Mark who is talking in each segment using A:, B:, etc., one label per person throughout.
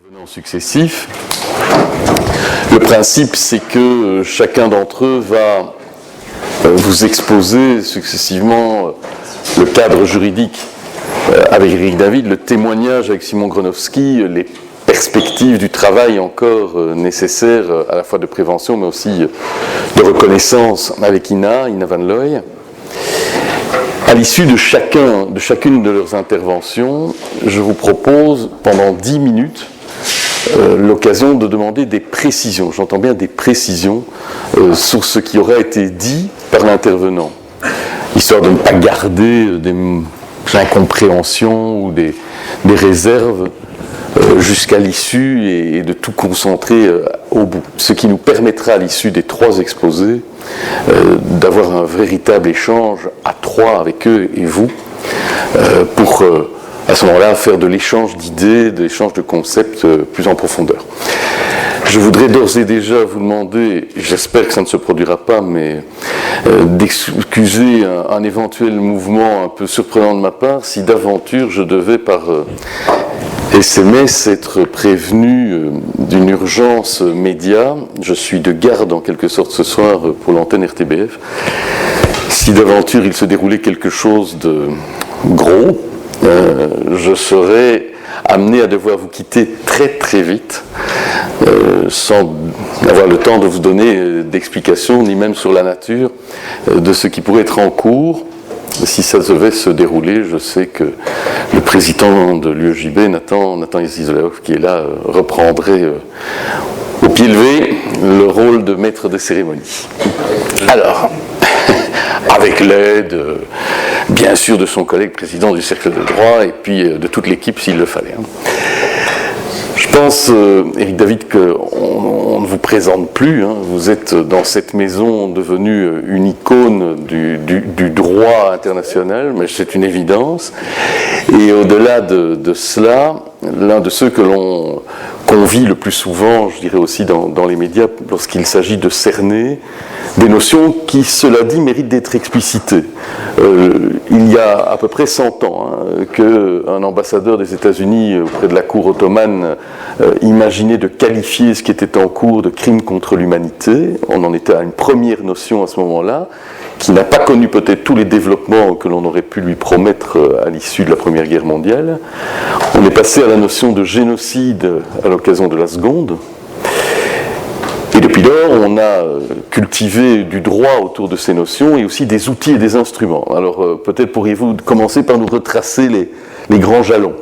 A: Intervenants successifs. Le principe, c'est que chacun d'entre eux va vous exposer successivement le cadre juridique avec Eric David, le témoignage avec Simon Gronowski, les perspectives du travail encore nécessaires à la fois de prévention mais aussi de reconnaissance avec Ina Van Looy. À l'issue de chacune de leurs interventions, je vous propose pendant 10 minutes l'occasion de demander des précisions, j'entends bien des précisions sur ce qui aura été dit par l'intervenant, histoire de ne pas garder des incompréhensions ou des réserves jusqu'à l'issue et de tout concentrer au bout. Ce qui nous permettra à l'issue des 3 exposés d'avoir un véritable échange à 3 avec eux et vous pour à ce moment-là faire de l'échange d'idées, de l'échange de concepts plus en profondeur. Je voudrais d'ores et déjà vous demander, j'espère que ça ne se produira pas, mais d'excuser un éventuel mouvement un peu surprenant de ma part si d'aventure je devais par SMS être prévenu d'une urgence média. Je suis de garde en quelque sorte ce soir pour l'antenne RTBF. Si d'aventure il se déroulait quelque chose de gros, je serais amené à devoir vous quitter très très vite, sans avoir le temps de vous donner d'explications, ni même sur la nature de ce qui pourrait être en cours. Si ça devait se dérouler, je sais que le président de l'UEJB, Nathan Yazizolaov, qui est là, reprendrait au pied levé le rôle de maître de cérémonie. Alors, avec l'aide, bien sûr, de son collègue président du Cercle de droit, et puis de toute l'équipe s'il le fallait. Je pense, Eric David, qu'on ne vous présente plus. Vous êtes dans cette maison devenue une icône du droit international, mais c'est une évidence. Et au-delà de cela, l'un de ceux que l'on convie le plus souvent, je dirais aussi dans les médias, lorsqu'il s'agit de cerner des notions qui, cela dit, méritent d'être explicitées. Il y a à peu près 100 ans qu'un ambassadeur des États-Unis auprès de la cour ottomane imaginait de qualifier ce qui était en cours de crime contre l'humanité. On en était à une première notion à ce moment-là, qui n'a pas connu peut-être tous les développements que l'on aurait pu lui promettre à l'issue de la Première Guerre mondiale. On est passé à la notion de génocide à l'occasion de la Seconde. Et depuis lors, on a cultivé du droit autour de ces notions et aussi des outils et des instruments. Alors peut-être pourriez-vous commencer par nous retracer les grands jalons.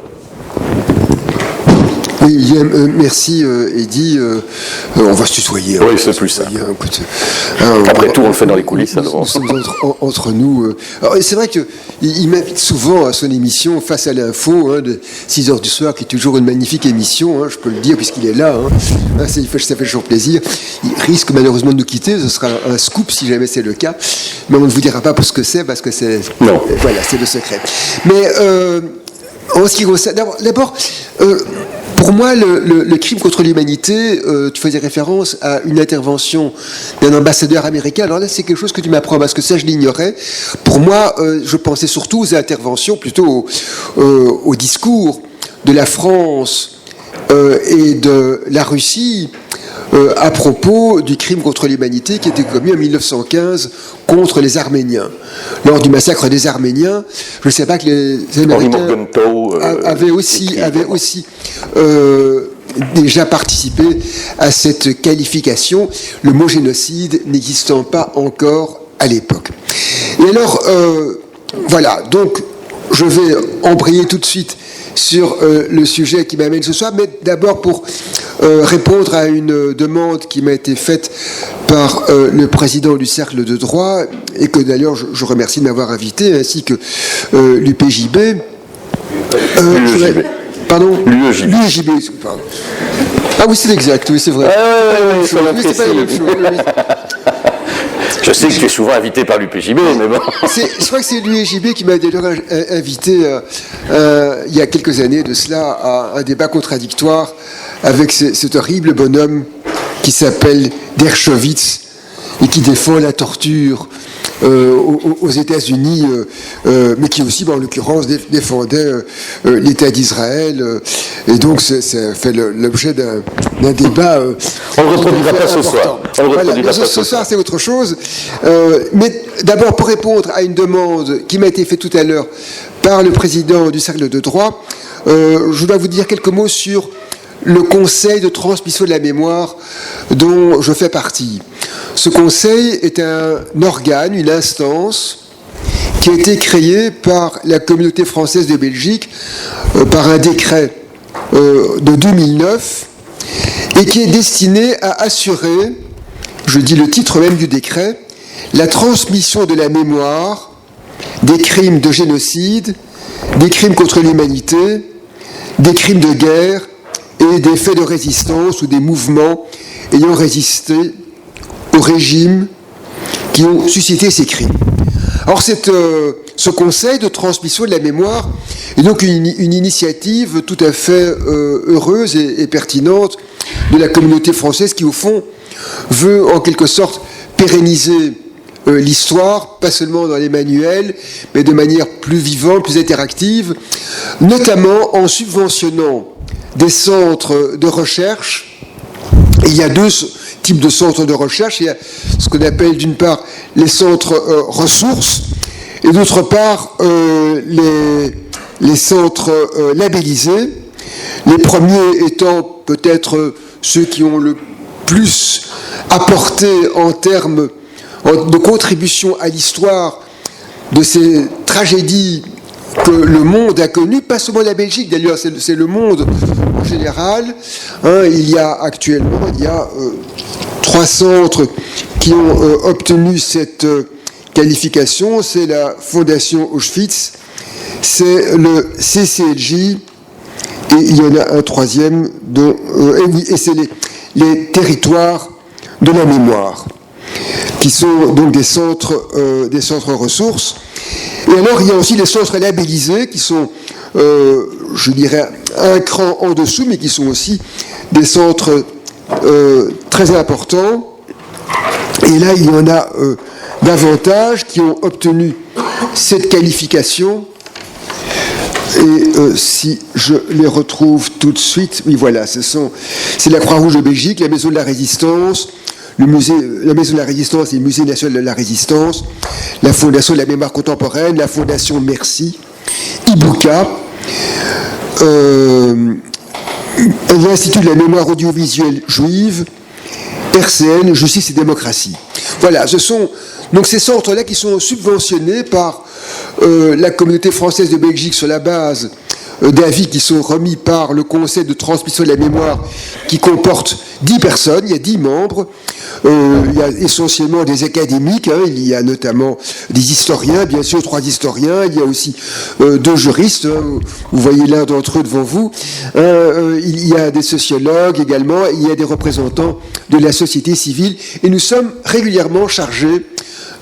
B: Oui, merci Eddy. On va se tutoyer.
A: Oui, c'est plus ça. Après tout, on le fait dans les coulisses.
B: Nous sommes entre nous. Alors, c'est vrai qu'il m'invite souvent à son émission Face à l'info, de 6h du soir, qui est toujours une magnifique émission, je peux le dire, puisqu'il est là. Ça fait toujours plaisir. Il risque malheureusement de nous quitter. Ce sera un scoop si jamais c'est le cas. Mais on ne vous dira pas pour ce que c'est, parce que c'est...
A: Non.
B: Voilà, c'est le secret. Mais en ce qui concerne... D'abord pour moi, le crime contre l'humanité, tu faisais référence à une intervention d'un ambassadeur américain. Alors là, c'est quelque chose que tu m'apprends, parce que ça, je l'ignorais. Pour moi, je pensais surtout aux interventions, plutôt au discours de la France et de la Russie à propos du crime contre l'humanité qui était commis en 1915 contre les Arméniens. Lors du massacre des Arméniens, je ne sais pas que les Américains avaient aussi déjà participé à cette qualification, le mot génocide n'existant pas encore à l'époque. Et alors, voilà, donc je vais embrayer tout de suite sur le sujet qui m'amène ce soir, mais d'abord pour répondre à une demande qui m'a été faite par le président du Cercle de droit, et que d'ailleurs je remercie de m'avoir invité, ainsi que l'UPJB. Pardon ? L'UEJB. Ah oui, c'est exact, oui, c'est vrai.
A: Oui, c'est pas la même chose. Je sais que tu es souvent invité par l'UPJB, mais bon.
B: Je crois que c'est l'UEJB qui m'a d'ailleurs invité il y a quelques années de cela à un débat contradictoire avec cet horrible bonhomme qui s'appelle Dershowitz et qui défend la torture aux États-Unis, mais qui aussi, en l'occurrence, défendait l'État d'Israël. Et donc, ça fait l'objet d'un débat.
A: On ne le reproduira pas ce soir.
B: Ce soir, c'est autre chose. Mais d'abord, pour répondre à une demande qui m'a été faite tout à l'heure par le président du Cercle de droit, je dois vous dire quelques mots sur le Conseil de transmission de la mémoire dont je fais partie. Ce conseil est un organe, une instance qui a été créée par la communauté française de Belgique par un décret de 2009 et qui est destiné à assurer, je dis le titre même du décret, la transmission de la mémoire des crimes de génocide, des crimes contre l'humanité, des crimes de guerre et des faits de résistance ou des mouvements ayant résisté au régime qui ont suscité ces crimes. Alors ce conseil de transmission de la mémoire est donc une initiative tout à fait heureuse et pertinente de la communauté française qui, au fond, veut en quelque sorte pérenniser l'histoire, pas seulement dans les manuels, mais de manière plus vivante, plus interactive, notamment en subventionnant des centres de recherche. Et il y a deux types de centres de recherche. Il y a ce qu'on appelle d'une part les centres ressources et d'autre part les centres labellisés. Les premiers étant peut-être ceux qui ont le plus apporté en termes de contribution à l'histoire de ces tragédies que le monde a connues, pas seulement la Belgique d'ailleurs, c'est le monde en général. Il y a actuellement 3 centres qui ont obtenu cette qualification. C'est la Fondation Auschwitz, c'est le CCLJ, et il y en a un troisième, et c'est les territoires de la mémoire, qui sont donc des centres ressources. Et alors, il y a aussi les centres labellisés, qui sont, je dirais, un cran en dessous, mais qui sont aussi des centres très importants. Et là, il y en a davantage qui ont obtenu cette qualification. Et si je les retrouve tout de suite, oui, voilà, c'est la Croix-Rouge de Belgique, la Maison de la Résistance, la Maison de la Résistance et le Musée national de la Résistance, la Fondation de la mémoire contemporaine, la Fondation Merci, IBUCA, l'Institut de la mémoire audiovisuelle juive, RCN, Justice et démocratie. Voilà, ce sont donc ces centres-là qui sont subventionnés par la communauté française de Belgique sur la base d'avis qui sont remis par le Conseil de transmission de la mémoire qui comporte 10 personnes, il y a 10 membres, il y a essentiellement des académiques, il y a notamment des historiens, bien sûr 3 historiens, il y a aussi 2 juristes, vous voyez l'un d'entre eux devant vous, il y a des sociologues également, il y a des représentants de la société civile, et nous sommes régulièrement chargés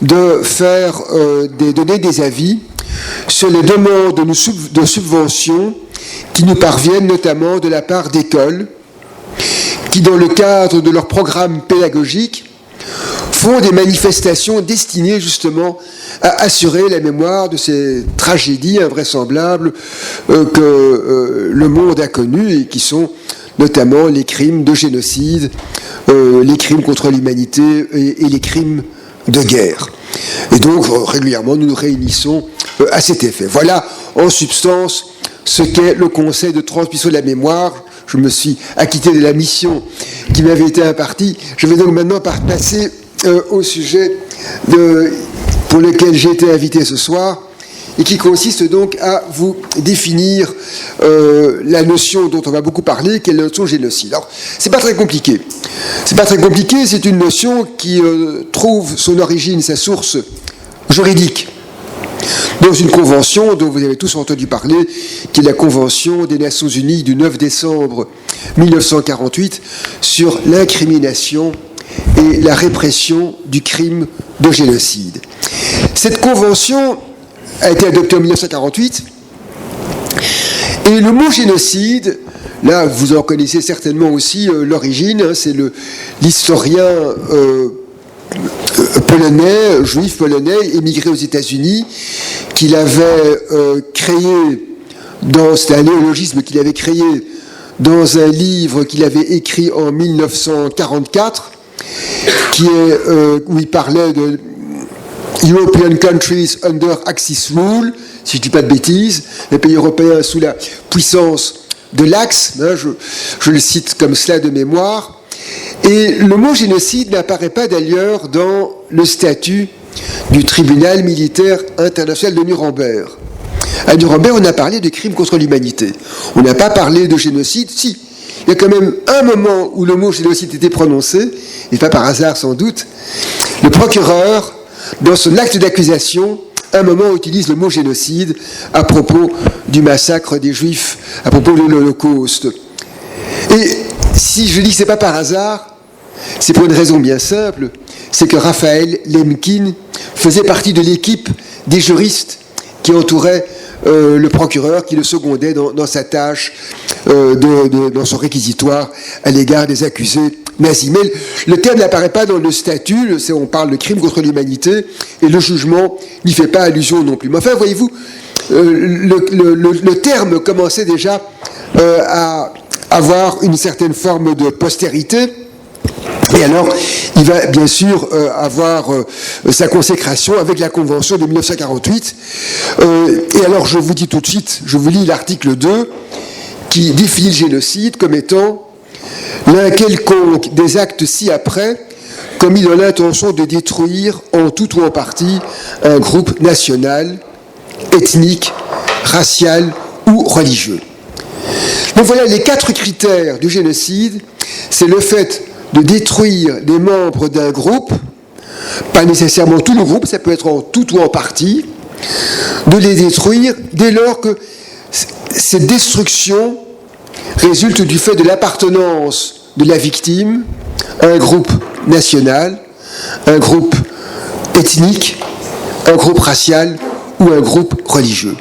B: de donner des avis sur les demandes de subventions qui nous parviennent notamment de la part d'écoles qui, dans le cadre de leur programme pédagogique, font des manifestations destinées justement à assurer la mémoire de ces tragédies invraisemblables que le monde a connues et qui sont notamment les crimes de génocide, les crimes contre l'humanité et les crimes de guerre. Et donc, régulièrement, nous nous réunissons à cet effet. Voilà, en substance, ce qu'est le Conseil de transmission de la mémoire. Je me suis acquitté de la mission qui m'avait été impartie. Je vais donc maintenant passer au sujet pour lequel j'ai été invité ce soir, et qui consiste donc à vous définir la notion dont on va beaucoup parler, qui est la notion de génocide. Alors, c'est pas très compliqué. C'est une notion qui trouve son origine, sa source juridique, dans une convention dont vous avez tous entendu parler, qui est la Convention des Nations Unies du 9 décembre 1948 sur l'incrimination et la répression du crime de génocide. Cette convention a été adoptée en 1948, et le mot génocide, là vous en connaissez certainement aussi l'origine, c'est l'historien polonais, juif polonais, émigré aux États-Unis, qu'il avait créé, c'est un néologisme qu'il avait créé dans un livre qu'il avait écrit en 1944, où il parlait de European countries under Axis rule, si je ne dis pas de bêtises, les pays européens sous la puissance de l'Axe, hein, je le cite comme cela de mémoire. Et le mot génocide n'apparaît pas d'ailleurs dans le statut du tribunal militaire international de Nuremberg. À Nuremberg, on a parlé de crimes contre l'humanité. On n'a pas parlé de génocide. Si, il y a quand même un moment où le mot génocide était prononcé, et pas par hasard sans doute. Le procureur, dans son acte d'accusation, à un moment utilise le mot génocide à propos du massacre des Juifs, à propos de l'Holocauste. Et si je dis que ce n'est pas par hasard, c'est pour une raison bien simple, c'est que Raphaël Lemkin faisait partie de l'équipe des juristes qui entouraient le procureur, qui le secondait dans sa tâche, dans son réquisitoire à l'égard des accusés nazis. Mais le terme n'apparaît pas dans le statut, on parle de crime contre l'humanité, et le jugement n'y fait pas allusion non plus. Mais enfin, voyez-vous, le terme commençait déjà à avoir une certaine forme de postérité. Et alors, il va bien sûr avoir sa consécration avec la Convention de 1948. Et alors, je vous dis tout de suite, je vous lis l'article 2, qui définit le génocide comme étant l'un quelconque des actes ci-après commis dans l'intention de détruire en tout ou en partie un groupe national, ethnique, racial ou religieux. Donc voilà les 4 critères du génocide. C'est le fait de détruire des membres d'un groupe, pas nécessairement tout le groupe, ça peut être en tout ou en partie, de les détruire dès lors que cette destruction résulte du fait de l'appartenance de la victime à un groupe national, un groupe ethnique, un groupe racial ou un groupe religieux.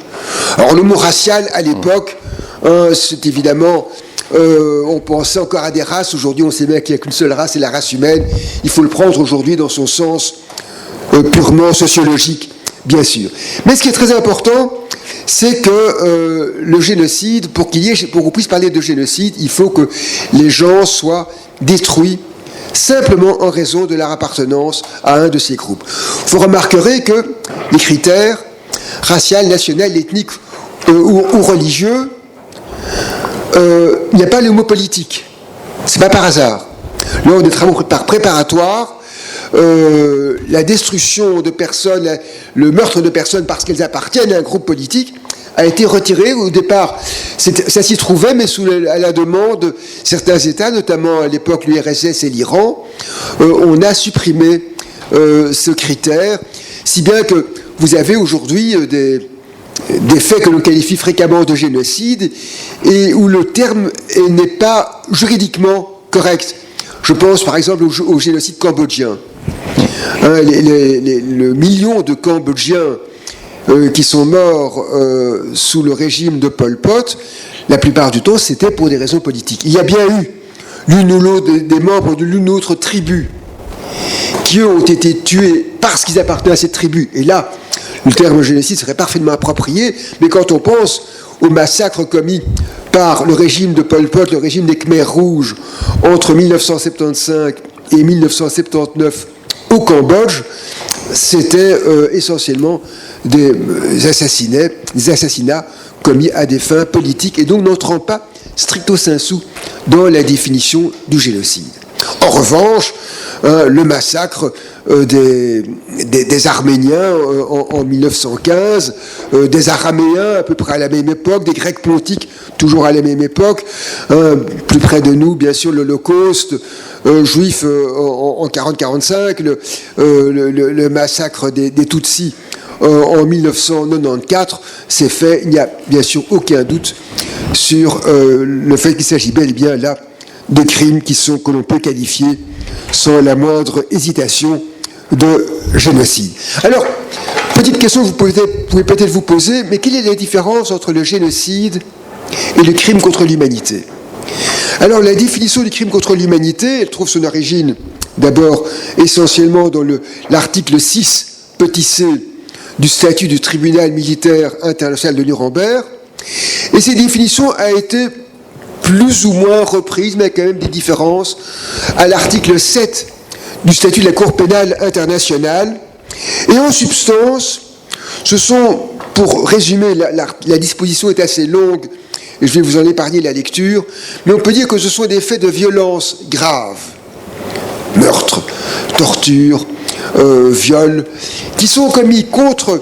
B: Alors le mot racial à l'époque, c'est évidemment... on pensait encore à des races. Aujourd'hui, on sait bien qu'il n'y a qu'une seule race, c'est la race humaine. Il faut le prendre aujourd'hui dans son sens purement sociologique, bien sûr. Mais ce qui est très important, c'est que le génocide, pour qu'on puisse parler de génocide, il faut que les gens soient détruits simplement en raison de leur appartenance à un de ces groupes. Vous remarquerez que les critères racial, national, ethnique ou religieux, il n'y a pas le mot politique. C'est pas par hasard. Lors des travaux préparatoires, la destruction de personnes, le meurtre de personnes parce qu'elles appartiennent à un groupe politique a été retiré. Au départ, ça s'y trouvait, mais à la demande de certains États, notamment à l'époque l'URSS et l'Iran, on a supprimé ce critère, si bien que vous avez aujourd'hui des faits que l'on qualifie fréquemment de génocide et où le terme n'est pas juridiquement correct. Je pense par exemple au génocide cambodgien. Le million de Cambodgiens qui sont morts sous le régime de Pol Pot, la plupart du temps c'était pour des raisons politiques. Il y a bien eu l'une ou l'autre des membres de l'une ou l'autre tribu qui ont été tués parce qu'ils appartenaient à cette tribu. Et là, le terme génocide serait parfaitement approprié, mais quand on pense aux massacres commis par le régime de Pol Pot, le régime des Khmers rouges, entre 1975 et 1979 au Cambodge, c'était essentiellement des assassinats commis à des fins politiques et donc n'entrant pas stricto sensu dans la définition du génocide. En revanche, le massacre des Arméniens en 1915, des Araméens à peu près à la même époque, des Grecs pontiques toujours à la même époque, plus près de nous bien sûr l'Holocauste juif en 40-45, le massacre des Tutsis en 1994 s'est fait. Il n'y a bien sûr aucun doute sur le fait qu'il s'agit bel et bien là de crimes que l'on peut qualifier sans la moindre hésitation de génocide. Alors, petite question que vous pouvez peut-être vous poser, mais quelle est la différence entre le génocide et le crime contre l'humanité ? Alors, la définition du crime contre l'humanité, elle trouve son origine d'abord essentiellement dans l'article 6, petit c, du statut du tribunal militaire international de Nuremberg, et ces définitions ont été plus ou moins reprises, mais quand même des différences, à l'article 7 du statut de la Cour pénale internationale. Et en substance, ce sont, pour résumer, la disposition est assez longue, et je vais vous en épargner la lecture, mais on peut dire que ce sont des faits de violence graves, meurtre, torture, viol, qui sont commis contre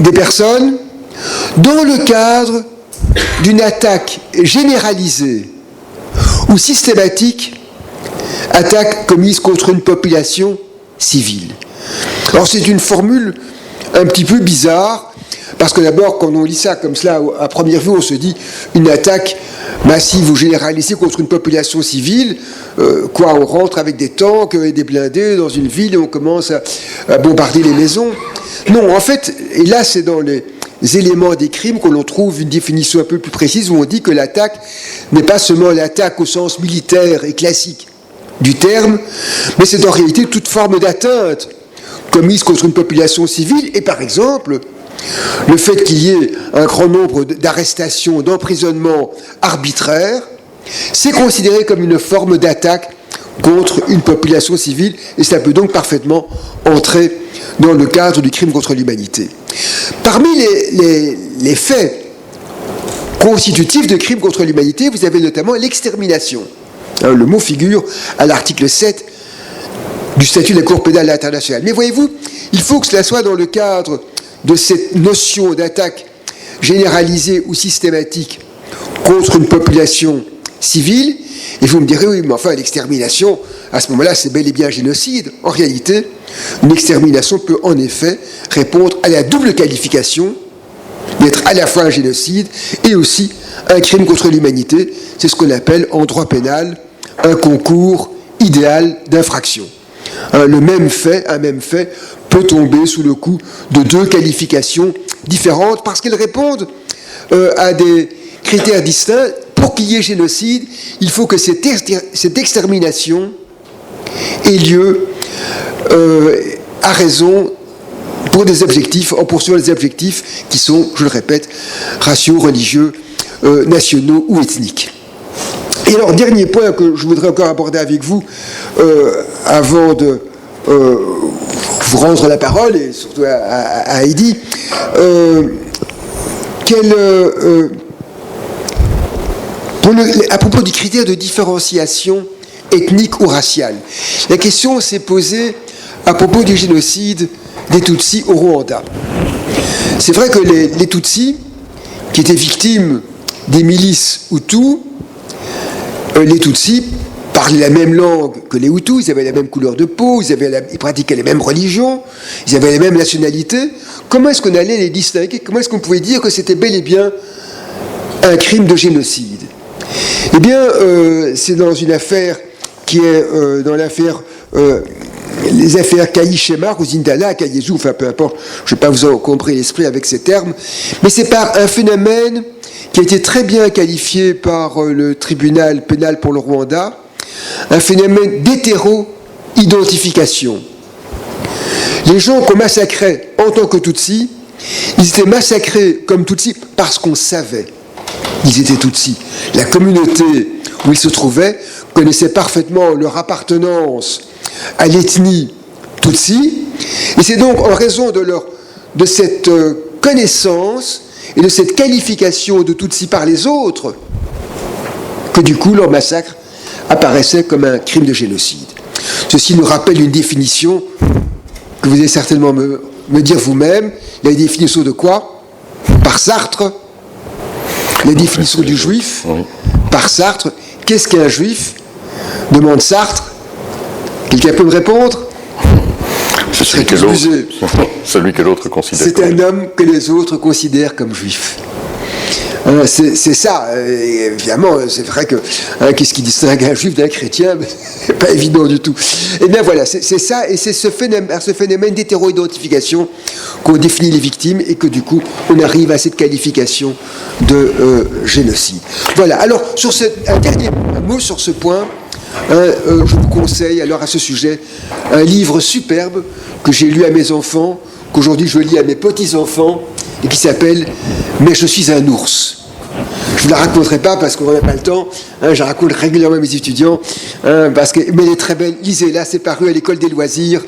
B: des personnes dans le cadre d'une attaque généralisée ou systématique, attaque commise contre une population civile. Alors c'est une formule un petit peu bizarre, parce que d'abord, quand on lit ça comme cela, à première vue, on se dit une attaque massive ou généralisée contre une population civile, on rentre avec des tanks et des blindés dans une ville et on commence à bombarder les maisons. Non, en fait, et là c'est dans les éléments des crimes que l'on trouve une définition un peu plus précise où on dit que l'attaque n'est pas seulement l'attaque au sens militaire et classique du terme, mais c'est en réalité toute forme d'atteinte commise contre une population civile, et par exemple, le fait qu'il y ait un grand nombre d'arrestations, d'emprisonnements arbitraires, c'est considéré comme une forme d'attaque contre une population civile, et cela peut donc parfaitement entrer dans le cadre du crime contre l'humanité. Parmi les faits constitutifs de crimes contre l'humanité, vous avez notamment l'extermination. Le mot figure à l'article 7 du statut de la Cour pénale internationale. Mais voyez-vous, il faut que cela soit dans le cadre de cette notion d'attaque généralisée ou systématique contre une population civile. Et vous me direz, oui, mais enfin, l'extermination, à ce moment-là, c'est bel et bien un génocide. En réalité, une extermination peut en effet répondre à la double qualification d'être à la fois un génocide et aussi un crime contre l'humanité. C'est ce qu'on appelle en droit pénal un concours idéal d'infraction. Un même fait peut tomber sous le coup de deux qualifications différentes parce qu'elles répondent à des critères distincts. Pour qu'il y ait génocide, il faut que cette extermination ait lieu à raison pour des objectifs, en poursuivant des objectifs qui sont, je le répète, raciaux, religieux, nationaux ou ethniques. Et alors, dernier point que je voudrais encore aborder avec vous, avant de vous rendre la parole, et surtout à Heidi, à propos du critère de différenciation ethnique ou raciale. La question s'est posée à propos du génocide des Tutsis au Rwanda. C'est vrai que les Tutsis, qui étaient victimes des milices Hutus, les Tutsis parlaient la même langue que les Hutus, ils avaient la même couleur de peau, ils pratiquaient les mêmes religions, ils avaient les mêmes nationalités. Comment est-ce qu'on allait les distinguer? Comment est-ce qu'on pouvait dire que c'était bel et bien un crime de génocide? Eh bien, c'est dans une affaire qui est dans l'affaire, les affaires Kayi-Shemar ou Zindala, Kayezou, enfin peu importe, je ne vais pas vous encombrer l'esprit avec ces termes, mais c'est par un phénomène qui a été très bien qualifié par le tribunal pénal pour le Rwanda, un phénomène d'hétéro-identification. Les gens qu'on massacrait en tant que Tutsis, ils étaient massacrés comme Tutsis parce qu'on savait. Ils étaient Tutsis. La communauté où ils se trouvaient connaissait parfaitement leur appartenance à l'ethnie Tutsi, et c'est donc en raison de cette connaissance et de cette qualification de Tutsi par les autres que du coup leur massacre apparaissait comme un crime de génocide. Ceci nous rappelle une définition que vous allez certainement me dire vous-même. La définition de quoi? Par Sartre. La définition du juif, par Sartre. Qu'est-ce qu'un juif? Demande Sartre. Quelqu'un peut me répondre?
A: Celui que l'autre considère.
B: C'est un homme que les autres considèrent comme juif. C'est ça. Et évidemment, c'est vrai que qu'est-ce qui distingue un juif d'un chrétien? C'est pas évident du tout. Et bien voilà, c'est ça, et c'est ce phénomène d'hétéro-identification qu'on définit les victimes et que du coup, on arrive à cette qualification de génocide. Voilà. Alors, un dernier mot sur ce point. je vous conseille alors à ce sujet un livre superbe que j'ai lu à mes enfants, qu'aujourd'hui je lis à mes petits-enfants, et qui s'appelle « Mais je suis un ours ». Je ne vous la raconterai pas parce qu'on n'a pas le temps. Je raconte régulièrement à mes étudiants. Mais elle est très belle. Lisez-la, c'est paru à l'école des loisirs.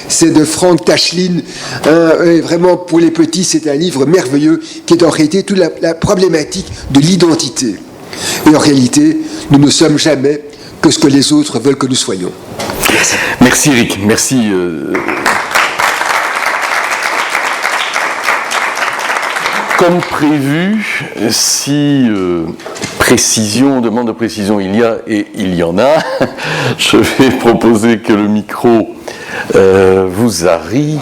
B: C'est de Frank Tashlin. Vraiment, pour les petits, c'est un livre merveilleux qui est en réalité toute la problématique de l'identité. Et en réalité, nous ne sommes jamais que ce que les autres veulent que nous soyons.
A: Merci. Merci Eric. Merci. Comme prévu, si demande de précision il y a, et il y en a, je vais proposer que le micro vous arrive.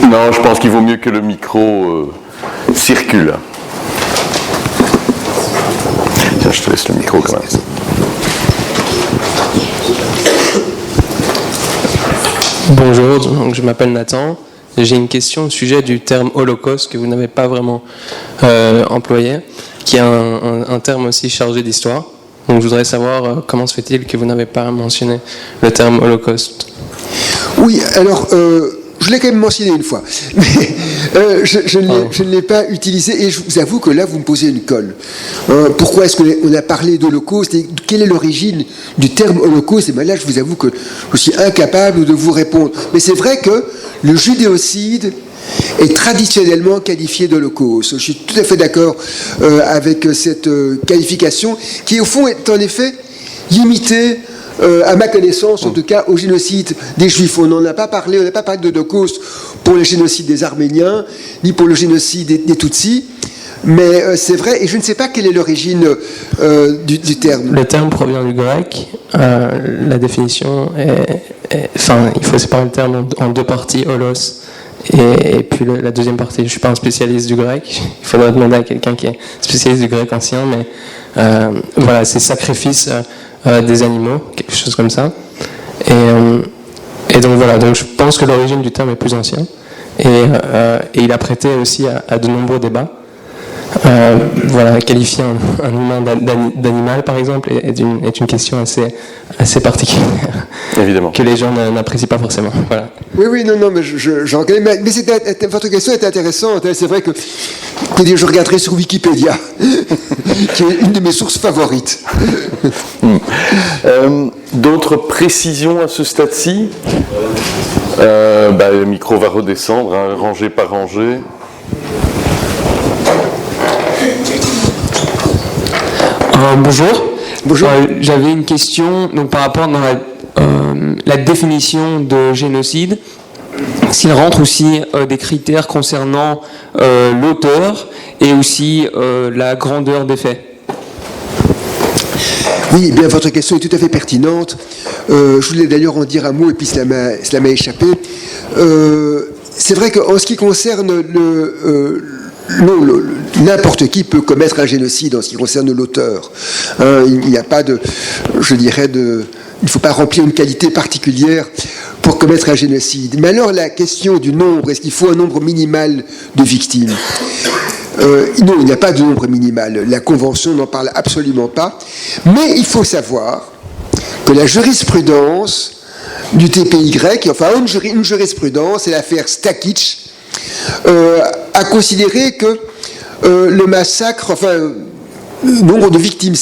A: Non, je pense qu'il vaut mieux que le micro circule. Tiens, je te laisse le micro quand même.
C: Bonjour, donc je m'appelle Nathan. J'ai une question au sujet du terme holocauste que vous n'avez pas vraiment employé, qui est un terme aussi chargé d'histoire. Donc je voudrais savoir comment se fait-il que vous n'avez pas mentionné le terme holocauste.
B: Oui, alors je l'ai quand même mentionné une fois, mais je ne l'ai pas utilisé et je vous avoue que là vous me posez une colle. Pourquoi est-ce qu'on a parlé d'holocauste et quelle est l'origine du terme holocauste? Et bien là je vous avoue que je suis incapable de vous répondre. Mais c'est vrai que le judéocide est traditionnellement qualifié d'holocauste. Je suis tout à fait d'accord avec cette qualification qui au fond est en effet limitée à ma connaissance, en tout cas, au génocide des Juifs. On n'en a pas parlé, on n'a pas parlé d'Holocauste pour le génocide des Arméniens, ni pour le génocide des Tutsis, mais c'est vrai, et je ne sais pas quelle est l'origine du terme.
C: Le terme provient du grec, la définition il faut séparer le terme en deux parties, holos, et puis la deuxième partie. Je ne suis pas un spécialiste du grec, il faudrait demander à quelqu'un qui est spécialiste du grec ancien, mais voilà, c'est sacrifice des animaux, quelque chose comme ça. Et donc voilà, donc je pense que l'origine du terme est plus ancienne. Et il a prêté aussi à de nombreux débats. Voilà, qualifier un humain d'animal, par exemple, est une question assez particulière.
A: Évidemment. Que
C: les gens n'apprécient pas forcément. Voilà.
B: Oui, non, mais j'en reconnais. Mais votre question est intéressante. C'est vrai que je regarderai sur Wikipédia, qui est une de mes sources favorites.
A: D'autres précisions à ce stade-ci? Le micro va redescendre, rangée par rangée.
D: Bonjour. J'avais une question donc, par rapport dans la définition de génocide, s'il rentre aussi des critères concernant l'auteur et aussi la grandeur des faits.
B: Oui, bien votre question est tout à fait pertinente. Je voulais d'ailleurs en dire un mot et puis cela m'a échappé. C'est vrai qu'en ce qui concerne n'importe qui peut commettre un génocide en ce qui concerne l'auteur. Il n'y a pas il ne faut pas remplir une qualité particulière pour commettre un génocide. Mais alors la question du nombre, est-ce qu'il faut un nombre minimal de victimes? Non, il n'y a pas de nombre minimal. La Convention n'en parle absolument pas. Mais il faut savoir que la jurisprudence du TPY, enfin une jurisprudence, c'est l'affaire Stakic, a considéré que le massacre, le nombre de victimes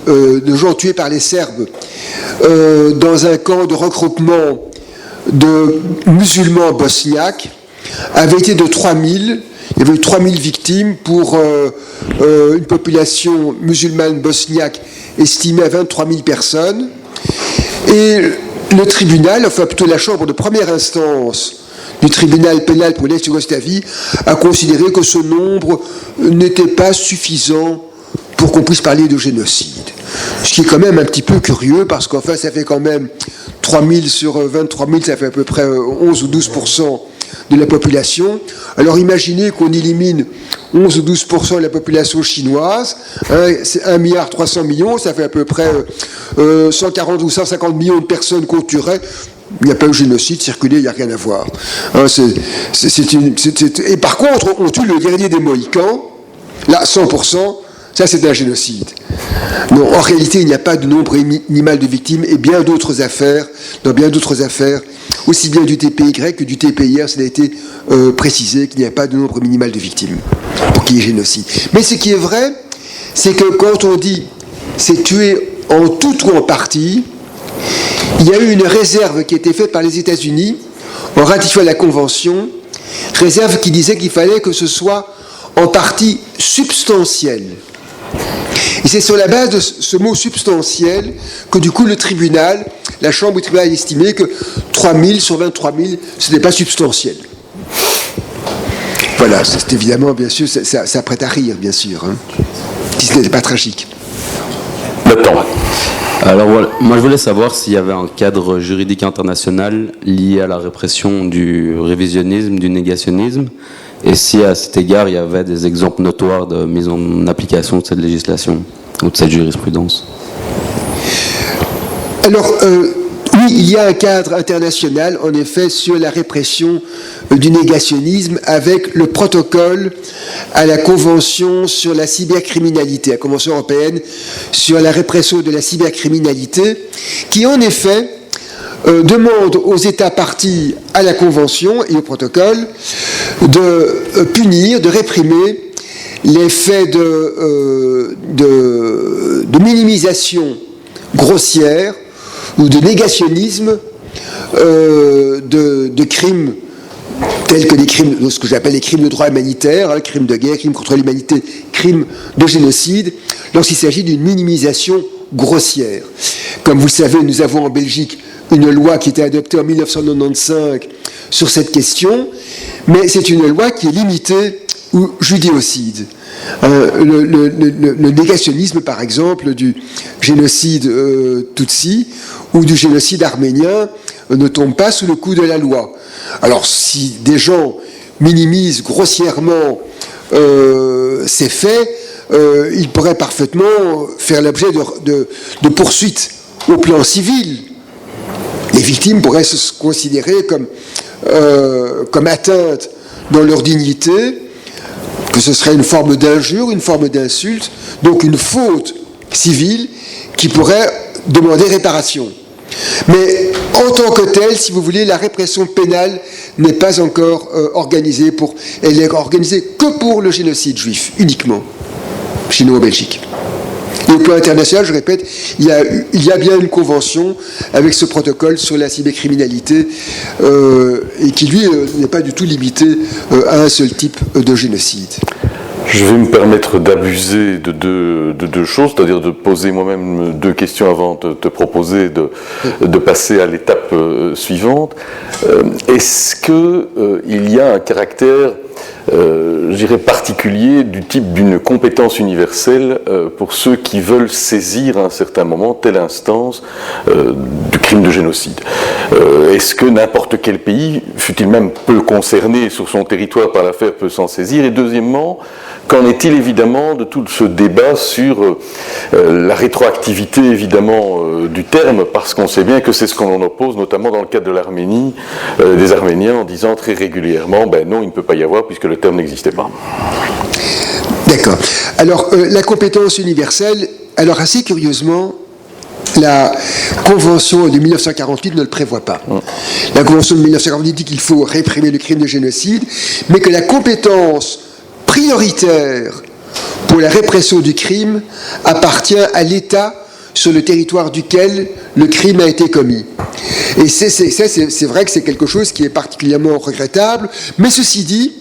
B: de gens tués par les Serbes dans un camp de regroupement de musulmans bosniaques avait été de 3000. Il y avait eu 3000 victimes pour une population musulmane bosniaque estimée à 23 000 personnes. Et le tribunal, enfin plutôt la chambre de première instance du tribunal pénal pour l'ex-Yougoslavie, a considéré que ce nombre n'était pas suffisant pour qu'on puisse parler de génocide. Ce qui est quand même un petit peu curieux, parce qu'enfin, ça fait quand même 3000 sur 23 000, ça fait à peu près 11 ou 12% de la population. Alors imaginez qu'on élimine 11 ou 12% de la population chinoise, c'est 1,3 milliard, ça fait à peu près 140 ou 150 millions de personnes qu'on tuerait. Il n'y a pas eu génocide, circuler, il n'y a rien à voir. Et par contre, on tue le dernier des Mohicans, là, 100%, ça c'est un génocide. Non, en réalité, il n'y a pas de nombre minimal de victimes et bien d'autres affaires, dans bien d'autres affaires, aussi bien du TPY que du TPIR, ça a été précisé qu'il n'y a pas de nombre minimal de victimes pour qu'il y ait génocide. Mais ce qui est vrai, c'est que quand on dit c'est tué en tout ou en partie, il y a eu une réserve qui a été faite par les États-Unis en ratifiant la Convention, réserve qui disait qu'il fallait que ce soit en partie substantielle. Et c'est sur la base de ce mot substantiel que du coup le tribunal, la chambre du tribunal a estimé que 3000 sur 23 000, ce n'est pas substantiel. Voilà, c'est évidemment, bien sûr, ça prête à rire, bien sûr, hein, si ce n'était pas tragique.
E: Alors voilà, moi je voulais savoir s'il y avait un cadre juridique international lié à la répression du révisionnisme, du négationnisme, et si à cet égard il y avait des exemples notoires de mise en application de cette législation ou de cette jurisprudence.
B: Alors, oui, il y a un cadre international, en effet, sur la répression du négationnisme avec le protocole à la Convention sur la cybercriminalité, la Convention européenne sur la répression de la cybercriminalité, qui en effet demande aux États partis à la Convention et au protocole de punir, de réprimer les faits de minimisation grossière ou de négationnisme de crimes tels que des crimes, ce que j'appelle les crimes de droit humanitaire, hein, crimes de guerre, crimes contre l'humanité, crimes de génocide, lorsqu'il s'agit d'une minimisation grossière. Comme vous le savez, nous avons en Belgique une loi qui a été adoptée en 1995 sur cette question, mais c'est une loi qui est limitée au judéocide. Le négationnisme, par exemple, du génocide Tutsi ou du génocide arménien ne tombe pas sous le coup de la loi. Alors, si des gens minimisent grossièrement ces faits, ils pourraient parfaitement faire l'objet de poursuites au plan civil. Les victimes pourraient se considérer comme atteintes dans leur dignité, que ce serait une forme d'injure, une forme d'insulte, donc une faute civile qui pourrait demander réparation. Mais en tant que telle, si vous voulez, la répression pénale n'est pas encore organisée elle est organisée que pour le génocide juif, uniquement, chez nous en Belgique. Et au plan international, je répète, il y a bien une convention avec ce protocole sur la cybercriminalité et qui, lui, n'est pas du tout limité à un seul type de génocide.
A: Je vais me permettre d'abuser de deux choses, c'est-à-dire de poser moi-même deux questions avant de te proposer de passer à l'étape suivante. Est-ce qu'il y a un caractère, je dirais, particulier du type d'une compétence universelle pour ceux qui veulent saisir à un certain moment telle instance du crime de génocide? Est-ce que n'importe quel pays, fût-il même peu concerné sur son territoire par l'affaire, peut s'en saisir? Et deuxièmement, qu'en est-il évidemment de tout ce débat sur la rétroactivité évidemment du terme, parce qu'on sait bien que c'est ce qu'on en oppose, notamment dans le cadre de l'Arménie, des Arméniens, en disant très régulièrement, ben non, il ne peut pas y avoir puisque le terme n'existait pas.
B: D'accord. Alors, la compétence universelle, alors assez curieusement, la Convention de 1948 ne le prévoit pas. La Convention de 1948 dit qu'il faut réprimer le crime de génocide, mais que la compétence prioritaire pour la répression du crime appartient à l'État sur le territoire duquel le crime a été commis. Et c'est vrai que c'est quelque chose qui est particulièrement regrettable, mais ceci dit,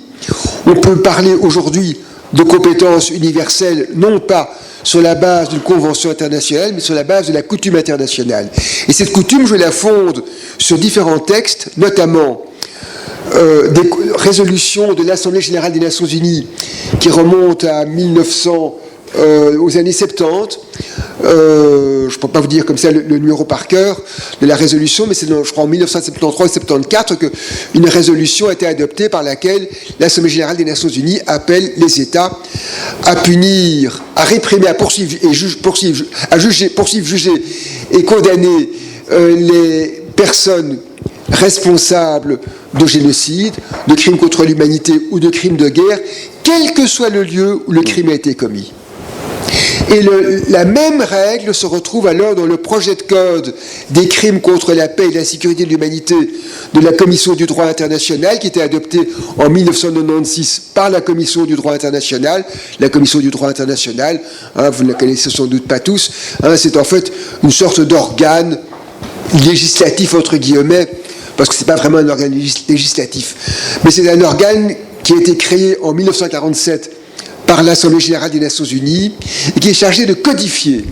B: on peut parler aujourd'hui de compétences universelles, non pas sur la base d'une convention internationale, mais sur la base de la coutume internationale. Et cette coutume, je la fonde sur différents textes, notamment des résolutions de l'Assemblée générale des Nations Unies qui remontent à 1900, aux années 70. Je ne peux pas vous dire comme ça le numéro par cœur de la résolution, mais c'est je crois en 1973 et 1974 qu'une résolution a été adoptée par laquelle l'Assemblée générale des Nations Unies appelle les États à punir, à réprimer, à poursuivre, juger et condamner les personnes responsables de génocide, de crimes contre l'humanité ou de crimes de guerre, quel que soit le lieu où le crime a été commis. Et la même règle se retrouve alors dans le projet de code des crimes contre la paix et la sécurité de l'humanité de la Commission du droit international, qui était adopté en 1996 par la Commission du droit international. La Commission du droit international, vous ne la connaissez sans doute pas tous, c'est en fait une sorte d'organe législatif, entre guillemets, parce que ce n'est pas vraiment un organe législatif, mais c'est un organe qui a été créé en 1947 par l'Assemblée générale des Nations unies et qui est chargé de codifier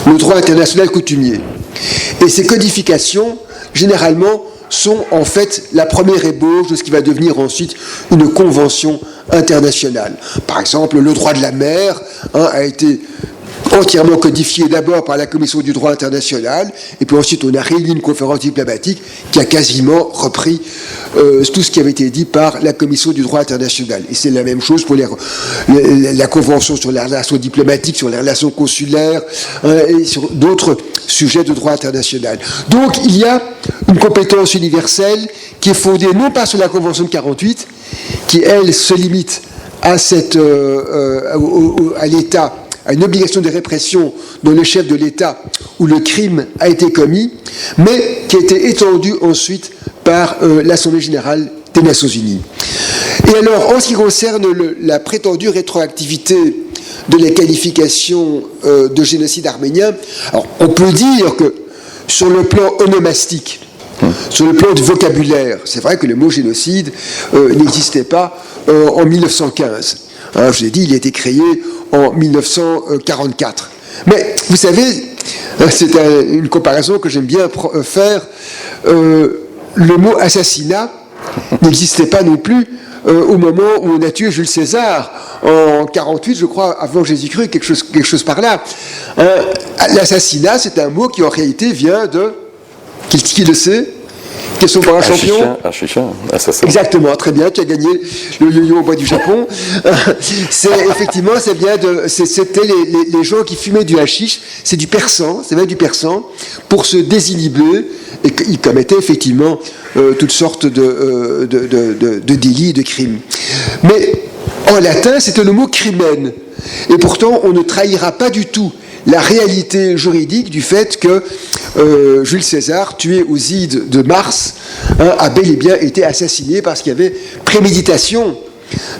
B: le droit international coutumier. Et ces codifications, généralement, sont en fait la première ébauche de ce qui va devenir ensuite une convention internationale. Par exemple, le droit de la mer a été entièrement codifié d'abord par la Commission du droit international, et puis ensuite on a réuni une conférence diplomatique qui a quasiment repris tout ce qui avait été dit par la Commission du droit international. Et c'est la même chose pour la Convention sur les relations diplomatiques, sur les relations consulaires, et sur d'autres sujets de droit international. Donc il y a une compétence universelle qui est fondée non pas sur la Convention de 48, qui elle se limite à l'État, à une obligation de répression dont le chef de l'État où le crime a été commis, mais qui a été étendue ensuite par l'Assemblée générale des Nations unies. Et alors, en ce qui concerne la prétendue rétroactivité de la qualification de génocide arménien, alors, on peut dire que sur le plan onomastique, sur le plan du vocabulaire, c'est vrai que le mot génocide n'existait pas en 1915. Je vous ai dit, il a été créé en 1944. Mais vous savez, c'est une comparaison que j'aime bien faire, le mot assassinat n'existait pas non plus au moment où on a tué Jules César, en 48, je crois, avant Jésus-Christ, quelque chose par là. L'assassinat, c'est un mot qui en réalité vient de... Qui le sait? Question pour un champion.
A: Assassin.
B: Exactement, très bien, tu as gagné le yo-yo au bois du Japon. Effectivement, c'était les gens qui fumaient du hashish, c'est du persan, c'est même du persan, pour se désinhiber, et ils commettaient effectivement toutes sortes de délits, de crimes. Mais en latin, c'était le mot crimen, et pourtant on ne trahira pas du tout la réalité juridique du fait que Jules César, tué aux Ides de Mars, a bel et bien été assassiné parce qu'il y avait préméditation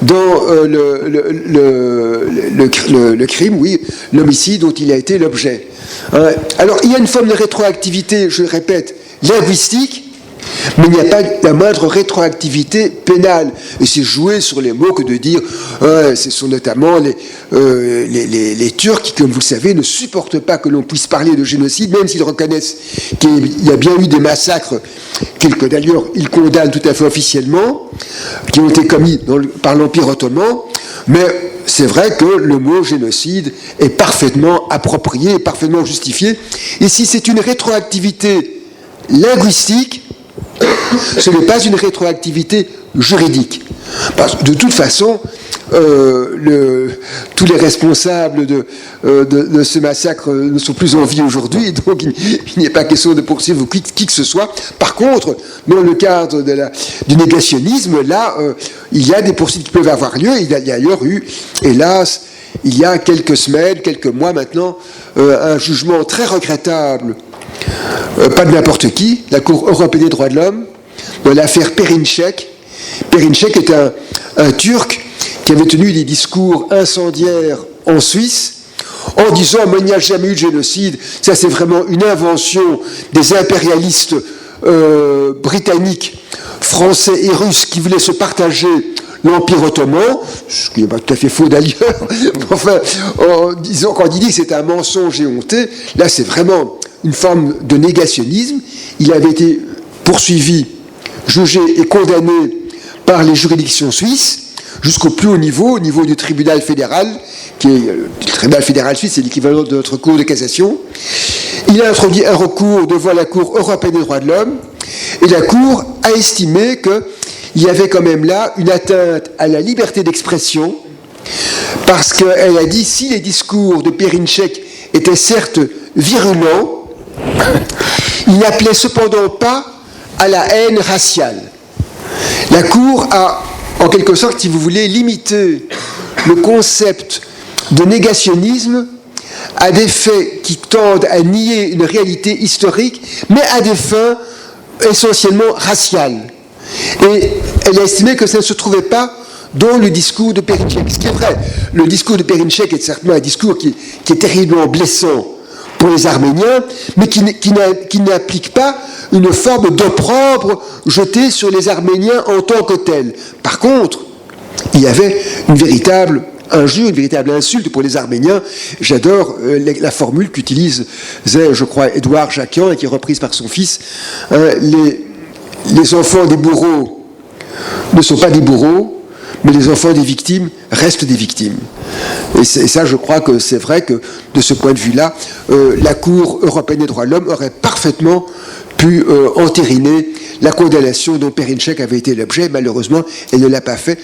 B: dans le crime, oui, l'homicide dont il a été l'objet. Alors, il y a une forme de rétroactivité, je le répète, linguistique, mais il n'y a pas la moindre rétroactivité pénale. Et c'est jouer sur les mots que de dire, ce sont notamment les Turcs qui, comme vous le savez, ne supportent pas que l'on puisse parler de génocide, même s'ils reconnaissent qu'il y a bien eu des massacres, que d'ailleurs ils condamnent tout à fait officiellement, qui ont été commis par l'Empire ottoman, mais c'est vrai que le mot génocide est parfaitement approprié, parfaitement justifié. Et si c'est une rétroactivité linguistique, ce n'est pas une rétroactivité juridique. Parce que de toute façon, tous les responsables de ce massacre ne sont plus en vie aujourd'hui, donc il n'est pas question de poursuivre qui que ce soit. Par contre, dans le cadre du négationnisme, là, il y a des poursuites qui peuvent avoir lieu. Il y a d'ailleurs eu, hélas, il y a quelques semaines, quelques mois maintenant, un jugement très regrettable, pas de n'importe qui, la Cour européenne des droits de l'homme, dans l'affaire Perinçek. Perinçek est un Turc qui avait tenu des discours incendiaires en Suisse en disant « mais il n'y a jamais eu de génocide, ça c'est vraiment une invention des impérialistes britanniques, français et russes qui voulaient se partager l'Empire ottoman », ce qui n'est pas tout à fait faux d'ailleurs, enfin, quand il dit que c'est un mensonge éhonté, là c'est vraiment une forme de négationnisme. Il avait été poursuivi, jugé et condamné par les juridictions suisses jusqu'au plus haut niveau, au niveau du tribunal fédéral, qui est le tribunal fédéral suisse, c'est l'équivalent de notre cour de cassation. Il a introduit un recours devant la Cour européenne des droits de l'homme, et la Cour a estimé qu'il y avait quand même là une atteinte à la liberté d'expression, parce qu'elle a dit si les discours de Perinçek étaient certes virulents, il n'appelait cependant pas à la haine raciale. La Cour a, en quelque sorte, si vous voulez, limité le concept de négationnisme à des faits qui tendent à nier une réalité historique, mais à des fins essentiellement raciales. Et elle a estimé que ça ne se trouvait pas dans le discours de Perinček. Ce qui est vrai, le discours de Perinček est certainement un discours qui est terriblement blessant pour les Arméniens, mais qui n'applique pas une forme d'opprobre jetée sur les Arméniens en tant que tels. Par contre, il y avait une véritable injure, une véritable insulte pour les Arméniens. J'adore la formule qu'utilisait, je crois, Édouard Jacquian et qui est reprise par son fils. Les enfants des bourreaux ne sont pas des bourreaux, mais les enfants des victimes restent des victimes. Et ça, je crois que c'est vrai que, de ce point de vue-là, la Cour européenne des droits de l'homme aurait parfaitement pu entériner la condamnation dont Perinček avait été l'objet. Malheureusement, elle ne l'a pas fait.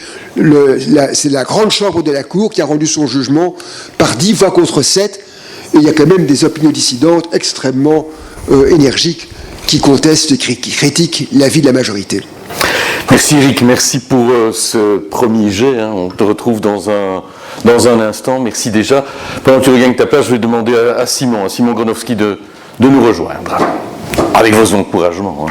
B: C'est la grande chambre de la Cour qui a rendu son jugement par 10 voix contre 7. Et il y a quand même des opinions dissidentes extrêmement énergiques qui contestent et qui critiquent l'avis de la majorité.
A: Merci Eric, merci pour ce premier jet. On te retrouve dans un instant. Merci déjà. Pendant que tu regagnes ta place, je vais demander à Simon Gronowski de nous rejoindre. Avec vos encouragements.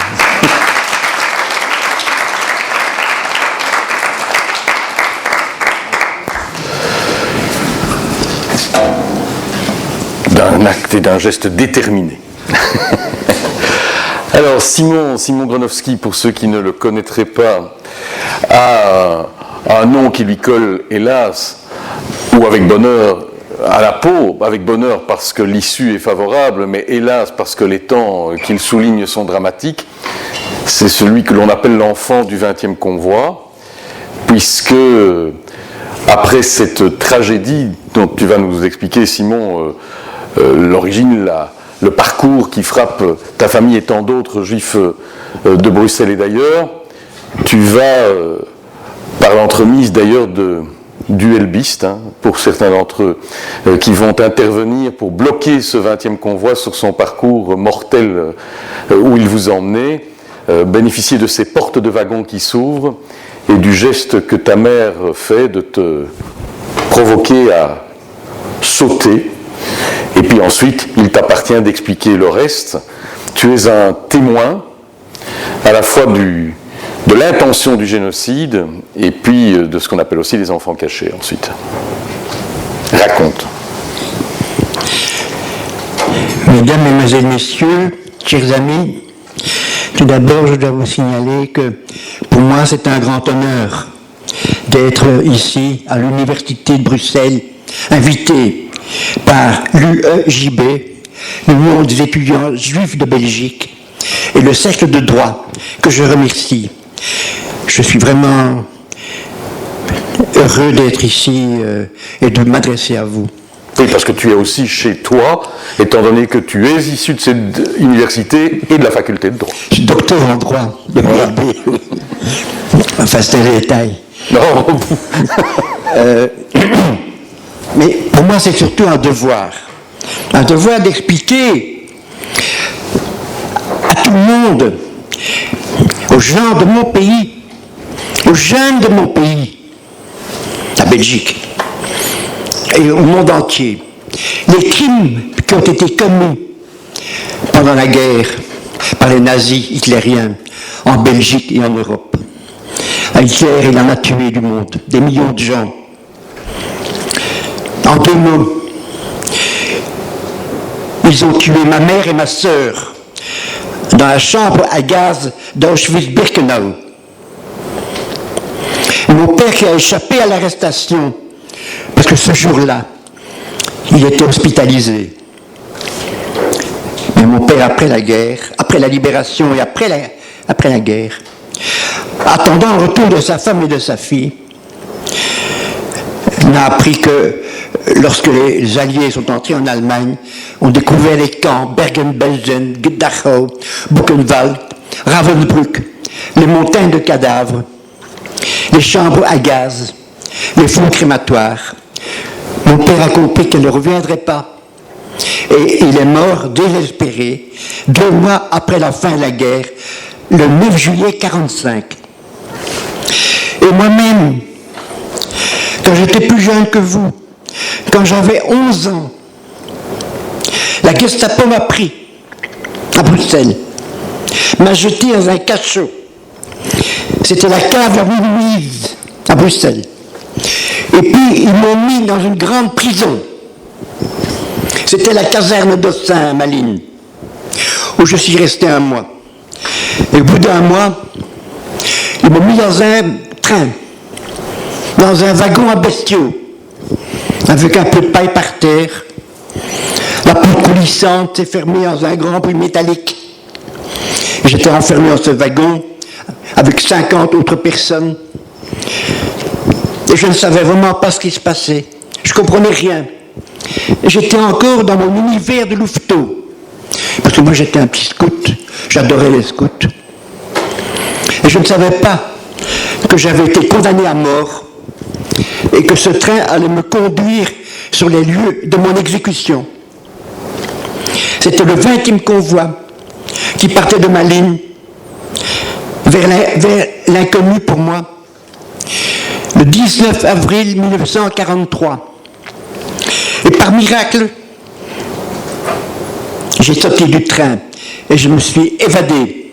A: D'un acte et d'un geste déterminé. Alors, Simon Gronowski, pour ceux qui ne le connaîtraient pas, a un nom qui lui colle, hélas, ou avec bonheur, à la peau, avec bonheur parce que l'issue est favorable, mais hélas parce que les temps qu'il souligne sont dramatiques. C'est celui que l'on appelle l'enfant du 20e convoi, puisque après cette tragédie dont tu vas nous expliquer, Simon, l'origine, le parcours qui frappe ta famille et tant d'autres juifs de Bruxelles et d'ailleurs, tu vas, par l'entremise d'ailleurs du helbiste, pour certains d'entre eux, qui vont intervenir pour bloquer ce 20e convoi sur son parcours mortel où il vous emmenait, bénéficier de ces portes de wagons qui s'ouvrent et du geste que ta mère fait de te provoquer à sauter. Et puis ensuite, il t'appartient d'expliquer le reste. Tu es un témoin à la fois de l'intention du génocide et puis de ce qu'on appelle aussi les enfants cachés ensuite. Raconte.
F: Mesdames, Mesdemoiselles, Messieurs, chers amis, tout d'abord, je dois vous signaler que pour moi, c'est un grand honneur d'être ici à l'Université de Bruxelles, invité par l'UEJB, l'Union des étudiants juifs de Belgique, et le Cercle de droit, que je remercie. Je suis vraiment heureux d'être ici et de m'adresser à vous.
A: Oui, parce que tu es aussi chez toi, étant donné que tu es issu de cette université et de la faculté de droit.
F: Je suis docteur en droit de l'UEJB. Enfin, c'est un détail.
A: Non.
F: Mais pour moi, c'est surtout un devoir d'expliquer à tout le monde, aux gens de mon pays, aux jeunes de mon pays, la Belgique, et au monde entier, les crimes qui ont été commis pendant la guerre par les nazis hitlériens en Belgique et en Europe. Hitler, il en a tué du monde, des millions de gens. En 2 mots, ils ont tué ma mère et ma sœur dans la chambre à gaz d'Auschwitz-Birkenau. Mon père qui a échappé à l'arrestation, parce que ce jour-là, il était hospitalisé. Mais mon père, après la guerre, après la libération et après la guerre, attendant le retour de sa femme et de sa fille, n'a appris que lorsque les Alliés sont entrés en Allemagne, on découvert les camps Bergen-Belsen, Dachau, Buchenwald, Ravensbrück, les montagnes de cadavres, les chambres à gaz, les fonds crématoires. Mon père a compris qu'elle ne reviendrait pas. Et il est mort désespéré, 2 mois après la fin de la guerre, le 9 juillet 1945. Et moi-même, quand j'étais plus jeune que vous, quand j'avais 11 ans, La Gestapo m'a pris à Bruxelles, m'a jeté dans un cachot. C'était la cave la Louise à Bruxelles. Et puis ils m'ont mis dans une grande prison. C'était la caserne d'Ossin à Malines, où je suis resté 1 mois. Et au bout d'1 mois, ils m'ont mis dans un train, dans un wagon à bestiaux, avec un peu de paille par terre. La porte coulissante s'est fermée dans un grand bruit métallique. J'étais enfermé dans ce wagon avec 50 autres personnes. Et je ne savais vraiment pas ce qui se passait. Je ne comprenais rien. J'étais encore dans mon univers de louveteau. Parce que moi j'étais un petit scout. J'adorais les scouts. Et je ne savais pas que j'avais été condamné à mort et que ce train allait me conduire sur les lieux de mon exécution. C'était le 20e convoi qui partait de Malines vers l'inconnu pour moi, le 19 avril 1943. Et par miracle, j'ai sauté du train et je me suis évadé.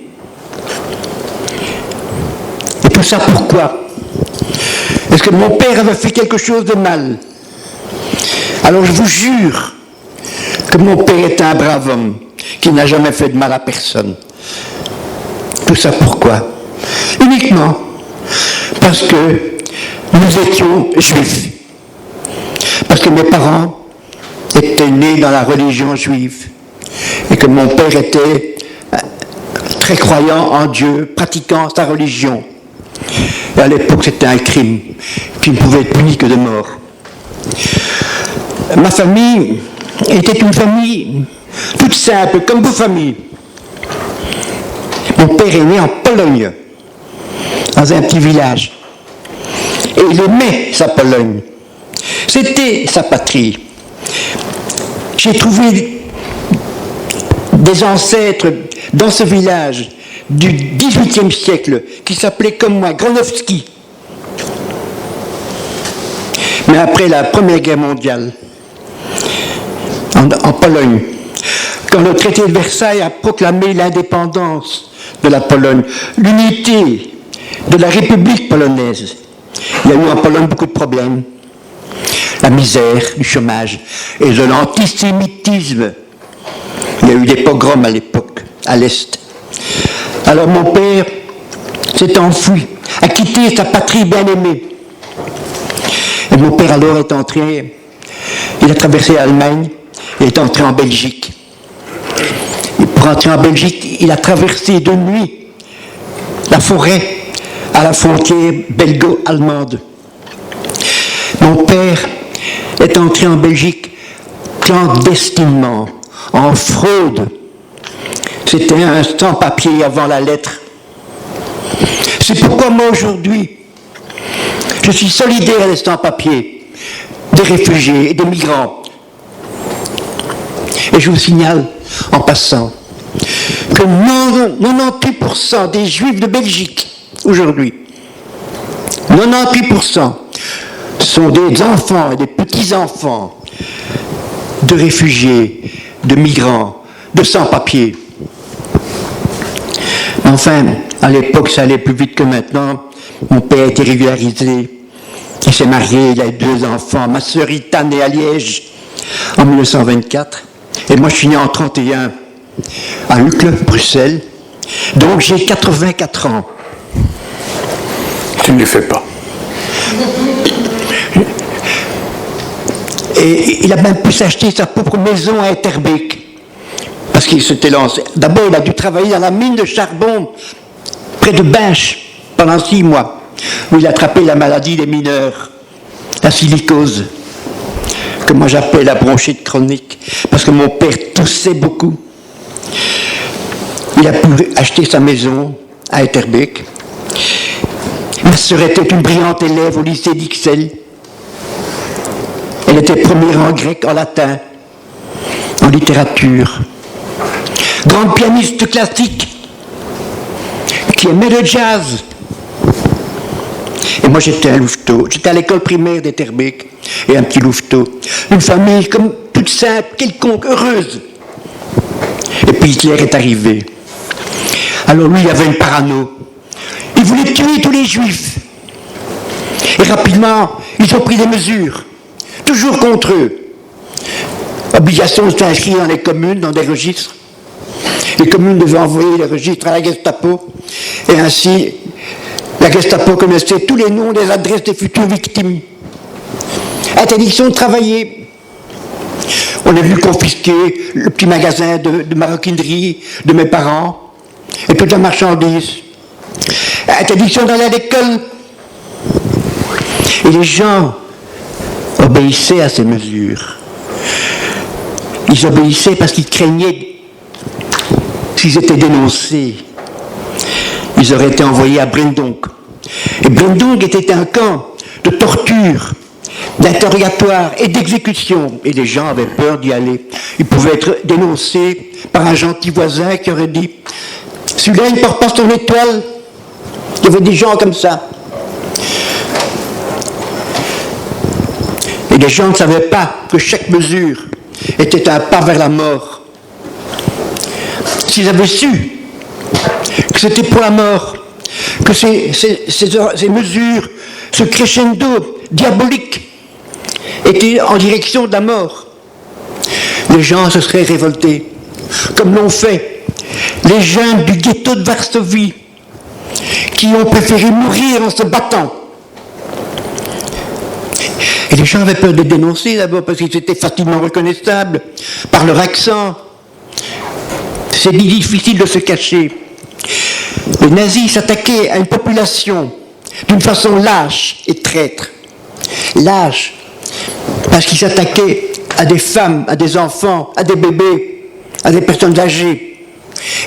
F: Et tout ça pourquoi? Est-ce que mon père avait fait quelque chose de mal? Alors je vous jure que mon père était un brave homme qui n'a jamais fait de mal à personne. Tout ça pourquoi? Uniquement parce que nous étions juifs. Parce que mes parents étaient nés dans la religion juive et que mon père était très croyant en Dieu, pratiquant sa religion. Et à l'époque, c'était un crime qui ne pouvait être puni que de mort. Ma famille était une famille toute simple, comme vos familles. Mon père est né en Pologne, dans un petit village. Et il aimait sa Pologne. C'était sa patrie. J'ai trouvé des ancêtres dans ce village du XVIIIe siècle qui s'appelaient comme moi Gronowski. Mais après la Première Guerre mondiale, en Pologne, quand le traité de Versailles a proclamé l'indépendance de la Pologne, l'unité de la République polonaise, il y a eu en Pologne beaucoup de problèmes. La misère, du chômage et de l'antisémitisme. Il y a eu des pogroms à l'époque, à l'Est. Alors mon père s'est enfui, a quitté sa patrie bien-aimée. Et mon père alors est entré, il a traversé l'Allemagne, il est entré en Belgique. Et pour entrer en Belgique, il a traversé de nuit la forêt à la frontière belgo-allemande. Mon père est entré en Belgique clandestinement, en fraude. C'était un sans-papier avant la lettre. C'est pourquoi moi aujourd'hui, je suis solidaire des sans-papiers, des réfugiés et des migrants. Et je vous signale, en passant, que 98% des Juifs de Belgique, aujourd'hui, 98% sont des enfants et des petits-enfants de réfugiés, de migrants, de sans-papiers. Enfin, à l'époque, ça allait plus vite que maintenant. Mon père a été régularisé. Il s'est marié, il a eu 2 enfants. Ma sœur Rita née à Liège en 1924. Et moi, je suis né en 1931 à Uccle, Bruxelles. Donc, j'ai 84 ans.
A: Tu ne les fais pas.
F: Et il a même pu s'acheter sa propre maison à Etterbeek. Parce qu'il s'était lancé. D'abord, il a dû travailler dans la mine de charbon près de Binche pendant 6 mois, où il a attrapé la maladie des mineurs, la silicose, que moi j'appelle la bronchite chronique, parce que mon père toussait beaucoup. Il a pu acheter sa maison à Etterbeek. Ma sœur était une brillante élève au lycée d'Ixelles. Elle était première en grec, en latin, en littérature. Grande pianiste classique qui aimait le jazz. Et moi j'étais un louveteau. J'étais à l'école primaire d'Etterbeek et un petit louveteau. Une famille comme toute simple, quelconque, heureuse. Et puis Hitler est arrivé. Alors lui, il avait une parano. Il voulait tuer tous les juifs. Et rapidement, ils ont pris des mesures, toujours contre eux. Obligation de s'inscrire dans les communes, dans des registres. Les communes devaient envoyer les registres à la Gestapo. Et ainsi, la Gestapo connaissait tous les noms, les adresses des futures victimes. Interdiction de travailler. On est venu confisquer le petit magasin de maroquinerie de mes parents et toute la marchandise. Interdiction d'aller à l'école. Et les gens obéissaient à ces mesures. Ils obéissaient parce qu'ils craignaient, s'ils étaient dénoncés, ils auraient été envoyés à Brendonk. Et Brendonk était un camp de torture, d'interrogatoire et d'exécution. Et les gens avaient peur d'y aller. Ils pouvaient être dénoncés par un gentil voisin qui aurait dit « Celui-là, il ne porte pas son étoile ». Il y avait des gens comme ça. Et les gens ne savaient pas que chaque mesure était un pas vers la mort. S'ils avaient su que c'était pour la mort, que ces mesures, ce crescendo diabolique étaient en direction de la mort, les gens se seraient révoltés, comme l'ont fait les jeunes du ghetto de Varsovie, qui ont préféré mourir en se battant. Et les gens avaient peur de les dénoncer d'abord parce qu'ils étaient facilement reconnaissables par leur accent. C'est difficile de se cacher. Les nazis s'attaquaient à une population d'une façon lâche et traître. Lâche parce qu'ils s'attaquaient à des femmes, à des enfants, à des bébés, à des personnes âgées.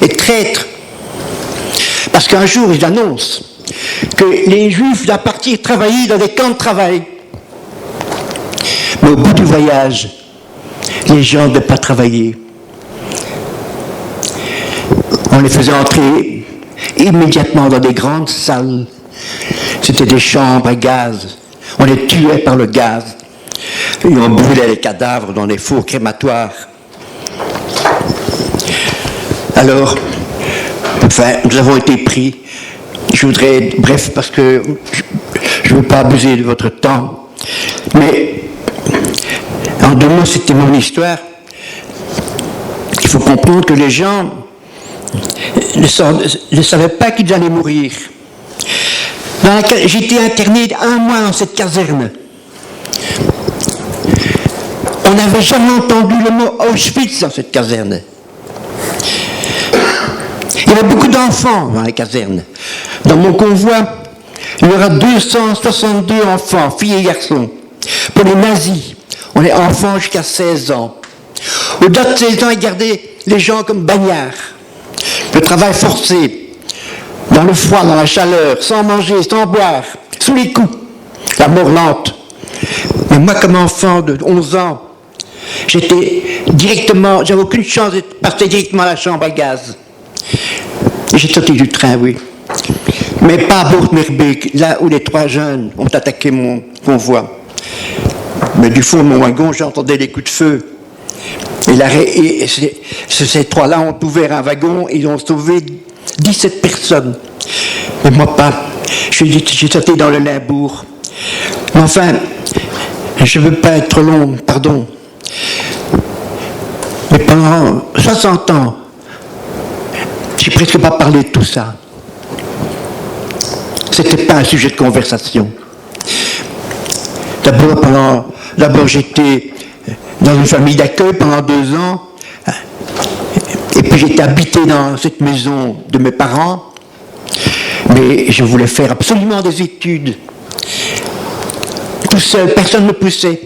F: Et traître parce qu'un jour ils annoncent que les Juifs doivent partir travailler dans des camps de travail. Mais au bout du voyage, les gens ne devaient pas travailler. On les faisait entrer immédiatement dans des grandes salles. C'était des chambres à gaz. On les tuait par le gaz. Et on brûlait les cadavres dans des fours crématoires. Alors, nous avons été pris. Je voudrais, bref, parce que je ne veux pas abuser de votre temps, mais en 2 mots, c'était mon histoire. Il faut comprendre que les gens ne savaient pas qu'ils allaient mourir. J'étais interné 1 mois dans cette caserne. On n'avait jamais entendu le mot Auschwitz dans cette caserne. Il y avait beaucoup d'enfants dans la caserne. Dans mon convoi, il y aura 262 enfants, filles et garçons. Pour les nazis, on est enfants jusqu'à 16 ans. Au-delà de 16 ans, ils gardaient les gens comme bagnards. Le travail forcé, dans le froid, dans la chaleur, sans manger, sans boire, sous les coups, la mort lente. Mais moi, comme enfant de 11 ans, j'avais aucune chance de passer directement à la chambre à gaz. Et j'ai sauté du train, oui. Mais pas à Bourg-Merbeek, là où les 3 jeunes ont attaqué mon convoi. Mais du fond de mon wagon, j'entendais les coups de feu. Et ces 3-là ont ouvert un wagon et ils ont sauvé 17 personnes. Mais moi pas. J'ai sauté dans le Limbourg. Mais enfin, je ne veux pas être trop long, pardon. Mais pendant 60 ans, j'ai presque pas parlé de tout ça. C'était pas un sujet de conversation. D'abord j'étais dans une famille d'accueil pendant 2 ans, et puis j'étais habité dans cette maison de mes parents, mais je voulais faire absolument des études. Tout seul, personne ne me poussait.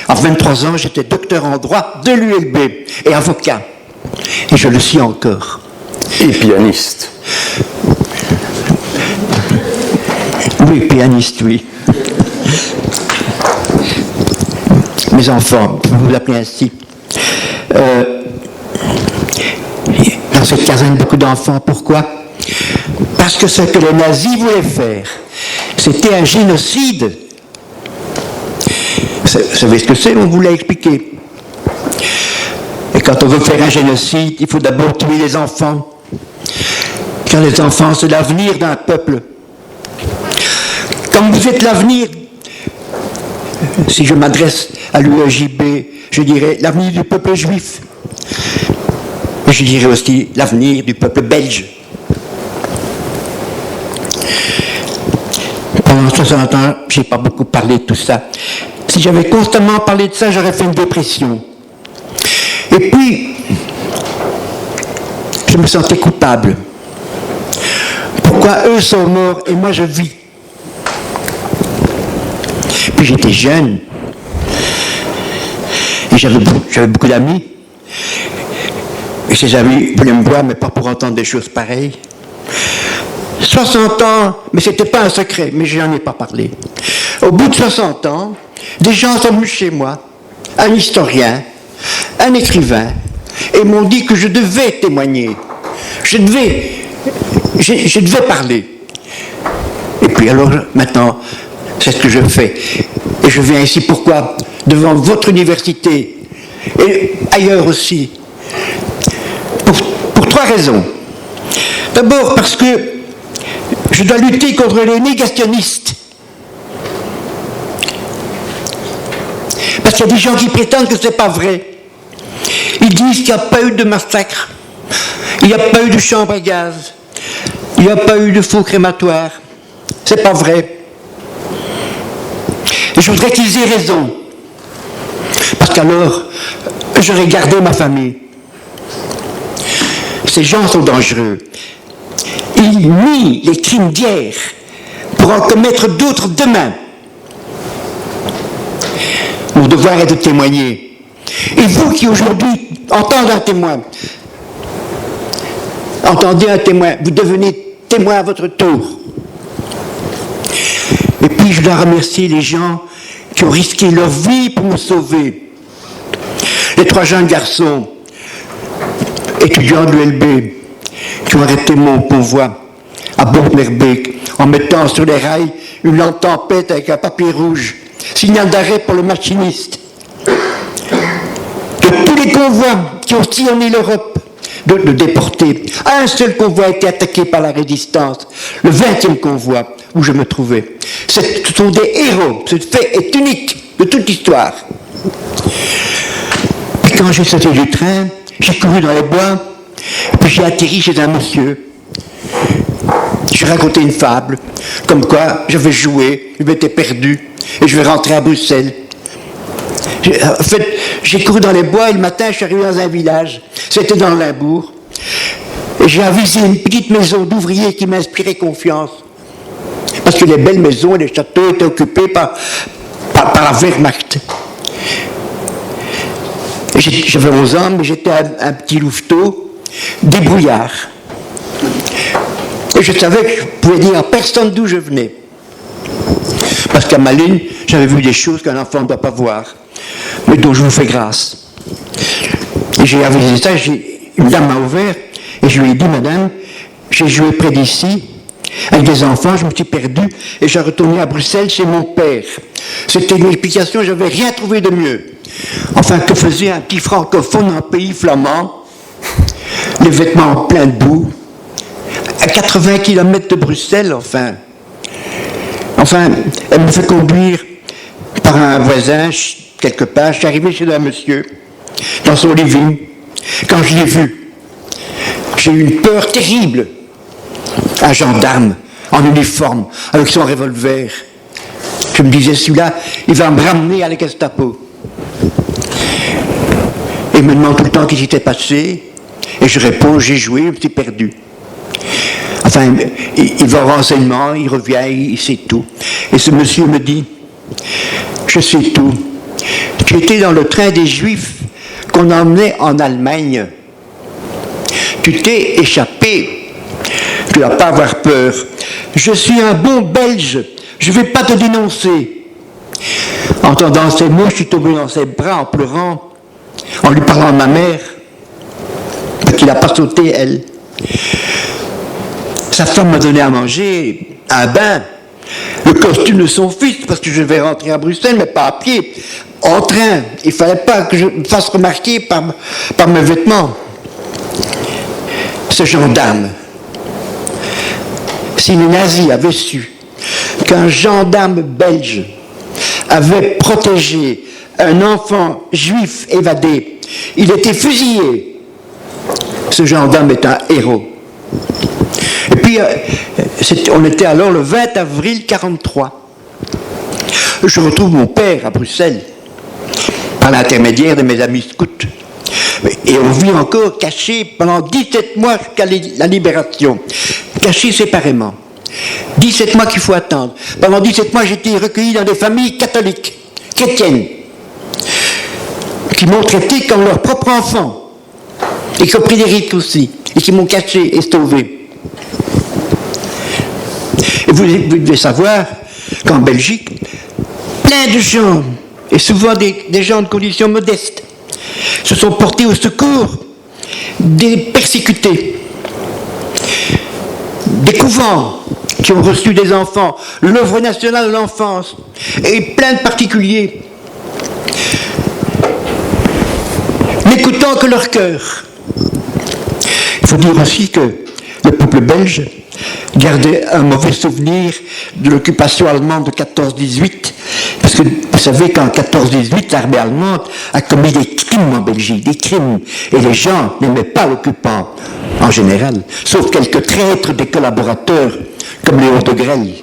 F: À 23 ans, j'étais docteur en droit de l'ULB et avocat. Et je le suis encore.
A: Et pianiste.
F: Oui, pianiste, oui. Mes enfants, vous l'appelez ainsi. Dans cette caserne, beaucoup d'enfants. Pourquoi? Parce que ce que les nazis voulaient faire, c'était un génocide. Vous savez ce que c'est? On vous l'a expliqué. Et quand on veut faire un génocide, il faut d'abord tuer les enfants. Car les enfants, c'est l'avenir d'un peuple. Comme vous êtes l'avenir, si je m'adresse à l'UEJB, je dirais l'avenir du peuple juif. Et je dirais aussi l'avenir du peuple belge. Pendant 60 ans, je n'ai pas beaucoup parlé de tout ça. Si j'avais constamment parlé de ça, j'aurais fait une dépression. Et puis, je me sentais coupable. Pourquoi eux sont morts et moi je vis? Puis j'étais jeune. Et j'avais beaucoup d'amis. Et ces amis voulaient me voir, mais pas pour entendre des choses pareilles. 60 ans, mais c'était pas un secret, mais je n'en ai pas parlé. Au bout de 60 ans, des gens sont venus chez moi, un historien, un écrivain, et m'ont dit que je devais témoigner. Je devais parler. Et puis alors, maintenant, c'est ce que je fais. Et je viens ici, pourquoi? Devant votre université, et ailleurs aussi. Pour 3 raisons. D'abord, parce que je dois lutter contre les négationnistes. Parce qu'il y a des gens qui prétendent que ce n'est pas vrai. Ils disent qu'il n'y a pas eu de massacre, il n'y a pas eu de chambre à gaz, il n'y a pas eu de faux crématoire. Ce n'est pas vrai. Et je voudrais qu'ils aient raison. Parce qu'alors, j'aurais gardé ma famille. Ces gens sont dangereux. Ils nient les crimes d'hier pour en commettre d'autres demain. Mon devoir est de témoigner. Et vous qui aujourd'hui entendez un témoin, entendez un témoin, vous devenez témoin à votre tour. Et puis je dois remercier les gens qui ont risqué leur vie pour me sauver. Les 3 jeunes garçons, étudiants de l'ULB, qui ont arrêté mon convoi à Bourg-Merbeek en mettant sur les rails une lampe tempête avec un papier rouge, signal d'arrêt pour le machiniste. De tous les convois qui ont sillonné l'Europe, de déportés, un seul convoi a été attaqué par la résistance, le 20e convoi où je me trouvais. Ce sont des héros, ce fait est unique de toute l'histoire. Puis quand j'ai sauté du train, j'ai couru dans les bois, puis j'ai atterri chez un monsieur. J'ai raconté une fable, comme quoi j'avais joué, je m'étais perdu, et je vais rentrer à Bruxelles. En fait, j'ai couru dans les bois et le matin, je suis arrivé dans un village. C'était dans le Limbourg. Et j'ai avisé une petite maison d'ouvriers qui m'inspirait confiance. Parce que les belles maisons et les châteaux étaient occupés par la Wehrmacht. J'avais 11 ans, mais j'étais un petit louveteau, débrouillard. Et je savais que je pouvais dire à personne d'où je venais. Parce qu'à Malines, j'avais vu des choses qu'un enfant ne doit pas voir, mais dont je vous fais grâce. Et j'ai avisé ça, une dame m'a ouvert, et je lui ai dit, madame, j'ai joué près d'ici, avec des enfants, je me suis perdu, et j'ai retourné à Bruxelles chez mon père. C'était une explication, je n'avais rien trouvé de mieux. Enfin, que faisait un petit francophone dans un pays flamand, les vêtements pleins de boue, à 80 km de Bruxelles, enfin. Enfin, elle me fait conduire par un voisin, quelque part. Je suis arrivé chez un monsieur, dans son living. Quand je l'ai vu, j'ai eu une peur terrible. Un gendarme, en uniforme, avec son revolver. Je me disais, celui-là, il va me ramener à la Gestapo. Et il me demande tout le temps qu'il s'était passé. Et je réponds, j'ai joué, je me suis perdu. Enfin, il va au renseignement, il revient, il sait tout. Et ce monsieur me dit, je sais tout. Tu étais dans le train des Juifs qu'on emmenait en Allemagne. Tu t'es échappé. Tu ne vas pas avoir peur. Je suis un bon Belge. Je ne vais pas te dénoncer. Entendant ces mots, je suis tombé dans ses bras en pleurant, en lui parlant de ma mère, parce qu'il n'a pas sauté, elle. Sa femme m'a donné à manger, un bain, le costume de son fils, parce que je vais rentrer à Bruxelles, mais pas à pied, en train. Il ne fallait pas que je me fasse remarquer par mes vêtements. Ce gendarme, si les nazis avaient su qu'un gendarme belge avait protégé un enfant juif évadé, il était fusillé. Ce gendarme est un héros. Et puis, on était alors le 20 avril 1943. Je retrouve mon père à Bruxelles, par l'intermédiaire de mes amis scouts. Et on vit encore cachés pendant 17 mois jusqu'à la libération, cachés séparément. 17 mois qu'il faut attendre. Pendant 17 mois, j'ai été recueilli dans des familles catholiques, chrétiennes, qui m'ont traité comme leur propre enfant, y compris des rites aussi, et qui m'ont caché et sauvé. Et vous devez savoir qu'en Belgique, plein de gens, et souvent des gens de conditions modestes, se sont portés au secours des persécutés, des couvents qui ont reçu des enfants, l'œuvre nationale de l'enfance, et plein de particuliers, n'écoutant que leur cœur. Il faut dire aussi que le peuple belge gardait un mauvais souvenir de l'occupation allemande de 14-18, parce que vous savez qu'en 14-18, l'armée allemande a commis des crimes en Belgique, des crimes, et les gens n'aimaient pas l'occupant en général, sauf quelques traîtres des collaborateurs, comme Léon de Grelle.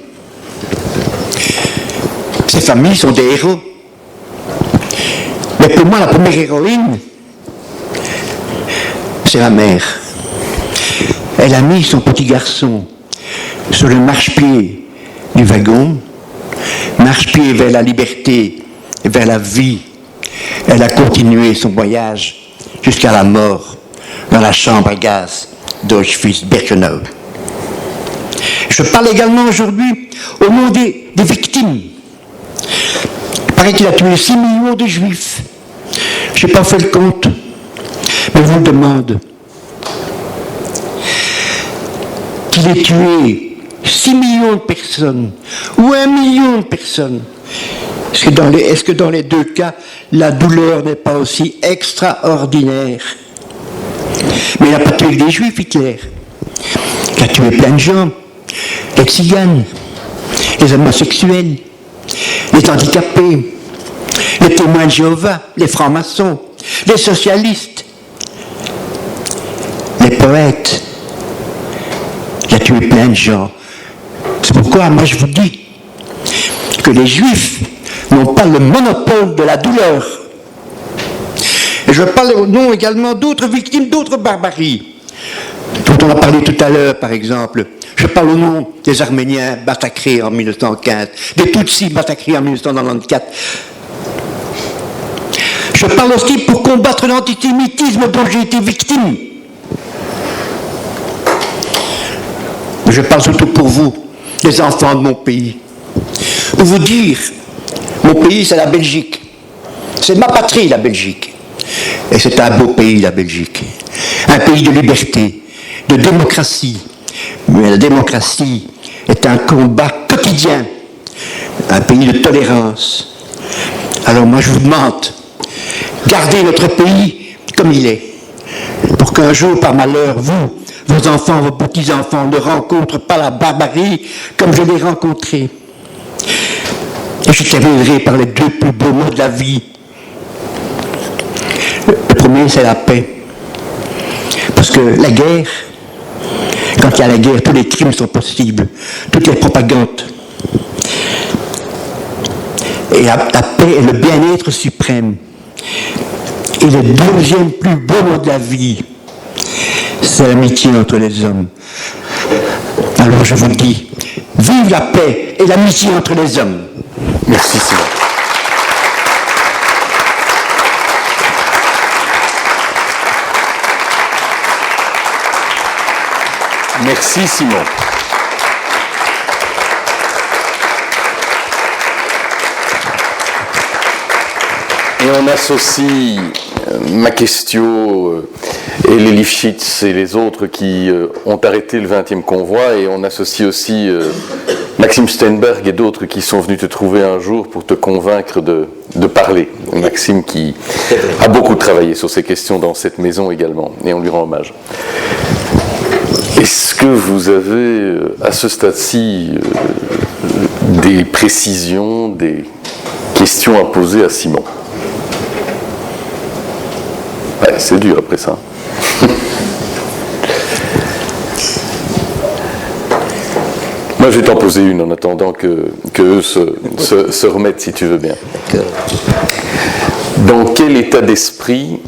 F: Ces familles sont des héros. Mais pour moi, la première héroïne, c'est ma mère. Elle a mis son petit garçon sur le marchepied du wagon, marchepied vers la liberté, vers la vie. Elle a continué son voyage jusqu'à la mort dans la chambre à gaz d'Auschwitz-Birkenau. Je parle également aujourd'hui au nom des victimes. Il paraît qu'il a tué 6 millions de juifs. Je n'ai pas fait le compte, mais je vous le demande. Qu'il ait tué 6 millions de personnes ou 1 million de personnes, est-ce que dans les deux cas, la douleur n'est pas aussi extraordinaire? Mais il n'a pas tué que des juifs, Hitler. Il a tué plein de gens, les tziganes, les homosexuels, les handicapés, les témoins de Jéhovah, les francs-maçons, les socialistes, les poètes. Il a tué plein de gens. C'est pourquoi moi je vous dis que les juifs n'ont pas le monopole de la douleur. Et je parle au nom également d'autres victimes, d'autres barbaries, dont on a parlé tout à l'heure, par exemple. Je parle au nom des Arméniens massacrés en 1915, des Tutsis massacrés en 1994. Je parle aussi pour combattre l'antisémitisme dont j'ai été victime. Je parle surtout pour vous, les enfants de mon pays. Pour vous dire, mon pays c'est la Belgique. C'est ma patrie, la Belgique. Et c'est un beau pays, la Belgique. Un pays de liberté, de démocratie. Mais la démocratie est un combat quotidien. Un pays de tolérance. Alors moi je vous demande, gardez notre pays comme il est. Pour qu'un jour, par malheur, vous, vos enfants, vos petits-enfants ne rencontrent pas la barbarie comme je l'ai rencontrée. Et je terminerai par les deux plus beaux mots de la vie. Le premier, c'est la paix. Parce que la guerre, quand il y a la guerre, tous les crimes sont possibles, toutes les propagandes. Et la paix est le bien-être suprême. Et le deuxième plus beau mot de la vie, c'est l'amitié entre les hommes. Alors je vous dis, vive la paix et l'amitié entre les hommes.
A: Merci Simon. Merci Simon. Et on associe Makestio et les Lifshitz et les autres qui ont arrêté le 20e convoi, et on associe aussi Maxime Steinberg et d'autres qui sont venus te trouver un jour pour te convaincre de de parler. Maxime qui a beaucoup travaillé sur ces questions dans cette maison également, et on lui rend hommage. Est-ce que vous avez, à ce stade-ci, des précisions, des questions à poser à Simon? Ouais, c'est dur après ça. Moi, je vais t'en poser une en attendant que eux se remettent, si tu veux bien. Dans quel état d'esprit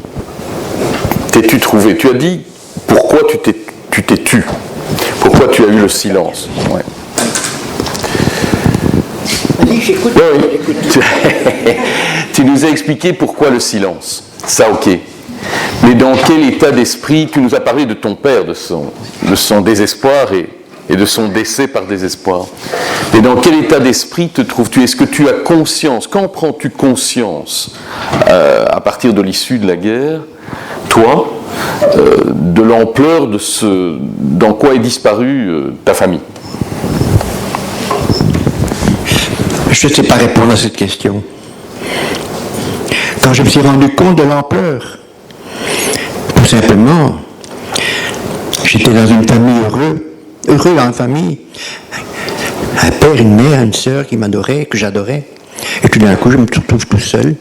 A: t'es-tu trouvé? Tu as dit pourquoi tu t'es tu, pourquoi tu as eu le silence. Ouais.
F: J'écoute.
A: Oui. Tu nous as expliqué pourquoi le silence. Ça, ok. Mais dans quel état d'esprit, tu nous as parlé de ton père, de son désespoir et de son décès par désespoir. Et dans quel état d'esprit te trouves-tu? Est-ce que tu as conscience? Quand prends-tu conscience, à partir de l'issue de la guerre, toi, de l'ampleur de dans quoi est disparue ta famille?
F: Je ne sais pas répondre à cette question. Quand je me suis rendu compte de l'ampleur, tout simplement, j'étais dans une famille heureux dans une famille, un père, une mère, une sœur qui m'adorait, que j'adorais, et tout d'un coup je me retrouve tout seul.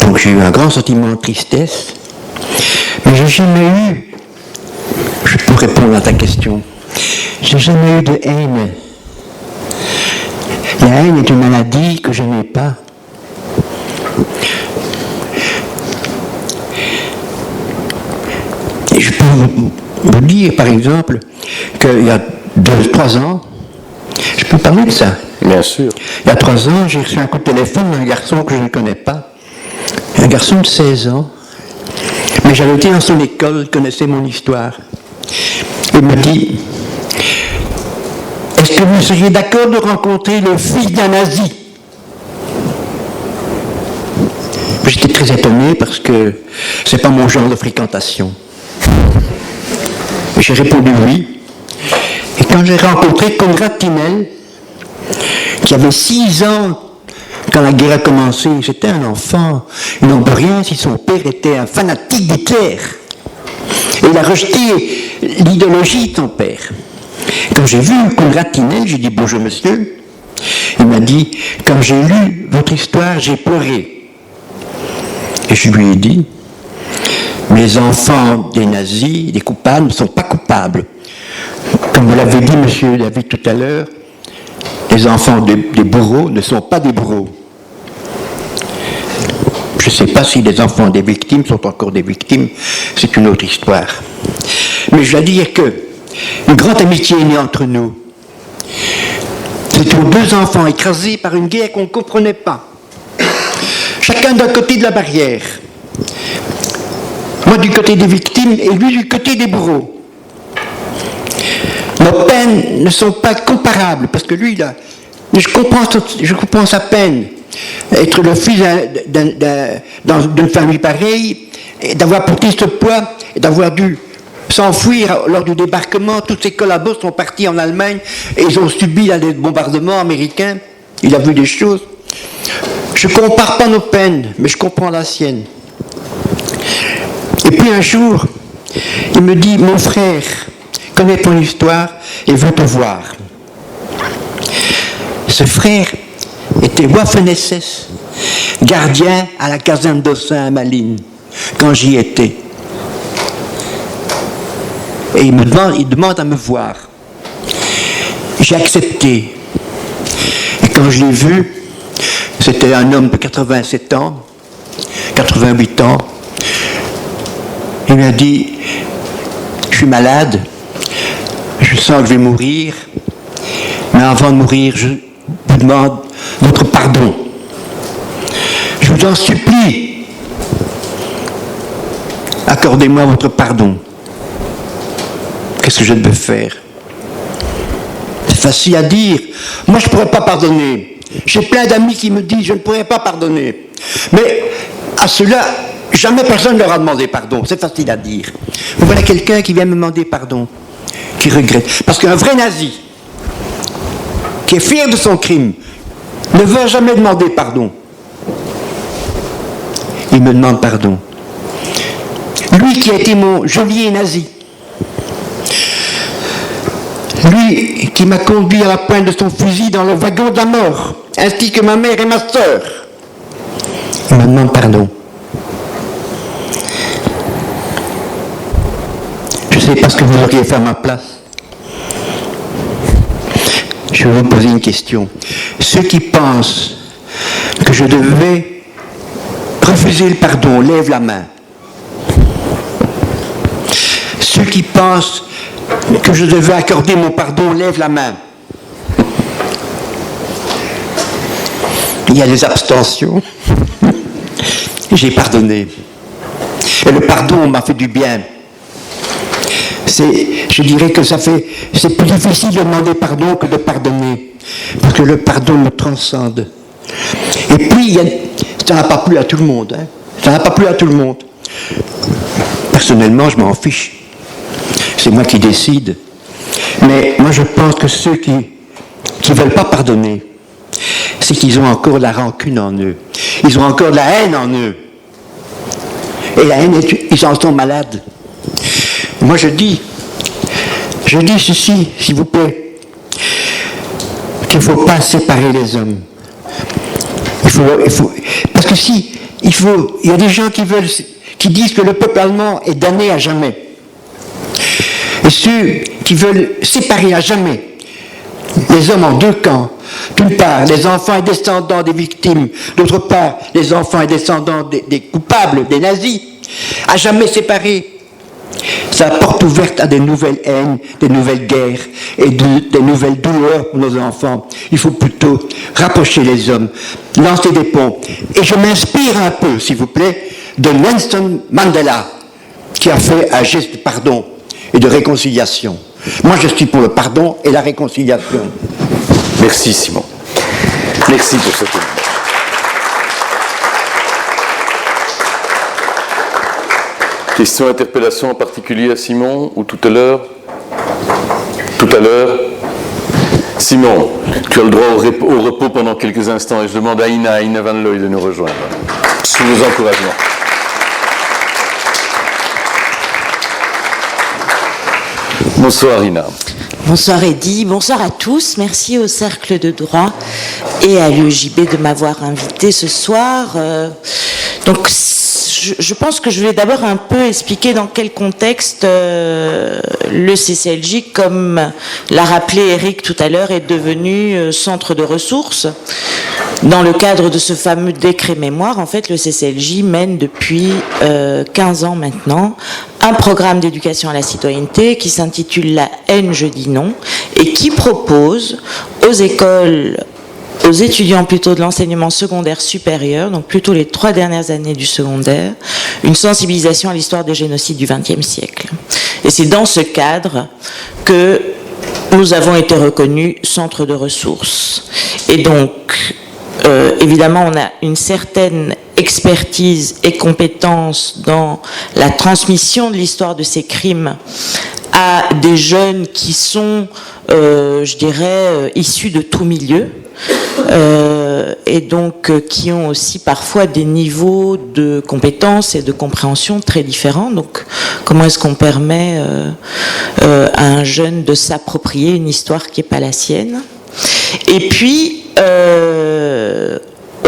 F: Donc j'ai eu un grand sentiment de tristesse, mais j'ai jamais eu, je peux répondre à ta question, j'ai jamais eu de haine. La haine est une maladie que je n'ai pas. Et je peux vous dire, par exemple, qu'il y a 2-3 ans, je peux parler de ça.
A: Bien sûr.
F: Il y a 3 ans, j'ai reçu un coup de téléphone d'un garçon que je ne connais pas. Un garçon de 16 ans. Mais j'avais été dans son école, il connaissait mon histoire. Il me dit, est-ce que vous seriez d'accord de rencontrer le fils d'un nazi? J'étais très étonné parce que c'est pas mon genre de fréquentation. J'ai répondu oui. Et quand j'ai rencontré Konrad Tinel, qui avait 6 ans quand la guerre a commencé, c'était un enfant, il n'en peut rien si son père était un fanatique d'Hitler. Et il a rejeté l'idéologie de son père. Quand j'ai vu Konrad Tinel, j'ai dit bonjour monsieur. Il m'a dit, quand j'ai lu votre histoire, j'ai pleuré. Et je lui ai dit, les enfants des nazis, des coupables, ne sont pas coupables. Comme vous l'avez dit, monsieur David, tout à l'heure, les enfants des bourreaux ne sont pas des bourreaux. Je ne sais pas si les enfants des victimes sont encore des victimes, c'est une autre histoire. Mais je dois dire que une grande amitié est née entre nous. C'était 2 enfants écrasés par une guerre qu'on ne comprenait pas. Chacun d'un côté de la barrière. Moi du côté des victimes et lui du côté des bourreaux. Nos peines ne sont pas comparables, parce que lui, là, je comprends sa peine. Être le fils d'une famille pareille, d'avoir porté ce poids, et d'avoir dû s'enfuir lors du débarquement. Tous ses collabos sont partis en Allemagne et ils ont subi les bombardements américains. Il a vu des choses. Je ne compare pas nos peines, mais je comprends la sienne. Et puis un jour, il me dit, mon frère connaît ton histoire et veut te voir. Ce frère était Waffen-SS, gardien à la caserne d'Ossin à Malines, quand j'y étais. Et il demande à me voir. J'ai accepté. Et quand je l'ai vu, c'était un homme de 87 ans, 88 ans. Il m'a dit, je suis malade, je sens que je vais mourir, mais avant de mourir, je vous demande votre pardon. Je vous en supplie, accordez-moi votre pardon. Qu'est-ce que je devais faire? C'est facile à dire. Moi, je ne pourrais pas pardonner. J'ai plein d'amis qui me disent, je ne pourrais pas pardonner. Mais à ceux-là, jamais personne ne leur a demandé pardon. C'est facile à dire. Vous voilà quelqu'un qui vient me demander pardon, qui regrette. Parce qu'un vrai nazi, qui est fier de son crime, ne va jamais demander pardon. Il me demande pardon. Lui qui a été mon geôlier nazi, lui qui m'a conduit à la pointe de son fusil dans le wagon de la mort, ainsi que ma mère et ma sœur, il me demande pardon. Je ne sais pas ce que vous auriez fait à ma place. Je vais vous poser une question. Ceux qui pensent que je devais refuser le pardon, lèvent la main. Ceux qui pensent que je devais accorder mon pardon, lèvent la main. Il y a des abstentions. J'ai pardonné. Et le pardon m'a fait du bien. Je dirais que c'est plus difficile de demander pardon que de pardonner. Parce que le pardon me transcende. Et puis, ça n'a pas plu à tout le monde. Hein. Ça n'a pas plu à tout le monde. Personnellement, je m'en fiche. C'est moi qui décide. Mais moi, je pense que ceux qui ne veulent pas pardonner, c'est qu'ils ont encore de la rancune en eux. Ils ont encore de la haine en eux. Et la haine, ils en sont malades. Moi, je dis ceci, s'il vous plaît, qu'il ne faut pas séparer les hommes. Parce que il y a des gens qui disent que le peuple allemand est damné à jamais. Et ceux qui veulent séparer à jamais les hommes en deux camps, d'une part, les enfants et descendants des victimes, d'autre part, les enfants et descendants des coupables, des nazis, à jamais séparés. Ça porte ouverte à des nouvelles haines, des nouvelles guerres et des nouvelles douleurs pour nos enfants. Il faut plutôt rapprocher les hommes, lancer des ponts. Et je m'inspire un peu, s'il vous plaît, de Nelson Mandela, qui a fait un geste de pardon et de réconciliation. Moi, je suis pour le pardon et la réconciliation.
A: Merci Simon. Merci pour cette émission. Question, interpellation en particulier à Simon ou tout à l'heure? Tout à l'heure. Simon, tu as le droit au repos pendant quelques instants et je demande à Ina Van Looy de nous rejoindre. Sous vos encouragements. Bonsoir Ina.
G: Bonsoir Eddy, bonsoir à tous. Merci au Cercle de Droit et à l'UEJB de m'avoir invité ce soir. Donc, je pense que je vais d'abord un peu expliquer dans quel contexte le CCLJ, comme l'a rappelé Eric tout à l'heure, est devenu centre de ressources. Dans le cadre de ce fameux décret mémoire, en fait, le CCLJ mène depuis 15 ans maintenant un programme d'éducation à la citoyenneté qui s'intitule La haine, je dis non, et qui propose aux écoles, aux étudiants plutôt de l'enseignement secondaire supérieur, donc plutôt les 3 dernières années du secondaire, une sensibilisation à l'histoire des génocides du XXe siècle. Et c'est dans ce cadre que nous avons été reconnus centre de ressources. Et donc, évidemment, on a une certaine expertise et compétence dans la transmission de l'histoire de ces crimes à des jeunes qui sont, je dirais, issus de tout milieu, et donc qui ont aussi parfois des niveaux de compétences et de compréhension très différents. Donc, comment est-ce qu'on permet à un jeune de s'approprier une histoire qui n'est pas la sienne? Et puis,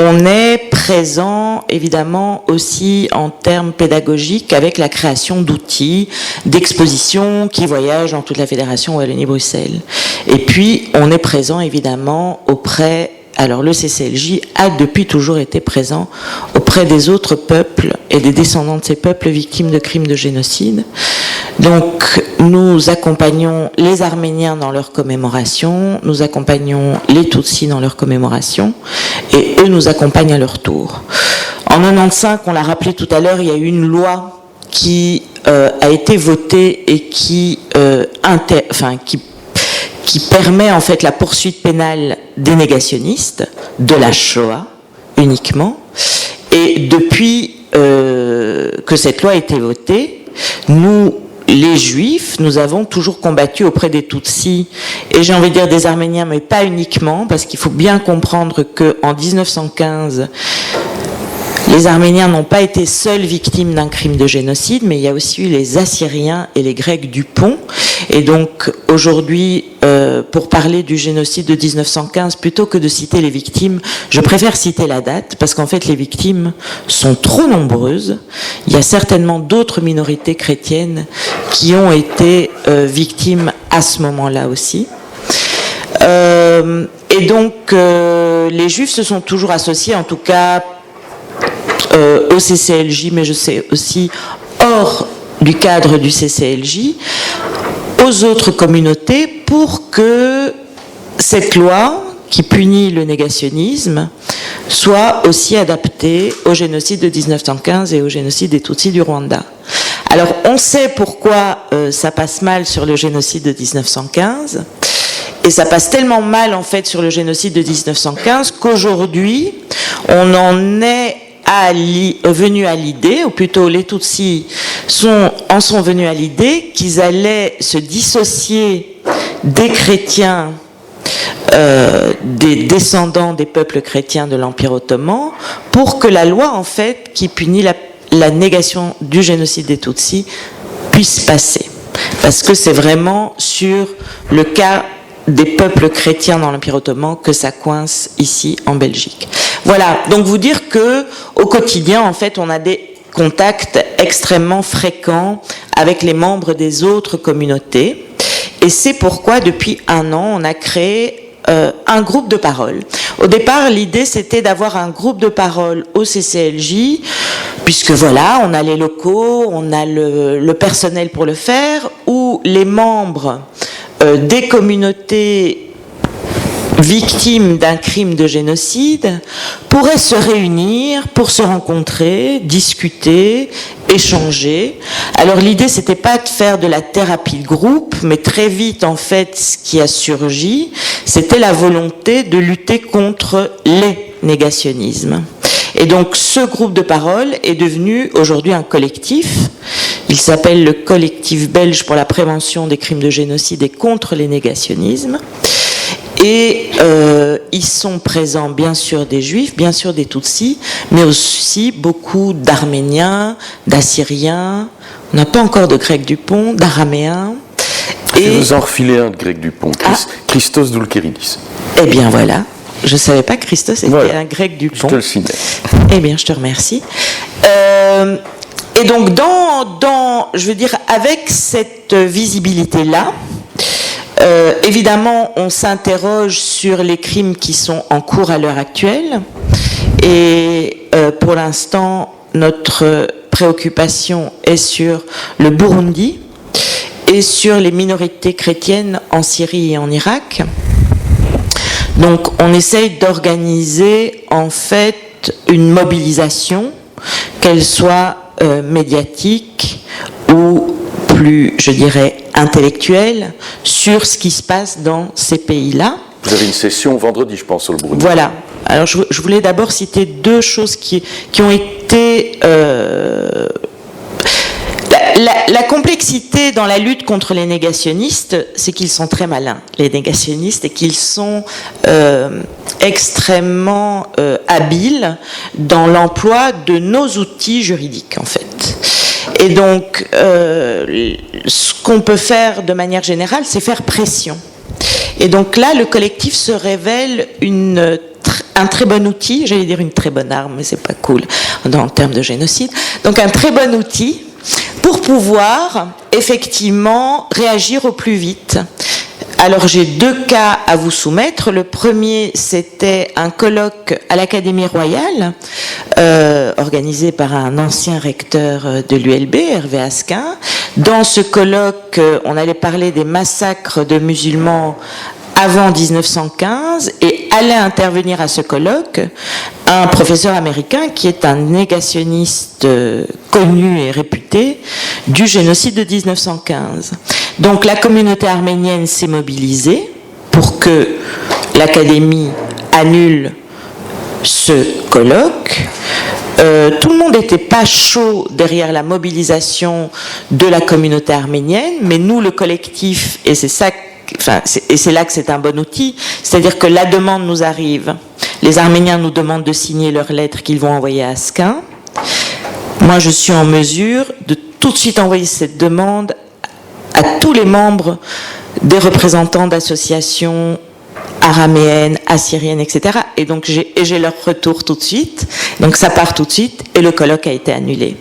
G: on est présent, évidemment, aussi en termes pédagogiques avec la création d'outils, d'expositions qui voyagent dans toute la Fédération Wallonie-Bruxelles. Et puis, on est présent, évidemment, auprès... Alors, le CCLJ a depuis toujours été présent auprès des autres peuples et des descendants de ces peuples victimes de crimes de génocide. Donc, nous accompagnons les Arméniens dans leur commémoration, nous accompagnons les Tutsis dans leur commémoration, et eux nous accompagnent à leur tour. En 1995, on l'a rappelé tout à l'heure, il y a eu une loi qui a été votée et qui permet en fait la poursuite pénale des négationnistes de la Shoah uniquement. Et depuis que cette loi a été votée, nous les Juifs, nous avons toujours combattu auprès des Tutsis, et j'ai envie de dire des Arméniens, mais pas uniquement, parce qu'il faut bien comprendre qu'en 1915, les Arméniens n'ont pas été seuls victimes d'un crime de génocide, mais il y a aussi eu les Assyriens et les Grecs du Pont. Et donc aujourd'hui, pour parler du génocide de 1915, plutôt que de citer les victimes, je préfère citer la date, parce qu'en fait les victimes sont trop nombreuses. Il y a certainement d'autres minorités chrétiennes qui ont été victimes à ce moment-là aussi. Et donc les Juifs se sont toujours associés, en tout cas au CCLJ, mais je sais aussi hors du cadre du CCLJ, aux autres communautés, pour que cette loi qui punit le négationnisme soit aussi adaptée au génocide de 1915 et au génocide des Tutsis du Rwanda. Alors on sait pourquoi ça passe mal sur le génocide de 1915, et ça passe tellement mal en fait sur le génocide de 1915 qu'aujourd'hui on en est venus à l'idée, ou plutôt les Tutsis en sont venus à l'idée qu'ils allaient se dissocier des chrétiens, des descendants des peuples chrétiens de l'Empire ottoman, pour que la loi en fait qui punit la négation du génocide des Tutsis puisse passer. Parce que c'est vraiment sur le cas des peuples chrétiens dans l'Empire ottoman que ça coince ici en Belgique. Voilà, donc vous dire que au quotidien, en fait, on a des contacts extrêmement fréquents avec les membres des autres communautés, et c'est pourquoi depuis 1 an, on a créé un groupe de parole. Au départ, l'idée c'était d'avoir un groupe de parole au CCLJ, puisque voilà, on a les locaux, on a le personnel pour le faire, où les membres des communautés victimes d'un crime de génocide pourraient se réunir pour se rencontrer, discuter, échanger. Alors l'idée c'était pas de faire de la thérapie de groupe, mais très vite en fait ce qui a surgi, c'était la volonté de lutter contre les négationnismes. Et donc ce groupe de parole est devenu aujourd'hui un collectif. Il s'appelle le Collectif belge pour la prévention des crimes de génocide et contre les négationnismes. Et ils sont présents bien sûr des Juifs, bien sûr des Tutsis, mais aussi beaucoup d'Arméniens, d'Assyriens, on n'a pas encore de Grecs du Pont, d'Araméens.
A: Je vais vous en refiler un de Grec du Pont, Christos Doulkeridis.
G: Eh bien voilà, je ne savais pas que Christos était un Grec du Pont.
A: Je te le signale.
G: Eh bien je te remercie. Et donc je veux dire, avec cette visibilité-là, évidemment, on s'interroge sur les crimes qui sont en cours à l'heure actuelle. Et pour l'instant, notre préoccupation est sur le Burundi et sur les minorités chrétiennes en Syrie et en Irak. Donc, on essaye d'organiser en fait une mobilisation, qu'elle soit médiatique ou plus, je dirais, intellectuelle, sur ce qui se passe dans ces pays-là.
A: Vous avez une session vendredi, je pense, sur le Burundi.
G: Voilà. Alors, je voulais d'abord citer 2 choses qui ont été... La complexité dans la lutte contre les négationnistes, c'est qu'ils sont très malins, les négationnistes, et qu'ils sont extrêmement habiles dans l'emploi de nos outils juridiques, en fait. Et donc, ce qu'on peut faire de manière générale, c'est faire pression. Et donc là, le collectif se révèle un très bon outil, j'allais dire une très bonne arme, mais c'est pas cool en termes de génocide. Donc un très bon outil pour pouvoir effectivement réagir au plus vite. Alors j'ai 2 cas à vous soumettre. Le premier, c'était un colloque à l'Académie royale, organisé par un ancien recteur de l'ULB, Hervé Asquin. Dans ce colloque, on allait parler des massacres de musulmans avant 1915, et allait intervenir à ce colloque un professeur américain qui est un négationniste connu et réputé du génocide de 1915. Donc la communauté arménienne s'est mobilisée pour que l'Académie annule ce colloque. tout le monde n'était pas chaud derrière la mobilisation de la communauté arménienne, mais nous, le collectif, et c'est ça, et c'est là que c'est un bon outil, c'est-à-dire que la demande nous arrive, les Arméniens nous demandent de signer leur lettre qu'ils vont envoyer à Asquin. Moi, je suis en mesure de tout de suite envoyer cette demande à tous les membres des représentants d'associations araméennes, assyriennes, etc. Et donc j'ai leur retour tout de suite. Donc ça part tout de suite et le colloque a été annulé.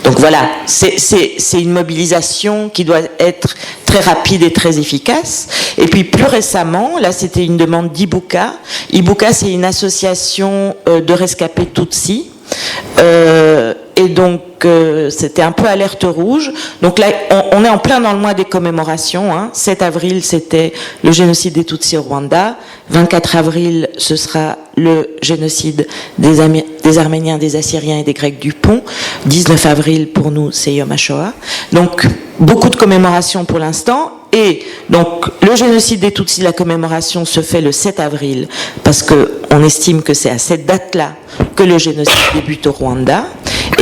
G: Donc voilà, c'est une mobilisation qui doit être très rapide et très efficace. Et puis plus récemment, là c'était une demande d'Ibuka. Ibuka, c'est une association de rescapés Tutsis. Et donc c'était un peu alerte rouge. Donc là on est en plein dans le mois des commémorations, hein. 7 avril c'était le génocide des Tutsis au Rwanda, 24 avril ce sera le génocide des Arméniens, des Assyriens et des Grecs du Pont, 19 avril pour nous c'est Yom HaShoah. Donc beaucoup de commémorations pour l'instant. Et donc le génocide des Tutsis, la commémoration se fait le 7 avril parce qu'on estime que c'est à cette date-là que le génocide débute au Rwanda.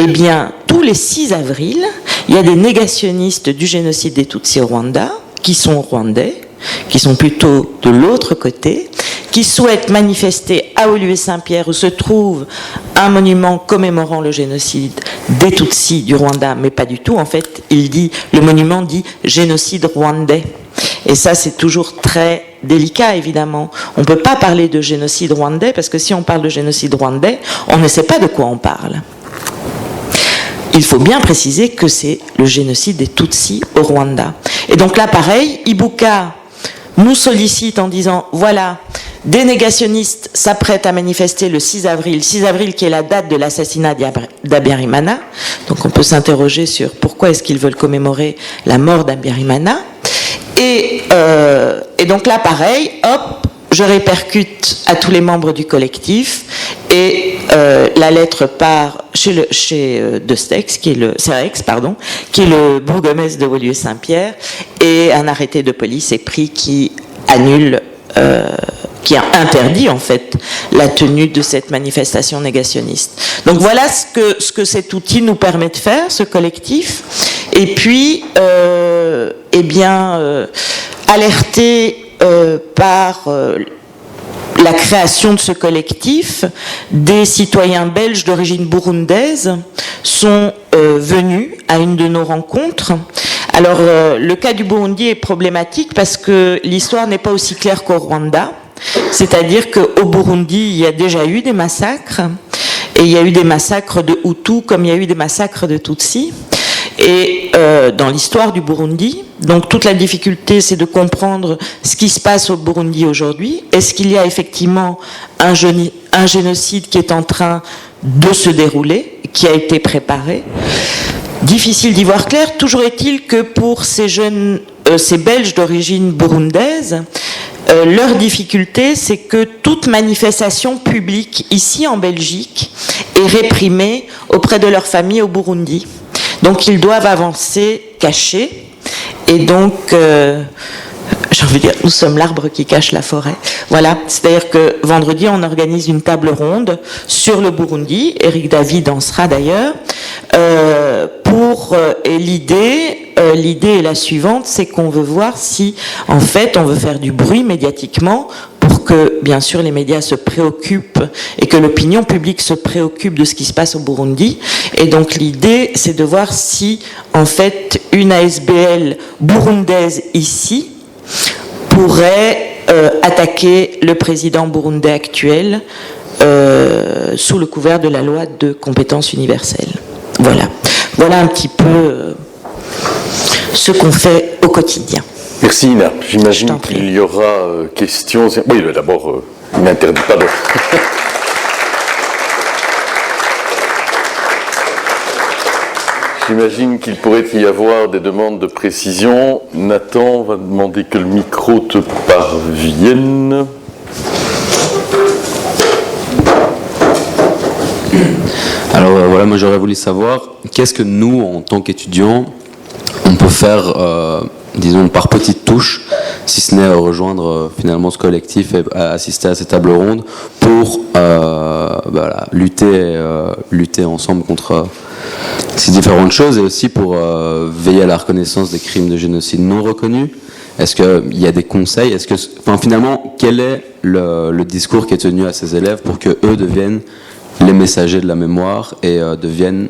G: Eh bien, tous les 6 avril, il y a des négationnistes du génocide des Tutsis au Rwanda, qui sont rwandais, qui sont plutôt de l'autre côté, qui souhaitent manifester à Woluwe-Saint-Pierre où se trouve un monument commémorant le génocide des Tutsis du Rwanda, mais pas du tout. En fait, le monument dit génocide rwandais. Et ça, c'est toujours très délicat, évidemment. On ne peut pas parler de génocide rwandais, parce que si on parle de génocide rwandais, on ne sait pas de quoi on parle. Il faut bien préciser que c'est le génocide des Tutsis au Rwanda. Et donc là, pareil, Ibuka nous sollicite en disant, voilà, des négationnistes s'apprêtent à manifester le 6 avril qui est la date de l'assassinat d'Abiyarimana. Donc on peut s'interroger sur pourquoi est-ce qu'ils veulent commémorer la mort d'Abiyarimana. Et donc là, pareil, hop, je répercute à tous les membres du collectif et la lettre part chez De Stex, qui est le bourgmestre de Woluwe-Saint-Pierre, et un arrêté de police est pris qui annule, qui a interdit en fait la tenue de cette manifestation négationniste. Donc voilà ce que cet outil nous permet de faire, ce collectif. Et puis, alerté par la création de ce collectif, des citoyens belges d'origine burundaise sont venus à une de nos rencontres. Alors, le cas du Burundi est problématique parce que l'histoire n'est pas aussi claire qu'au Rwanda. C'est-à-dire qu'au Burundi, il y a déjà eu des massacres, et il y a eu des massacres de Hutus comme il y a eu des massacres de Tutsis. Et dans l'histoire du Burundi, donc toute la difficulté, c'est de comprendre ce qui se passe au Burundi aujourd'hui. Est-ce qu'il y a effectivement un génocide qui est en train de se dérouler, qui a été préparé? Difficile d'y voir clair. Toujours est-il que pour ces Belges d'origine burundaise, leur difficulté, c'est que toute manifestation publique ici en Belgique est réprimée auprès de leur famille au Burundi. Donc ils doivent avancer cachés. Et donc, j'ai envie de dire, nous sommes l'arbre qui cache la forêt. Voilà, c'est-à-dire que vendredi, on organise une table ronde sur le Burundi. Eric David en sera d'ailleurs. Et l'idée est la suivante, c'est qu'on veut voir si, en fait, on veut faire du bruit médiatiquement pour que, bien sûr, les médias se préoccupent et que l'opinion publique se préoccupe de ce qui se passe au Burundi. Et donc, l'idée, c'est de voir si, en fait, une ASBL burundaise ici pourrait attaquer le président burundais actuel sous le couvert de la loi de compétences universelles. Voilà un petit peu ce qu'on fait au quotidien.
A: Merci Ina. J'imagine qu'il y aura questions. Oui, d'abord, il n'interdit pas de... J'imagine qu'il pourrait y avoir des demandes de précision. Nathan va demander que le micro te parvienne.
E: Alors voilà, moi j'aurais voulu savoir qu'est-ce que nous, en tant qu'étudiants, on peut faire, disons par petites touches, si ce n'est rejoindre finalement ce collectif et assister à ces tables rondes pour lutter ensemble contre ces différentes choses, et aussi pour veiller à la reconnaissance des crimes de génocide non reconnus. Est-ce qu'il y a des conseils? Finalement, quel est le discours qui est tenu à ces élèves pour que eux deviennent les messagers de la mémoire et deviennent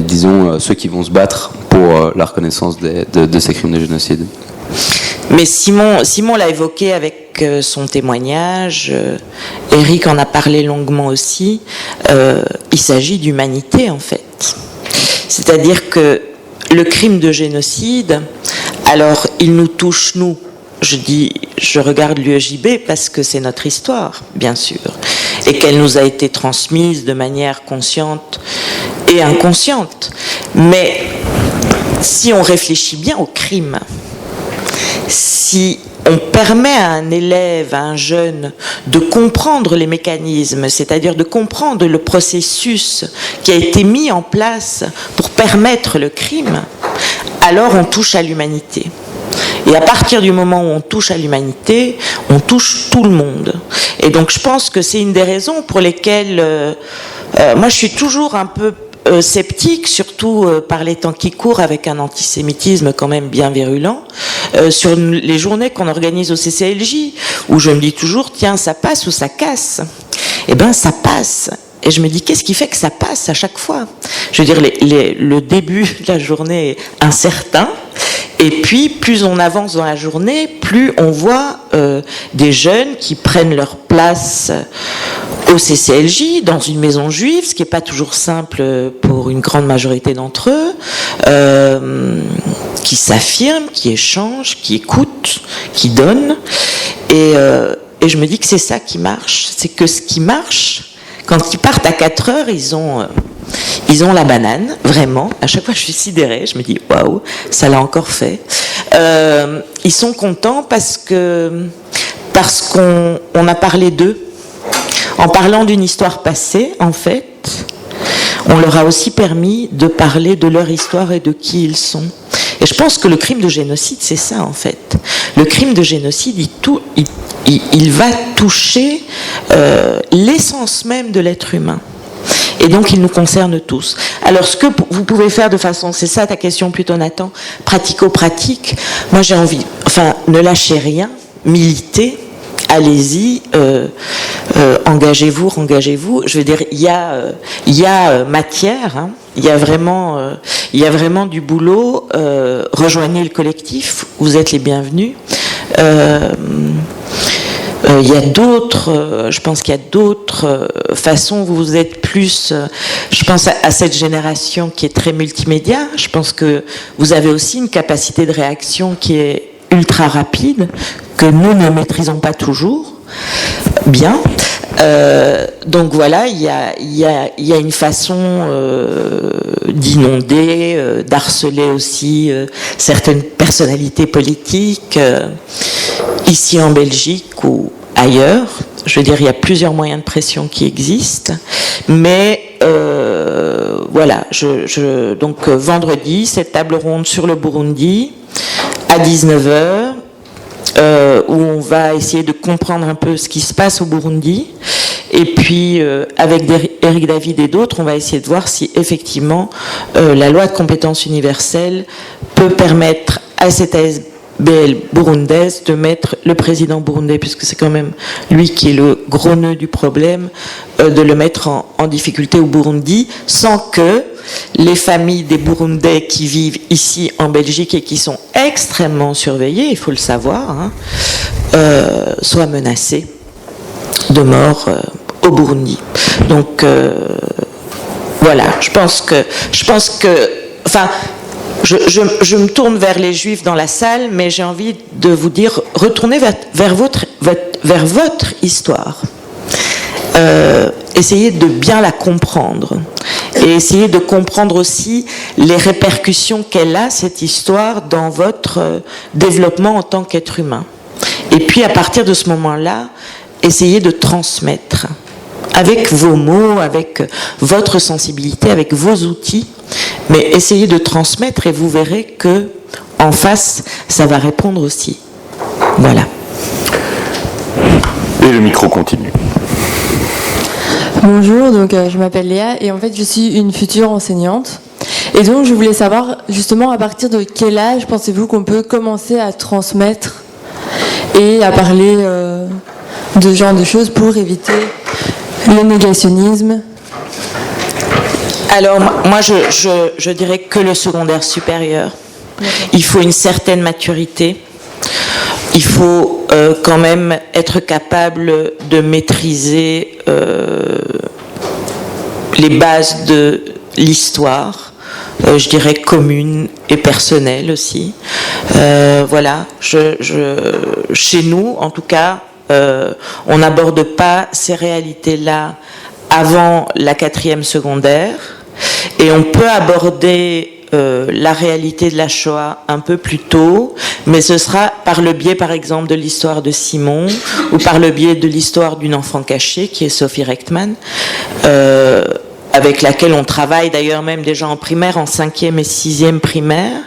E: disons, ceux qui vont se battre pour la reconnaissance de ces crimes de génocide?
G: Mais Simon l'a évoqué avec son témoignage, Eric en a parlé longuement aussi, il s'agit d'humanité en fait. C'est-à-dire que le crime de génocide, alors il nous touche nous, je regarde l'UEJB parce que c'est notre histoire, bien sûr, et qu'elle nous a été transmise de manière consciente et inconsciente. Mais si on réfléchit bien au crime, si on permet à un élève, à un jeune, de comprendre les mécanismes, c'est-à-dire de comprendre le processus qui a été mis en place pour permettre le crime, alors on touche à l'humanité. Et à partir du moment où on touche à l'humanité, on touche tout le monde. Et donc je pense que c'est une des raisons pour lesquelles moi je suis toujours un peu sceptique, surtout par les temps qui courent, avec un antisémitisme quand même bien virulent, sur les journées qu'on organise au CCLJ, où je me dis toujours, tiens, ça passe ou ça casse. Eh bien, ça passe. Et je me dis, qu'est-ce qui fait que ça passe à chaque fois? Je veux dire, le début de la journée est incertain, et puis plus on avance dans la journée, plus on voit des jeunes qui prennent leur place au CCLJ, dans une maison juive, ce qui n'est pas toujours simple pour une grande majorité d'entre eux, qui s'affirment, qui échangent, qui écoutent, qui donnent. Et je me dis que c'est ça qui marche. C'est que ce qui marche, quand ils partent à 4 heures, ils ont la banane, vraiment. À chaque fois, je suis sidérée. Je me dis, waouh, ça l'a encore fait. Ils sont contents parce qu'on a parlé d'eux. En parlant d'une histoire passée, en fait, on leur a aussi permis de parler de leur histoire et de qui ils sont. Et je pense que le crime de génocide, c'est ça, en fait. Le crime de génocide, il va toucher l'essence même de l'être humain. Et donc, il nous concerne tous. Alors, ce que vous pouvez faire de façon, c'est ça ta question plutôt, Nathan, pratico-pratique, moi j'ai envie, ne lâchez rien, militez, allez-y, engagez-vous. Je veux dire, il y a matière, hein, il y a vraiment du boulot. Rejoignez le collectif, vous êtes les bienvenus. Il y a d'autres, je pense qu'il y a d'autres façons. Vous êtes plus, je pense à cette génération qui est très multimédia. Je pense que vous avez aussi une capacité de réaction qui est ultra rapide, que nous ne maîtrisons pas toujours bien. Donc voilà, il y a une façon d'inonder, d'harceler aussi certaines personnalités politiques, ici en Belgique ou ailleurs. Je veux dire, il y a plusieurs moyens de pression qui existent, mais voilà. Donc vendredi, cette table ronde sur le Burundi à 19h. Où on va essayer de comprendre un peu ce qui se passe au Burundi. Et puis, avec Eric David et d'autres, on va essayer de voir si effectivement la loi de compétences universelle peut permettre à cette ASBL burundaise de mettre le président burundais, puisque c'est quand même lui qui est le gros nœud du problème, de le mettre en difficulté au Burundi, sans que les familles des Burundais qui vivent ici en Belgique et qui sont extrêmement surveillées, il faut le savoir, hein, soient menacées de mort au Burundi. Donc voilà, je pense que, enfin, je me tourne vers les Juifs dans la salle, mais j'ai envie de vous dire, retournez vers votre histoire. Essayez de bien la comprendre et essayez de comprendre aussi les répercussions qu'elle a, cette histoire, dans votre développement en tant qu'être humain. Et puis à partir de ce moment-là, essayez de transmettre avec vos mots, avec votre sensibilité, avec vos outils, mais essayez de transmettre et vous verrez que en face, ça va répondre aussi. Voilà.
A: Et le micro continue.
H: Bonjour, donc je m'appelle Léa et en fait je suis une future enseignante. Et donc je voulais savoir justement à partir de quel âge pensez-vous qu'on peut commencer à transmettre et à parler de ce genre de choses pour éviter le négationnisme?
G: Alors moi je dirais que le secondaire supérieur. Il faut une certaine maturité. Il faut quand même être capable de maîtriser les bases de l'histoire, je dirais commune et personnelle aussi. Voilà, chez nous, en tout cas, on n'aborde pas ces réalités-là avant la 4e secondaire, et on peut aborder la réalité de la Shoah un peu plus tôt, mais ce sera par le biais, par exemple, de l'histoire de Simon, ou par le biais de l'histoire d'une enfant cachée, qui est Sophie Rechtman, avec laquelle on travaille d'ailleurs même déjà en primaire, en 5e et 6e primaire,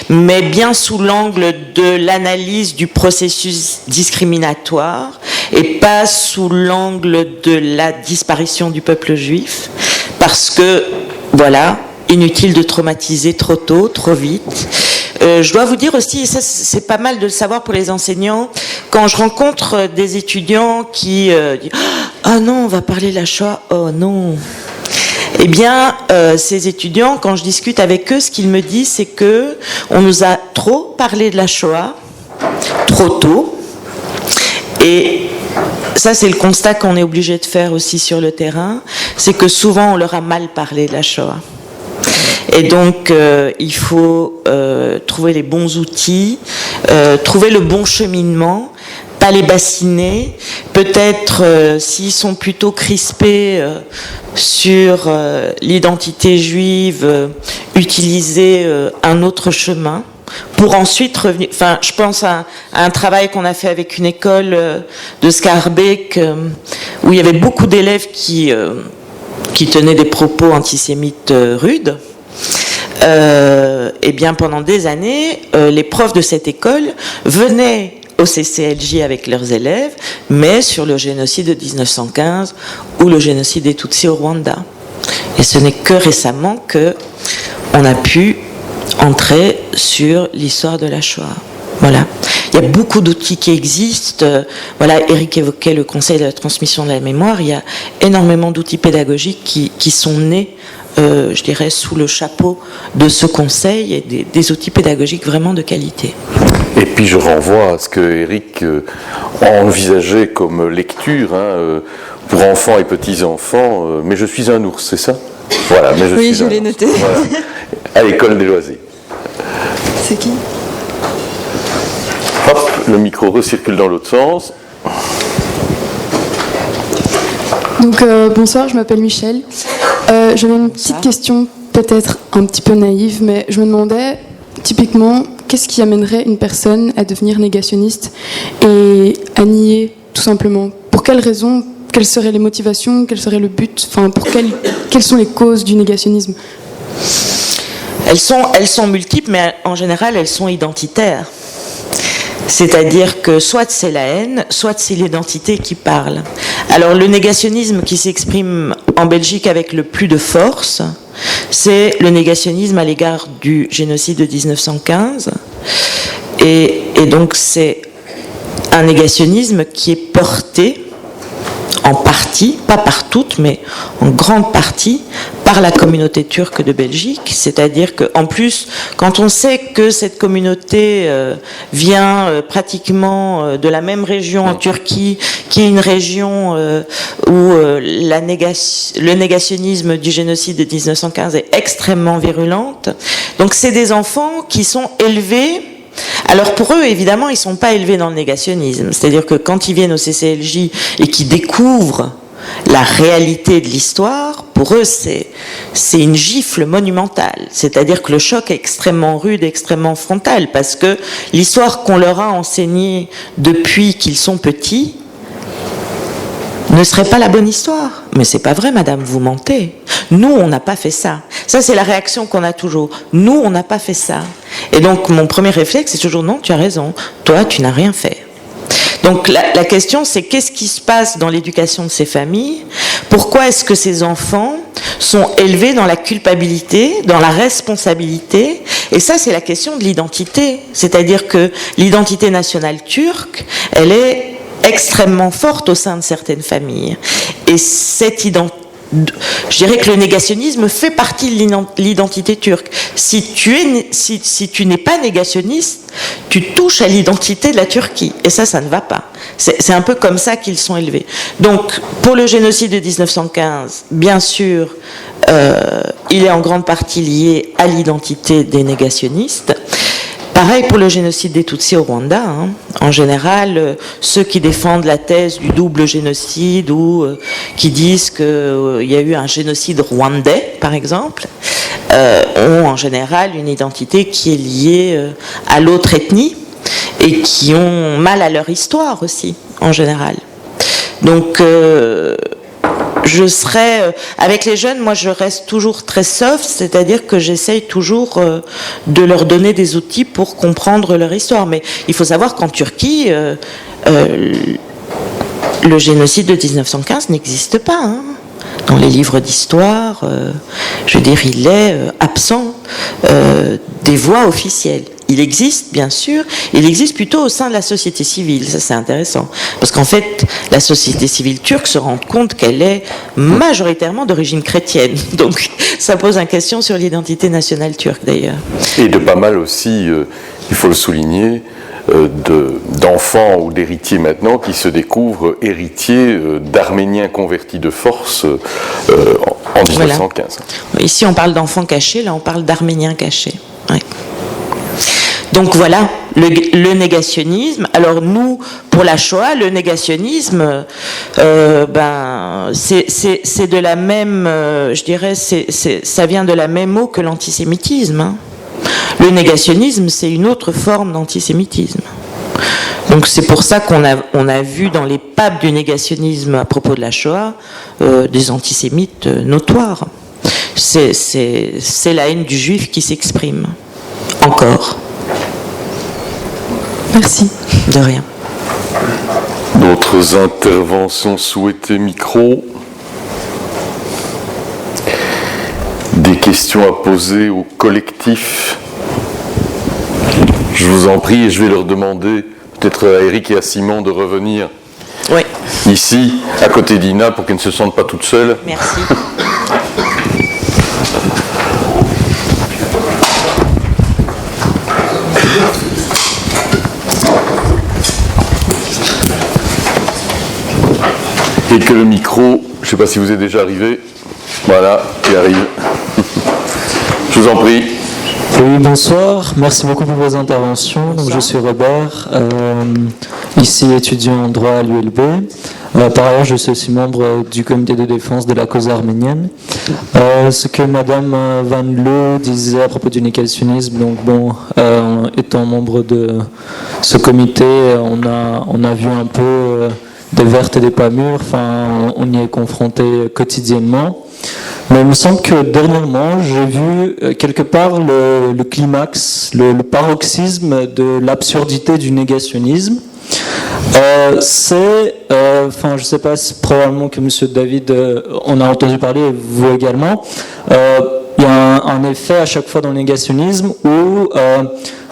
G: mais bien sous l'angle de l'analyse du processus discriminatoire, et pas sous l'angle de la disparition du peuple juif, parce que, voilà, inutile de traumatiser trop tôt, trop vite. Je dois vous dire aussi, et ça c'est pas mal de le savoir pour les enseignants, quand je rencontre des étudiants qui disent « Ah non, on va parler de la Shoah, oh non !» Eh bien, ces étudiants, quand je discute avec eux, ce qu'ils me disent, c'est que on nous a trop parlé de la Shoah, trop tôt, et ça c'est le constat qu'on est obligé de faire aussi sur le terrain, c'est que souvent on leur a mal parlé de la Shoah. Et donc, il faut trouver les bons outils, trouver le bon cheminement, pas les bassiner. Peut-être, s'ils sont plutôt crispés sur l'identité juive, utiliser un autre chemin pour ensuite revenir. Enfin, je pense à un travail qu'on a fait avec une école de Schaerbeek, où il y avait beaucoup d'élèves qui tenaient des propos antisémites rudes. Eh bien, pendant des années, les profs de cette école venaient au CCLJ avec leurs élèves, mais sur le génocide de 1915 ou le génocide des Tutsis au Rwanda. Et ce n'est que récemment qu'on a pu entrer sur l'histoire de la Shoah. Voilà. Il y a beaucoup d'outils qui existent. Voilà, Eric évoquait le Conseil de la transmission de la mémoire. Il y a énormément d'outils pédagogiques qui sont nés, je dirais, sous le chapeau de ce conseil, et des outils pédagogiques vraiment de qualité.
A: Et puis je renvoie à ce que Eric envisageait comme lecture pour enfants et petits-enfants. Mais je suis un ours, c'est ça? Voilà, mais
H: oui, je l'ai noté.
A: Voilà. À l'école des loisirs.
H: C'est qui?
A: Hop, le micro recircule dans l'autre sens.
I: Donc bonsoir, je m'appelle Michel. J'avais une petite question, peut-être un petit peu naïve, mais je me demandais typiquement qu'est-ce qui amènerait une personne à devenir négationniste et à nier tout simplement. Pour quelles raisons? Quelles seraient les motivations? Quel serait le but? Enfin, quelles sont les causes du négationnisme?
G: Elles sont multiples, mais en général, elles sont identitaires. C'est-à-dire que soit c'est la haine, soit c'est l'identité qui parle. Alors le négationnisme qui s'exprime en Belgique avec le plus de force, c'est le négationnisme à l'égard du génocide de 1915. Et donc c'est un négationnisme qui est porté en partie, pas par toutes, mais en grande partie, par la communauté turque de Belgique. C'est-à-dire qu'en plus, quand on sait que cette communauté vient pratiquement de la même région en Turquie, qui est une région où le négationnisme du génocide de 1915 est extrêmement virulente, donc c'est des enfants qui sont élevés. Alors pour eux, évidemment, ils ne sont pas élevés dans le négationnisme. C'est-à-dire que quand ils viennent au CCLJ et qu'ils découvrent la réalité de l'histoire, pour eux, c'est une gifle monumentale. C'est-à-dire que le choc est extrêmement rude, extrêmement frontal, parce que l'histoire qu'on leur a enseignée depuis qu'ils sont petits ne serait pas la bonne histoire. Mais c'est pas vrai, madame, vous mentez. Nous, on n'a pas fait ça. Ça, c'est la réaction qu'on a toujours. Nous, on n'a pas fait ça. Et donc, mon premier réflexe, c'est toujours non, tu as raison. Toi, tu n'as rien fait. Donc, la question, c'est qu'est-ce qui se passe dans l'éducation de ces familles Pourquoi est-ce que ces enfants sont élevés dans la culpabilité, dans la responsabilité? Et ça, c'est la question de l'identité. C'est-à-dire que l'identité nationale turque, elle est extrêmement forte au sein de certaines familles. Et cette identité, je dirais que le négationnisme fait partie de l'identité turque. Si tu n'es pas négationniste, tu touches à l'identité de la Turquie. Et ça ne va pas. C'est un peu comme ça qu'ils sont élevés. Donc, pour le génocide de 1915, bien sûr, il est en grande partie lié à l'identité des négationnistes. Pareil pour le génocide des Tutsis au Rwanda. Hein. En général, ceux qui défendent la thèse du double génocide ou qui disent qu'il y a eu un génocide rwandais, par exemple, ont en général une identité qui est liée à l'autre ethnie et qui ont mal à leur histoire aussi, en général. Donc, je serais, avec les jeunes, moi je reste toujours très soft, c'est-à-dire que j'essaye toujours de leur donner des outils pour comprendre leur histoire. Mais il faut savoir qu'en Turquie, le génocide de 1915 n'existe pas. Hein. Dans les livres d'histoire, je veux dire, il est absent des voix officielles. Il existe, bien sûr, il existe plutôt au sein de la société civile. Ça, c'est intéressant. Parce qu'en fait, la société civile turque se rend compte qu'elle est majoritairement d'origine chrétienne. Donc, ça pose une question sur l'identité nationale turque, d'ailleurs.
A: Et de pas mal aussi, il faut le souligner, d'enfants ou d'héritiers maintenant qui se découvrent héritiers d'Arméniens convertis de force en 1915.
G: Voilà. Ici, on parle d'enfants cachés, là, on parle d'Arméniens cachés. Ouais. Donc voilà, le négationnisme. Alors nous, pour la Shoah, le négationnisme, c'est de la même, je dirais, ça vient de la même eau que l'antisémitisme. Hein. Le négationnisme, c'est une autre forme d'antisémitisme. Donc c'est pour ça qu'on a vu dans les papes du négationnisme à propos de la Shoah des antisémites notoires. C'est la haine du juif qui s'exprime. Encore.
I: Merci.
G: De rien.
A: D'autres interventions souhaitées, micro? Des questions à poser au collectif? Je vous en prie, et je vais leur demander, peut-être à Eric et à Simon, de revenir ici, à côté d'Ina, pour qu'elles ne se sentent pas toutes seules.
G: Merci.
A: Et que le micro, je ne sais pas si vous êtes déjà arrivé, voilà, il arrive. Je vous en prie.
J: Oui, bonsoir, merci beaucoup pour vos interventions. Donc, je suis Robert, ici étudiant en droit à l'ULB. Par ailleurs, je suis aussi membre du comité de défense de la cause arménienne. Ce que Madame Van Loo disait à propos du négationnisme, donc bon, étant membre de ce comité, on a vu un peu des vertes et des pas mûres, enfin, on y est confronté quotidiennement. Mais il me semble que dernièrement, j'ai vu quelque part le climax, le paroxysme de l'absurdité du négationnisme. Enfin, je sais pas, probablement que Monsieur David on a entendu parler, et vous également. Il y a un effet à chaque fois dans le négationnisme où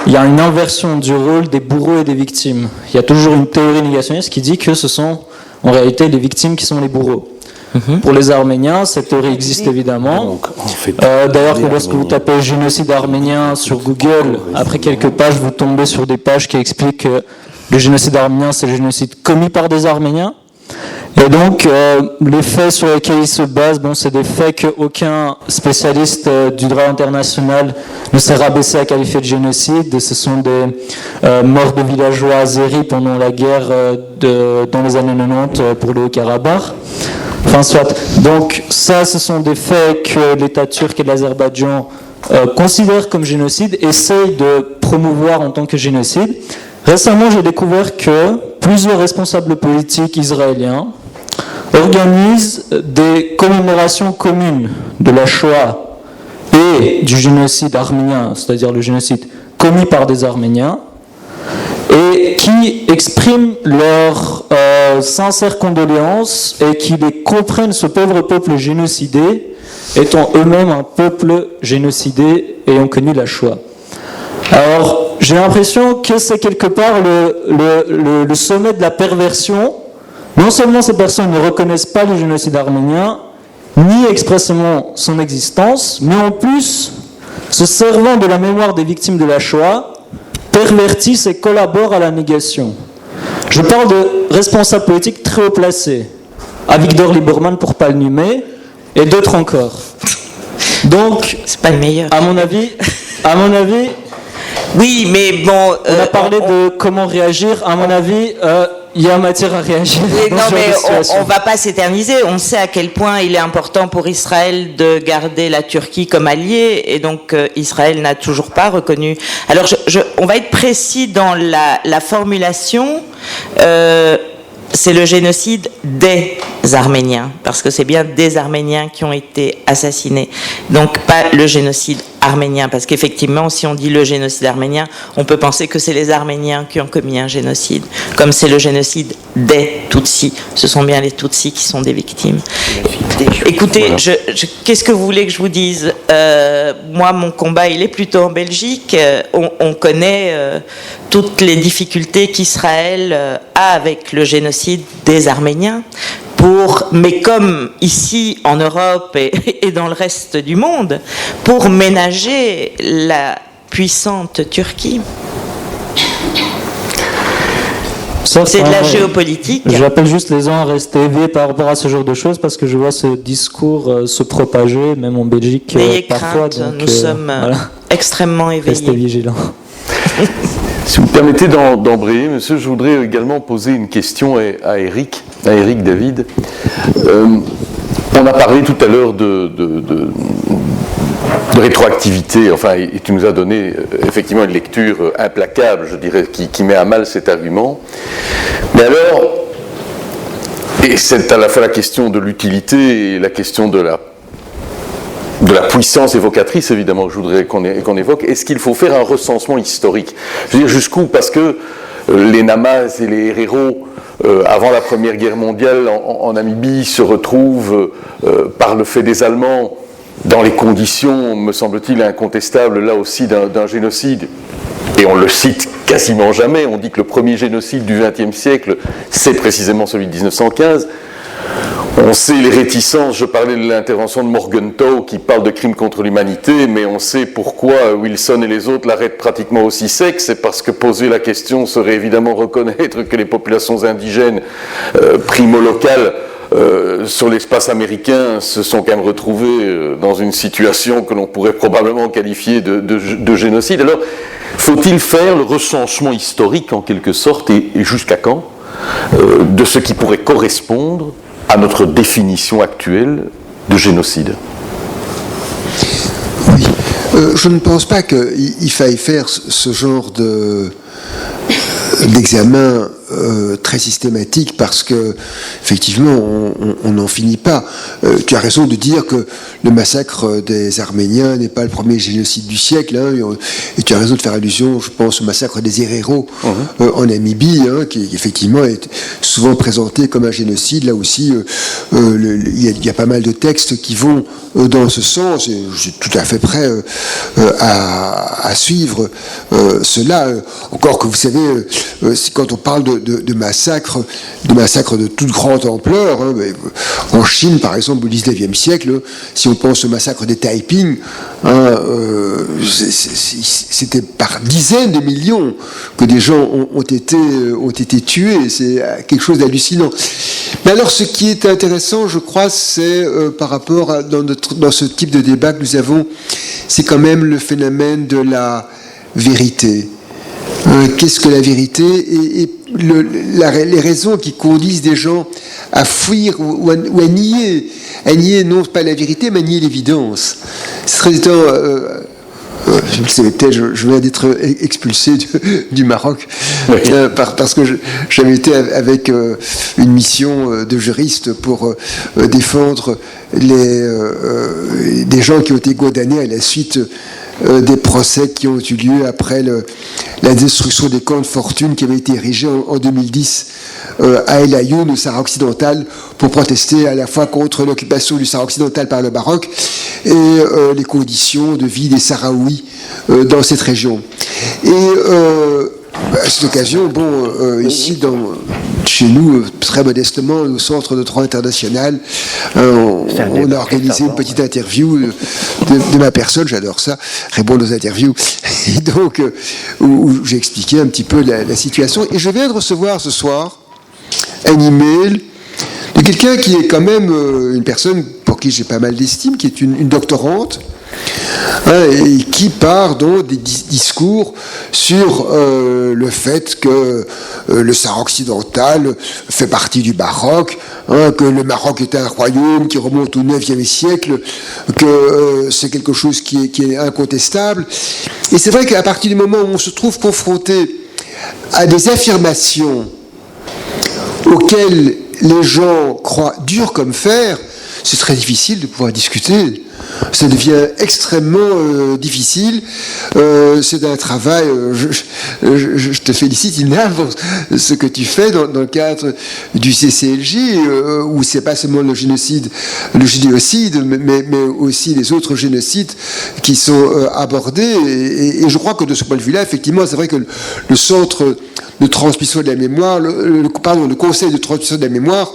J: il y a une inversion du rôle des bourreaux et des victimes. Il y a toujours une théorie négationniste qui dit que ce sont en réalité les victimes qui sont les bourreaux. Pour les Arméniens, cette théorie existe évidemment. D'ailleurs, lorsque vous tapez génocide arménien sur Google, après quelques pages, vous tombez sur des pages qui expliquent que le génocide arménien, c'est le génocide commis par des Arméniens. Et donc, les faits sur lesquels ils se basent, bon, c'est des faits qu'aucun spécialiste du droit international ne s'est rabaissé à qualifier de génocide. Ce sont des morts de villageois azéris pendant la guerre dans les années 90 pour le Haut-Karabakh. Enfin, soit. Donc, ça, ce sont des faits que l'État turc et l'Azerbaïdjan considèrent comme génocide, essayent de promouvoir en tant que génocide. Récemment, j'ai découvert que plusieurs responsables politiques israéliens organisent des commémorations communes de la Shoah et du génocide arménien, c'est-à-dire le génocide commis par des Arméniens. et qui expriment leurs sincères condoléances et qui les comprennent, ce pauvre peuple génocidé, étant eux-mêmes un peuple génocidé ayant connu la Shoah. Alors, j'ai l'impression que c'est quelque part le sommet de la perversion. Non seulement ces personnes ne reconnaissent pas le génocide arménien, ni expressément son existence, mais en plus, se servant de la mémoire des victimes de la Shoah, pervertissent et collaborent à la négation. Je parle de responsables politiques très haut placés, Avigdor Lieberman pour pas le nommer, et d'autres encore. Donc,
G: c'est pas le meilleur.
J: À mon avis,
G: oui, mais bon.
J: On a parlé de comment réagir. À mon avis, il y a matière à réagir.
G: Oui, non, mais on va pas s'éterniser. On sait à quel point il est important pour Israël de garder la Turquie comme alliée, et donc Israël n'a toujours pas reconnu. Alors, on va être précis dans la formulation. C'est le génocide des Arméniens, parce que c'est bien des Arméniens qui ont été assassinés. Donc pas le génocide arménien, parce qu'effectivement, si on dit le génocide arménien, on peut penser que c'est les Arméniens qui ont commis un génocide, comme c'est le génocide des Tutsis. Ce sont bien les Tutsis qui sont des victimes. Écoutez, voilà. Qu'est-ce que vous voulez que je vous dise ? Moi, mon combat, il est plutôt en Belgique. On connaît toutes les difficultés qu'Israël a avec le génocide des Arméniens. Mais comme ici en Europe et dans le reste du monde, pour ménager la puissante Turquie. C'est de la géopolitique.
J: J'appelle juste les gens à rester éveillés par rapport à ce genre de choses, parce que je vois ce discours se propager, même en Belgique parfois.
G: Crainte, nous sommes extrêmement éveillés.
J: Restez vigilants.
A: Si vous me permettez d'embrayer, monsieur, je voudrais également poser une question à Eric David. On a parlé tout à l'heure de rétroactivité, enfin, et tu nous as donné effectivement une lecture implacable, je dirais, qui met à mal cet argument. Mais alors, et c'est à la fois la question de l'utilité et la question de la puissance évocatrice, évidemment, que je voudrais qu'on évoque. Est-ce qu'il faut faire un recensement historique ? Je veux dire, jusqu'où ? Parce que les Namas et les Herero, avant la Première Guerre mondiale, en Namibie, se retrouvent, par le fait des Allemands, dans les conditions, me semble-t-il, incontestables, là aussi, d'un génocide. Et on le cite quasiment jamais. On dit que le premier génocide du XXe siècle, c'est précisément celui de 1915. On sait les réticences, je parlais de l'intervention de Morgenthau qui parle de crimes contre l'humanité, mais on sait pourquoi Wilson et les autres l'arrêtent pratiquement aussi sec. C'est parce que poser la question serait évidemment reconnaître que les populations indigènes primo-locales sur l'espace américain se sont quand même retrouvées dans une situation que l'on pourrait probablement qualifier de génocide. Alors, faut-il faire le recensement historique en quelque sorte, et jusqu'à quand, de ce qui pourrait correspondre à notre définition actuelle de génocide ?
B: Oui, je ne pense pas qu'il faille faire ce genre d'examen très systématique, parce que effectivement on n'en finit pas. Tu as raison de dire que le massacre des Arméniens n'est pas le premier génocide du siècle, hein, et tu as raison de faire allusion, je pense, au massacre des Herero en Namibie, hein, qui effectivement est souvent présenté comme un génocide. Là aussi, il y a pas mal de textes qui vont dans ce sens, et je suis tout à fait prêt à suivre cela. Encore que vous savez, quand on parle de massacres de toute grande ampleur, hein, en Chine par exemple au XIXe siècle, si on pense au massacre des Taiping, hein, c'était par dizaines de millions que des gens ont été tués. C'est quelque chose d'hallucinant. Mais alors, ce qui est intéressant, je crois, c'est par rapport à, dans ce type de débat que nous avons, c'est quand même le phénomène de la vérité. Qu'est-ce que la vérité, et les raisons qui conduisent des gens à fuir ou à nier non pas la vérité, mais à nier l'évidence. C'est très étonnant. Je le savais peut-être, je viens d'être expulsé du Maroc, oui. Parce que j'avais été avec une mission de juriste pour défendre des gens qui ont été condamnés à la suite des procès qui ont eu lieu après la destruction des camps de fortune qui avaient été érigés en 2010 à El Ayoun, au Sahara occidental, pour protester à la fois contre l'occupation du Sahara occidental par le Maroc et les conditions de vie des Sahraouis dans cette région. Et à cette occasion, ici, chez nous, très modestement, au Centre de droit international, on a organisé une petite interview de ma personne, j'adore ça, répondre aux interviews, et donc, où j'ai expliqué un petit peu la situation. Et je viens de recevoir ce soir un email de quelqu'un qui est quand même une personne pour qui j'ai pas mal d'estime, qui est une doctorante, et qui part donc des discours sur le fait que le Sahara occidental fait partie du Maroc, que le Maroc est un royaume qui remonte au IXe siècle, que c'est quelque chose qui est incontestable. Et c'est vrai qu'à partir du moment où on se trouve confronté à des affirmations auxquelles les gens croient dur comme fer, c'est très difficile de pouvoir discuter. Ça devient extrêmement difficile. C'est un travail, je te félicite, Ina, pour ce que tu fais dans le cadre du CCLJ, où c'est pas seulement le génocide, le génocide, mais aussi les autres génocides qui sont abordés. Et je crois que de ce point de vue-là, effectivement, c'est vrai que le centre de transmission de la mémoire, le conseil de transmission de la mémoire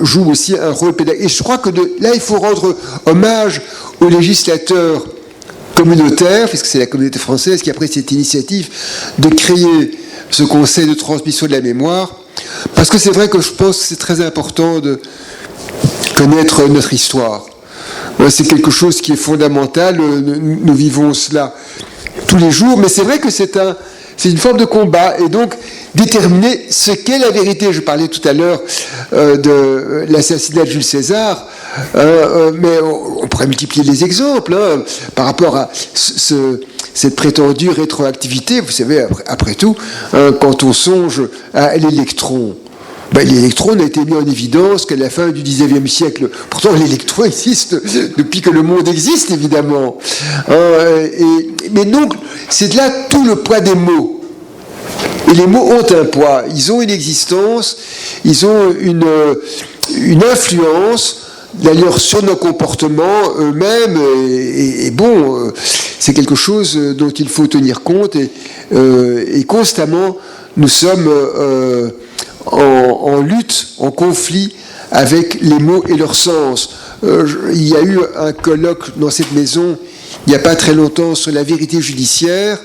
B: joue aussi un rôle pédagogique. Et je crois que là, il faut rendre hommage aux législateurs communautaires, puisque c'est la communauté française qui a pris cette initiative de créer ce conseil de transmission de la mémoire, parce que c'est vrai que je pense que c'est très important de connaître notre histoire. C'est quelque chose qui est fondamental, nous vivons cela tous les jours, mais c'est vrai que c'est une forme de combat, et donc déterminer ce qu'est la vérité. Je parlais tout à l'heure de l'assassinat de Jules César, mais on pourrait multiplier les exemples par rapport à cette prétendue rétroactivité. Vous savez, après tout, quand on songe à l'électron, l'électron n'a été mis en évidence qu'à la fin du XIXe siècle. Pourtant, l'électron existe depuis que le monde existe, évidemment. Mais donc, c'est là tout le poids des mots. Et les mots ont un poids. Ils ont une existence, ils ont une influence, d'ailleurs, sur nos comportements eux-mêmes. Et c'est quelque chose dont il faut tenir compte. Et constamment, nous sommes en lutte, en conflit avec les mots et leur sens. Il y a eu un colloque dans cette maison il n'y a pas très longtemps sur la vérité judiciaire,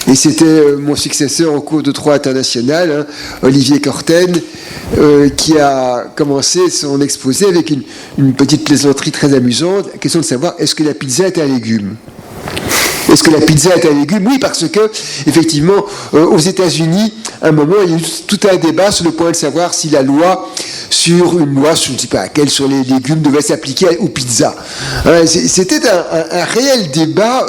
B: et c'était mon successeur en cours de droit international, Olivier Corten, qui a commencé son exposé avec une petite plaisanterie très amusante, la question de savoir est-ce que la pizza est un légume ? Est-ce que la pizza est un légume ? Oui, parce que, effectivement, aux États-Unis, à un moment, il y a eu tout un débat sur le point de savoir si la loi, je ne sais pas laquelle, sur les légumes devait s'appliquer aux pizzas. C'était un réel débat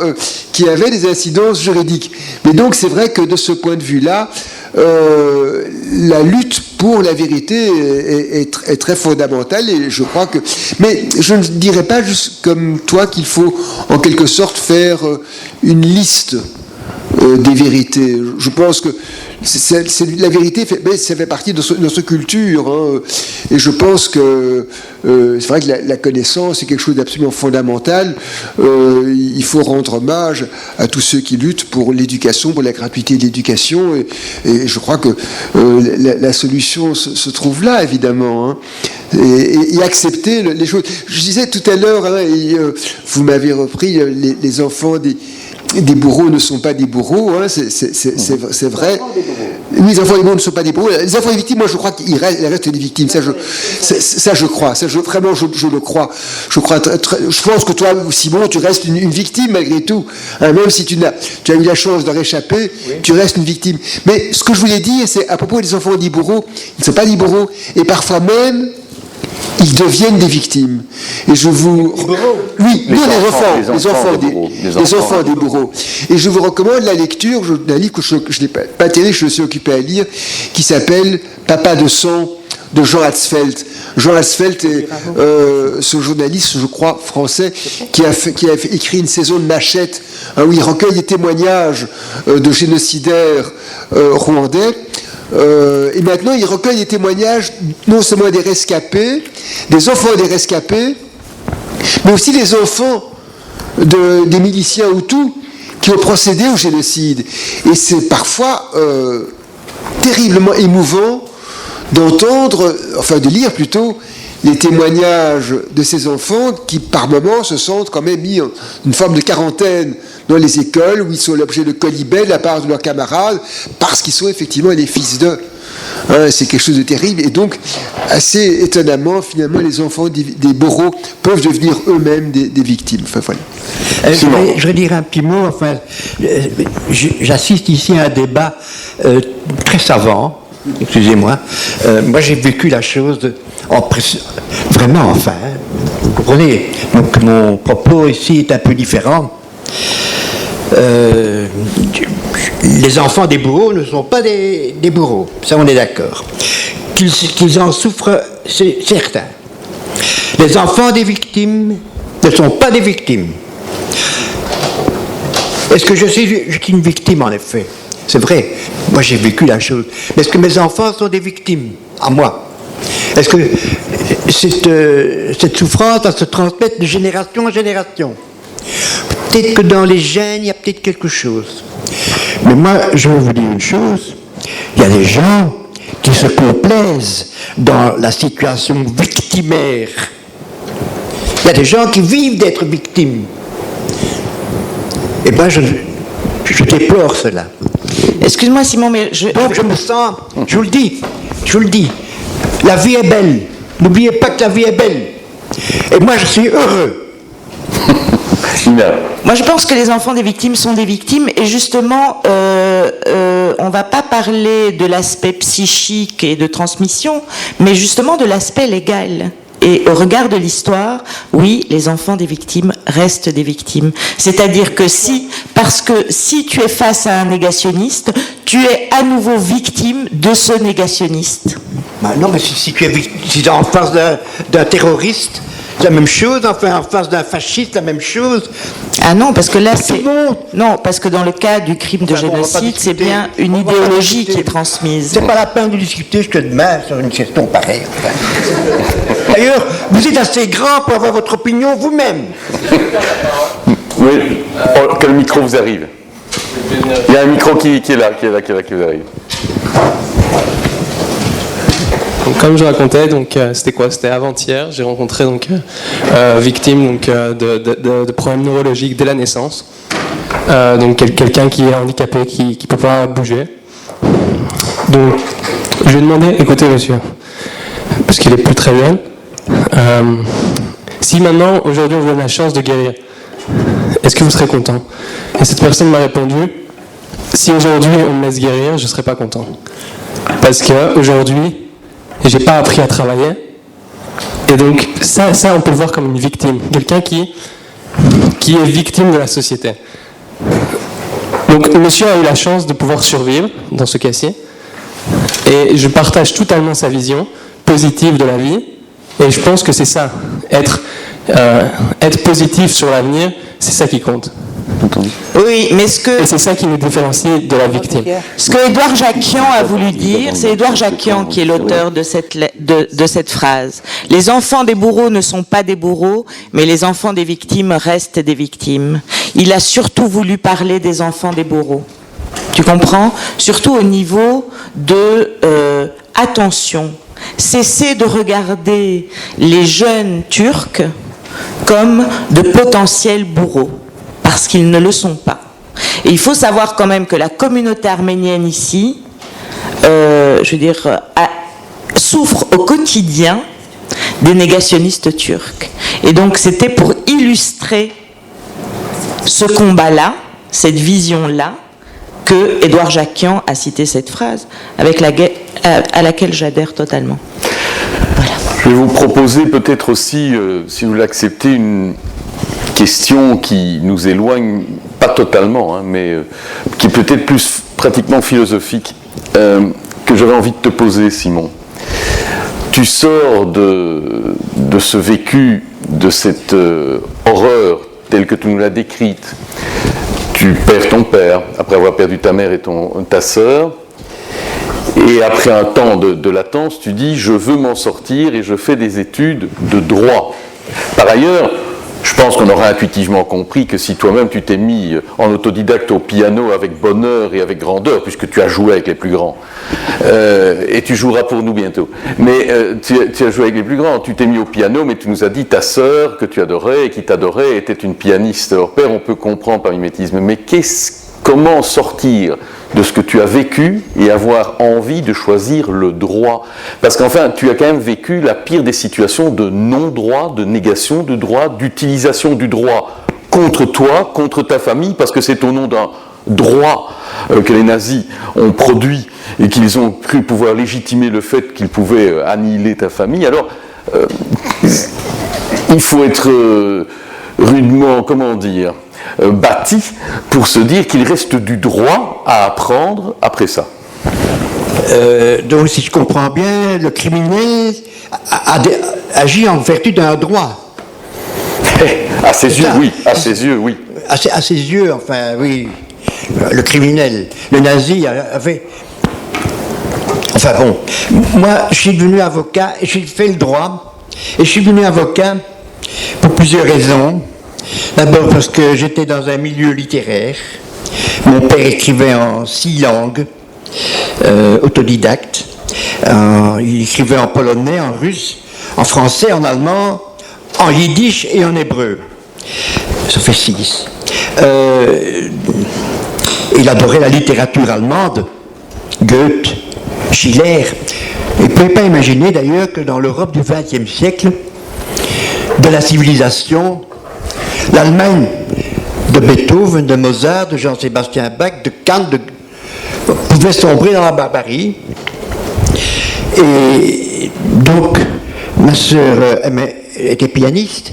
B: qui avait des incidences juridiques. Mais donc, c'est vrai que de ce point de vue-là, la lutte pour la vérité est très fondamentale, et je crois que... Mais je ne dirais pas juste comme toi qu'il faut en quelque sorte faire une liste des vérités. Je pense que la vérité, ça fait partie de notre culture, et je pense que c'est vrai que la connaissance est quelque chose d'absolument fondamental. Il faut rendre hommage à tous ceux qui luttent pour l'éducation, pour la gratuité de l'éducation, et je crois que la solution se trouve là, évidemment, et accepter les choses. Je disais tout à l'heure, vous m'avez repris, les enfants des bourreaux ne sont pas des bourreaux, c'est vrai. Oui, les enfants des bourreaux ne sont pas des bourreaux. Les enfants des victimes, moi je crois qu'ils restent des victimes. Ça je crois. Vraiment, je le crois. Je pense que toi, Simon, tu restes une victime malgré tout. Même si tu as eu la chance de réchapper, oui. Tu restes une victime. Mais ce que je voulais dire, c'est à propos des enfants des bourreaux, ils ne sont pas des bourreaux, et parfois même, ils deviennent des victimes. Et je vous... Oui, les enfants des bourreaux. Et je vous recommande la lecture d'un livre que je n'ai pas télé, je me suis occupé à lire, qui s'appelle « Papa de sang » de Jean Hatzfeldt. Jean Hatzfeldt est ce journaliste, je crois, français, qui a écrit une saison de Machette, hein, où il recueille des témoignages de génocidaires rwandais. Et maintenant, il recueille des témoignages non seulement des rescapés, des enfants des rescapés, mais aussi des enfants des miliciens Hutus qui ont procédé au génocide. Et c'est parfois terriblement émouvant d'entendre, enfin de lire plutôt, les témoignages de ces enfants qui, par moments, se sentent quand même mis en une forme de quarantaine dans les écoles, où ils sont l'objet de quolibets de la part de leurs camarades, parce qu'ils sont effectivement les fils d'eux. Hein, c'est quelque chose de terrible. Et donc, assez étonnamment, finalement, les enfants des bourreaux peuvent devenir eux-mêmes des victimes. Enfin, voilà.
F: Je voudrais dire un petit mot. Enfin, j'assiste ici à un débat très savant. Excusez-moi. Moi, j'ai vécu la chose vraiment, enfin. Vous comprenez? Donc, mon propos ici est un peu différent. Les enfants des bourreaux ne sont pas des bourreaux. Ça, on est d'accord. Qu'ils en souffrent, c'est certain. Les enfants des victimes ne sont pas des victimes. Est-ce que je suis une victime, en effet? C'est vrai, moi j'ai vécu la chose. Mais est-ce que mes enfants sont des victimes? À moi. Est-ce que cette souffrance va se transmettre de génération en génération? Peut-être que dans les gènes, il y a peut-être quelque chose. Mais moi, je vais vous dire une chose. Il y a des gens qui se complaisent dans la situation victimaire. Il y a des gens qui vivent d'être victimes. Eh bien, je déplore cela.
G: Excuse-moi Simon, mais
F: donc je me sens, je vous le dis, la vie est belle. N'oubliez pas que la vie est belle. Et moi je suis heureux.
G: Moi je pense que les enfants des victimes sont des victimes, et justement on va pas parler de l'aspect psychique et de transmission, mais justement de l'aspect légal. Et au regard de l'histoire, oui, les enfants des victimes restent des victimes. C'est-à-dire que parce que si tu es face à un négationniste, tu es à nouveau victime de ce négationniste.
F: Bah non, mais si tu es en face d'un terroriste, c'est la même chose. Enfin, en face d'un fasciste, la même chose.
G: Ah non, parce que là, c'est... Non, parce que dans le cas du crime de génocide, c'est bien une idéologie qui est transmise.
F: C'est pas la peine de discuter jusque demain sur une question pareille. Enfin. D'ailleurs, vous êtes assez grand pour avoir votre opinion vous-même.
A: Oui, que le micro vous arrive. Il y a un micro qui est là, qui vous arrive.
C: Donc, comme je racontais, donc c'était quoi? C'était avant-hier. J'ai rencontré donc victime donc de problèmes neurologiques dès la naissance. Donc quelqu'un qui est handicapé, qui peut pas bouger. Donc je lui ai demandé, écoutez monsieur, parce qu'il est plus très jeune, si maintenant aujourd'hui on vous donne la chance de guérir, est-ce que vous serez content? Et cette personne m'a répondu, si aujourd'hui on me laisse guérir, je serai pas content, parce que aujourd'hui j'ai pas appris à travailler. Et donc ça on peut le voir comme une victime, quelqu'un qui est victime de la société. Donc monsieur a eu la chance de pouvoir survivre dans ce cas-ci, et je partage totalement sa vision positive de la vie, et je pense que c'est ça, être positif sur l'avenir, c'est ça qui compte.
G: Oui, mais
C: et c'est ça qui nous différencie de la victime.
G: Ce que Édouard Jacquian a voulu dire, c'est Édouard Jacquian qui est l'auteur de cette phrase. Les enfants des bourreaux ne sont pas des bourreaux, mais les enfants des victimes restent des victimes. Il a surtout voulu parler des enfants des bourreaux. Tu comprends? Surtout au niveau de attention. Cessez de regarder les jeunes Turcs comme de potentiels bourreaux, parce qu'ils ne le sont pas. Et il faut savoir quand même que la communauté arménienne ici, souffre au quotidien des négationnistes turcs. Et donc c'était pour illustrer ce combat-là, cette vision-là, que Édouard Jacquian a cité cette phrase, à laquelle j'adhère totalement. Voilà.
A: Je vais vous proposer peut-être aussi, si vous l'acceptez, une question qui nous éloigne, pas totalement, hein, mais qui est peut-être plus pratiquement philosophique, que j'avais envie de te poser, Simon. tu sors de ce vécu, de cette horreur telle que tu nous l'as décrite. Tu perds ton père, après avoir perdu ta mère et ta sœur, et après un temps de latence, tu dis « je veux m'en sortir » et je fais des études de droit. Par ailleurs, je pense qu'on aura intuitivement compris que si toi-même tu t'es mis en autodidacte au piano avec bonheur et avec grandeur, puisque tu as joué avec les plus grands, et tu joueras pour nous bientôt, mais tu as joué avec les plus grands, tu t'es mis au piano, mais tu nous as dit ta sœur que tu adorais et qui t'adorait était une pianiste hors pair, on peut comprendre par mimétisme, mais comment sortir de ce que tu as vécu et avoir envie de choisir le droit? Parce qu'enfin, tu as quand même vécu la pire des situations de non-droit, de négation de droit, d'utilisation du droit contre toi, contre ta famille, parce que c'est au nom d'un droit que les nazis ont produit et qu'ils ont cru pouvoir légitimer le fait qu'ils pouvaient annihiler ta famille. Alors, il faut être rudement, comment dire, bâti pour se dire qu'il reste du droit à apprendre après ça.
F: Donc, si je comprends bien, le criminel agit en vertu d'un droit.
A: À ses yeux, oui. À ses yeux, oui.
F: À ses yeux, enfin, oui. Le criminel, le nazi avait... Enfin bon, moi, je suis devenu avocat, j'ai fait le droit, et je suis devenu avocat pour plusieurs raisons. D'abord parce que j'étais dans un milieu littéraire. Mon père écrivait en 6 langues, autodidacte. Il écrivait en polonais, en russe, en français, en allemand, en yiddish et en hébreu. Ça fait 6. Il adorait la littérature allemande, Goethe, Schiller. Il ne pouvait pas imaginer d'ailleurs que dans l'Europe du XXe siècle, de la civilisation, l'Allemagne de Beethoven, de Mozart, de Jean-Sébastien Bach, de Kant, pouvait sombrer dans la barbarie. Et donc, ma sœur était pianiste.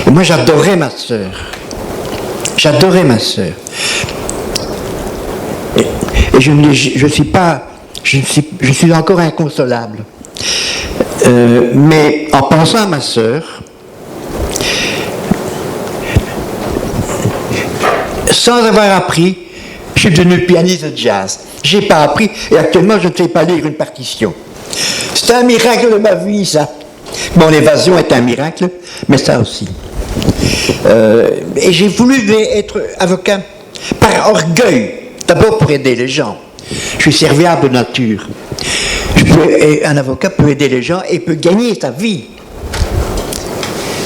F: Et moi, j'adorais ma sœur. J'adorais ma sœur. Et je suis encore inconsolable. Mais en pensant à ma sœur, sans avoir appris, je suis devenu pianiste de jazz. J'ai pas appris et actuellement je ne sais pas lire une partition. C'est un miracle de ma vie, ça. Bon, l'évasion est un miracle, mais ça aussi. Et j'ai voulu être avocat par orgueil, d'abord pour aider les gens. Je suis serviable de nature. Un avocat peut aider les gens et peut gagner sa vie.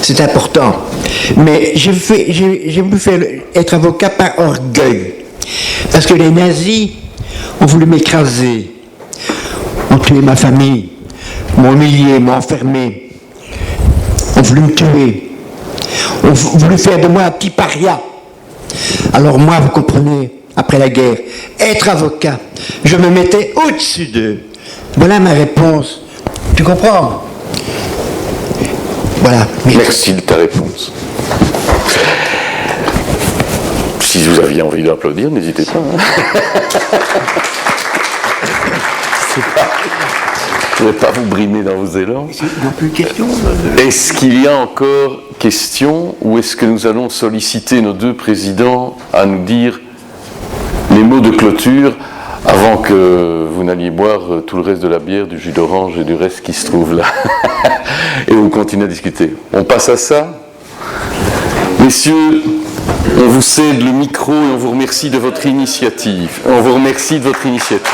F: C'est important. Mais j'ai voulu être avocat par orgueil. Parce que les nazis ont voulu m'écraser, ont tué ma famille, m'ont humilié, m'ont enfermé, ont voulu me tuer, ont voulu faire de moi un petit paria. Alors moi, vous comprenez, après la guerre, être avocat, je me mettais au-dessus d'eux. Voilà ma réponse. Tu comprends ? Voilà.
A: Merci de ta réponse. Si vous aviez envie d'applaudir, n'hésitez pas. Je ne vais pas vous brimer dans vos élans. Est-ce qu'il y a encore question ou est-ce que nous allons solliciter nos deux présidents à nous dire les mots de clôture avant que vous n'alliez boire tout le reste de la bière, du jus d'orange et du reste qui se trouve là. Et on continue à discuter. On passe à ça. Messieurs, on vous cède le micro et on vous remercie de votre initiative. On vous remercie de votre initiative.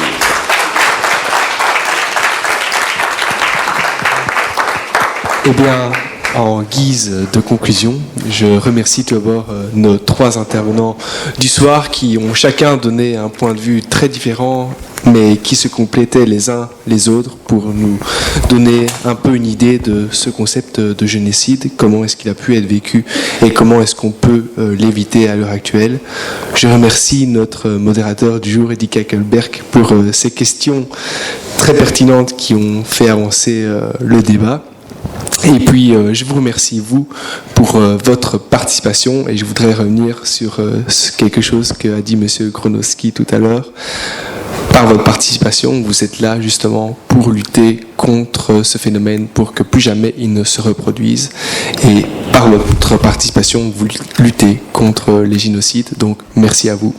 K: Eh bien, en guise de conclusion, je remercie tout d'abord nos 3 intervenants du soir qui ont chacun donné un point de vue très différent, mais qui se complétaient les uns les autres pour nous donner un peu une idée de ce concept de génocide, comment est-ce qu'il a pu être vécu et comment est-ce qu'on peut l'éviter à l'heure actuelle. Je remercie notre modérateur du jour, Eddy Kakelberg, pour ces questions très pertinentes qui ont fait avancer le débat. Et puis, je vous remercie, vous, pour votre participation. Et je voudrais revenir sur quelque chose qu'a dit M. Gronowski tout à l'heure. par votre participation, vous êtes là justement pour lutter contre ce phénomène, pour que plus jamais il ne se reproduise. Et par votre participation, vous luttez contre les génocides. Donc merci à vous.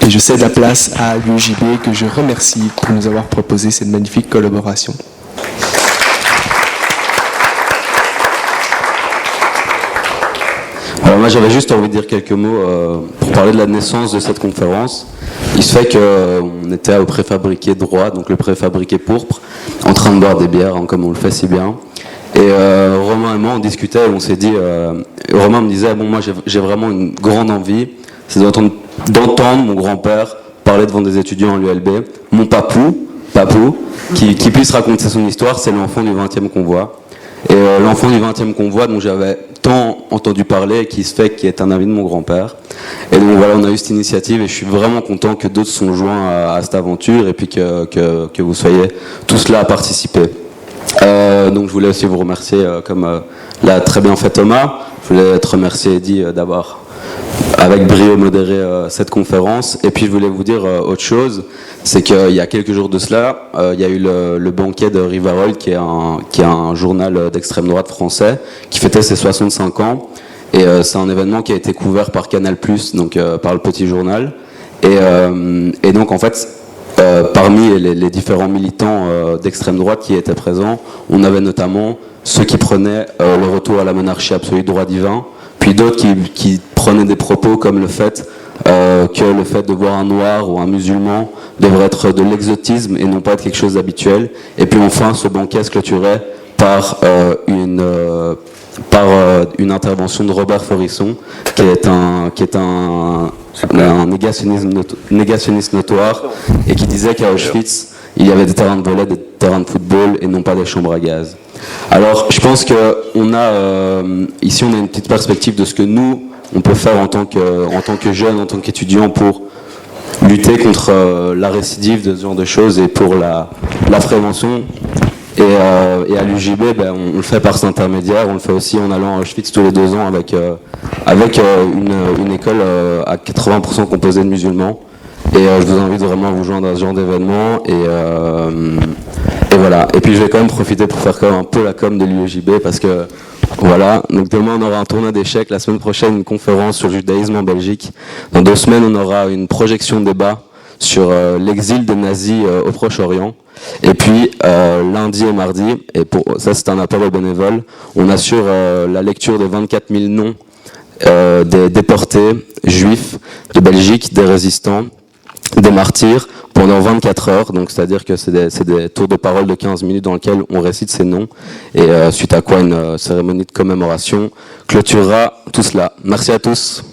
K: Et je cède la place à l'UJB que je remercie pour nous avoir proposé cette magnifique collaboration.
E: Alors moi j'avais juste envie de dire quelques mots pour parler de la naissance de cette conférence. Il se fait qu'on était au préfabriqué droit, donc le préfabriqué pourpre, en train de boire des bières, hein, comme on le fait si bien. Et Romain et moi on discutait et on s'est dit, Romain me disait, bon moi j'ai vraiment une grande envie, c'est d'entendre mon grand-père parler devant des étudiants à l'ULB, mon papou, qui puisse raconter son histoire, c'est l'enfant du 20e convoi. Et l'enfant du 20e convoi dont j'avais tant entendu parler, qui est un ami de mon grand-père. Et donc voilà, on a eu cette initiative et je suis vraiment content que d'autres sont joints à cette aventure et puis que vous soyez tous là à participer. Donc je voulais aussi vous remercier, comme l'a très bien fait Thomas, je voulais te remercier Eddy d'avoir avec brio modéré cette conférence. Et puis je voulais vous dire autre chose, c'est qu'il y a quelques jours de cela, il y a eu le banquet de Rivarol, qui est un journal d'extrême droite français, qui fêtait ses 65 ans. Et c'est un événement qui a été couvert par Canal+, donc par le Petit Journal. Et donc en fait, parmi les différents militants d'extrême droite qui étaient présents, on avait notamment ceux qui prenaient le retour à la monarchie absolue, droit divin, puis d'autres qui prenaient des propos comme le fait que le fait de voir un noir ou un musulman devrait être de l'exotisme et non pas être quelque chose d'habituel. Et puis enfin, ce banquet se clôturait par une intervention de Robert Forisson, qui est un négationniste notoire, et qui disait qu'à Auschwitz, il y avait des terrains de volley, des terrains de football et non pas des chambres à gaz. Alors, je pense que ici, on a une petite perspective de ce que nous, on peut faire en tant que jeunes, en tant qu'étudiants, pour lutter contre la récidive de ce genre de choses et pour la prévention. Et à l'UJB, on le fait par cet intermédiaire. On le fait aussi en allant à Auschwitz tous les 2 ans avec une école à 80% composée de musulmans. Et je vous invite vraiment à vous joindre à ce genre d'événement. Et voilà. Et puis je vais quand même profiter pour faire un peu la com de l'UJB, parce que voilà. Donc demain on aura un tournoi d'échecs. La semaine prochaine une conférence sur le judaïsme en Belgique. Dans 2 semaines on aura une projection de débat sur l'exil des nazis au Proche-Orient. Et puis lundi et mardi, et pour ça c'est un appel aux bénévoles, on assure la lecture des 24 000 noms des déportés juifs de Belgique, des résistants, des martyrs, pendant 24 heures. Donc c'est-à-dire que c'est des tours de parole de 15 minutes dans lesquels on récite ces noms, et suite à quoi une cérémonie de commémoration clôturera tout cela. Merci à tous.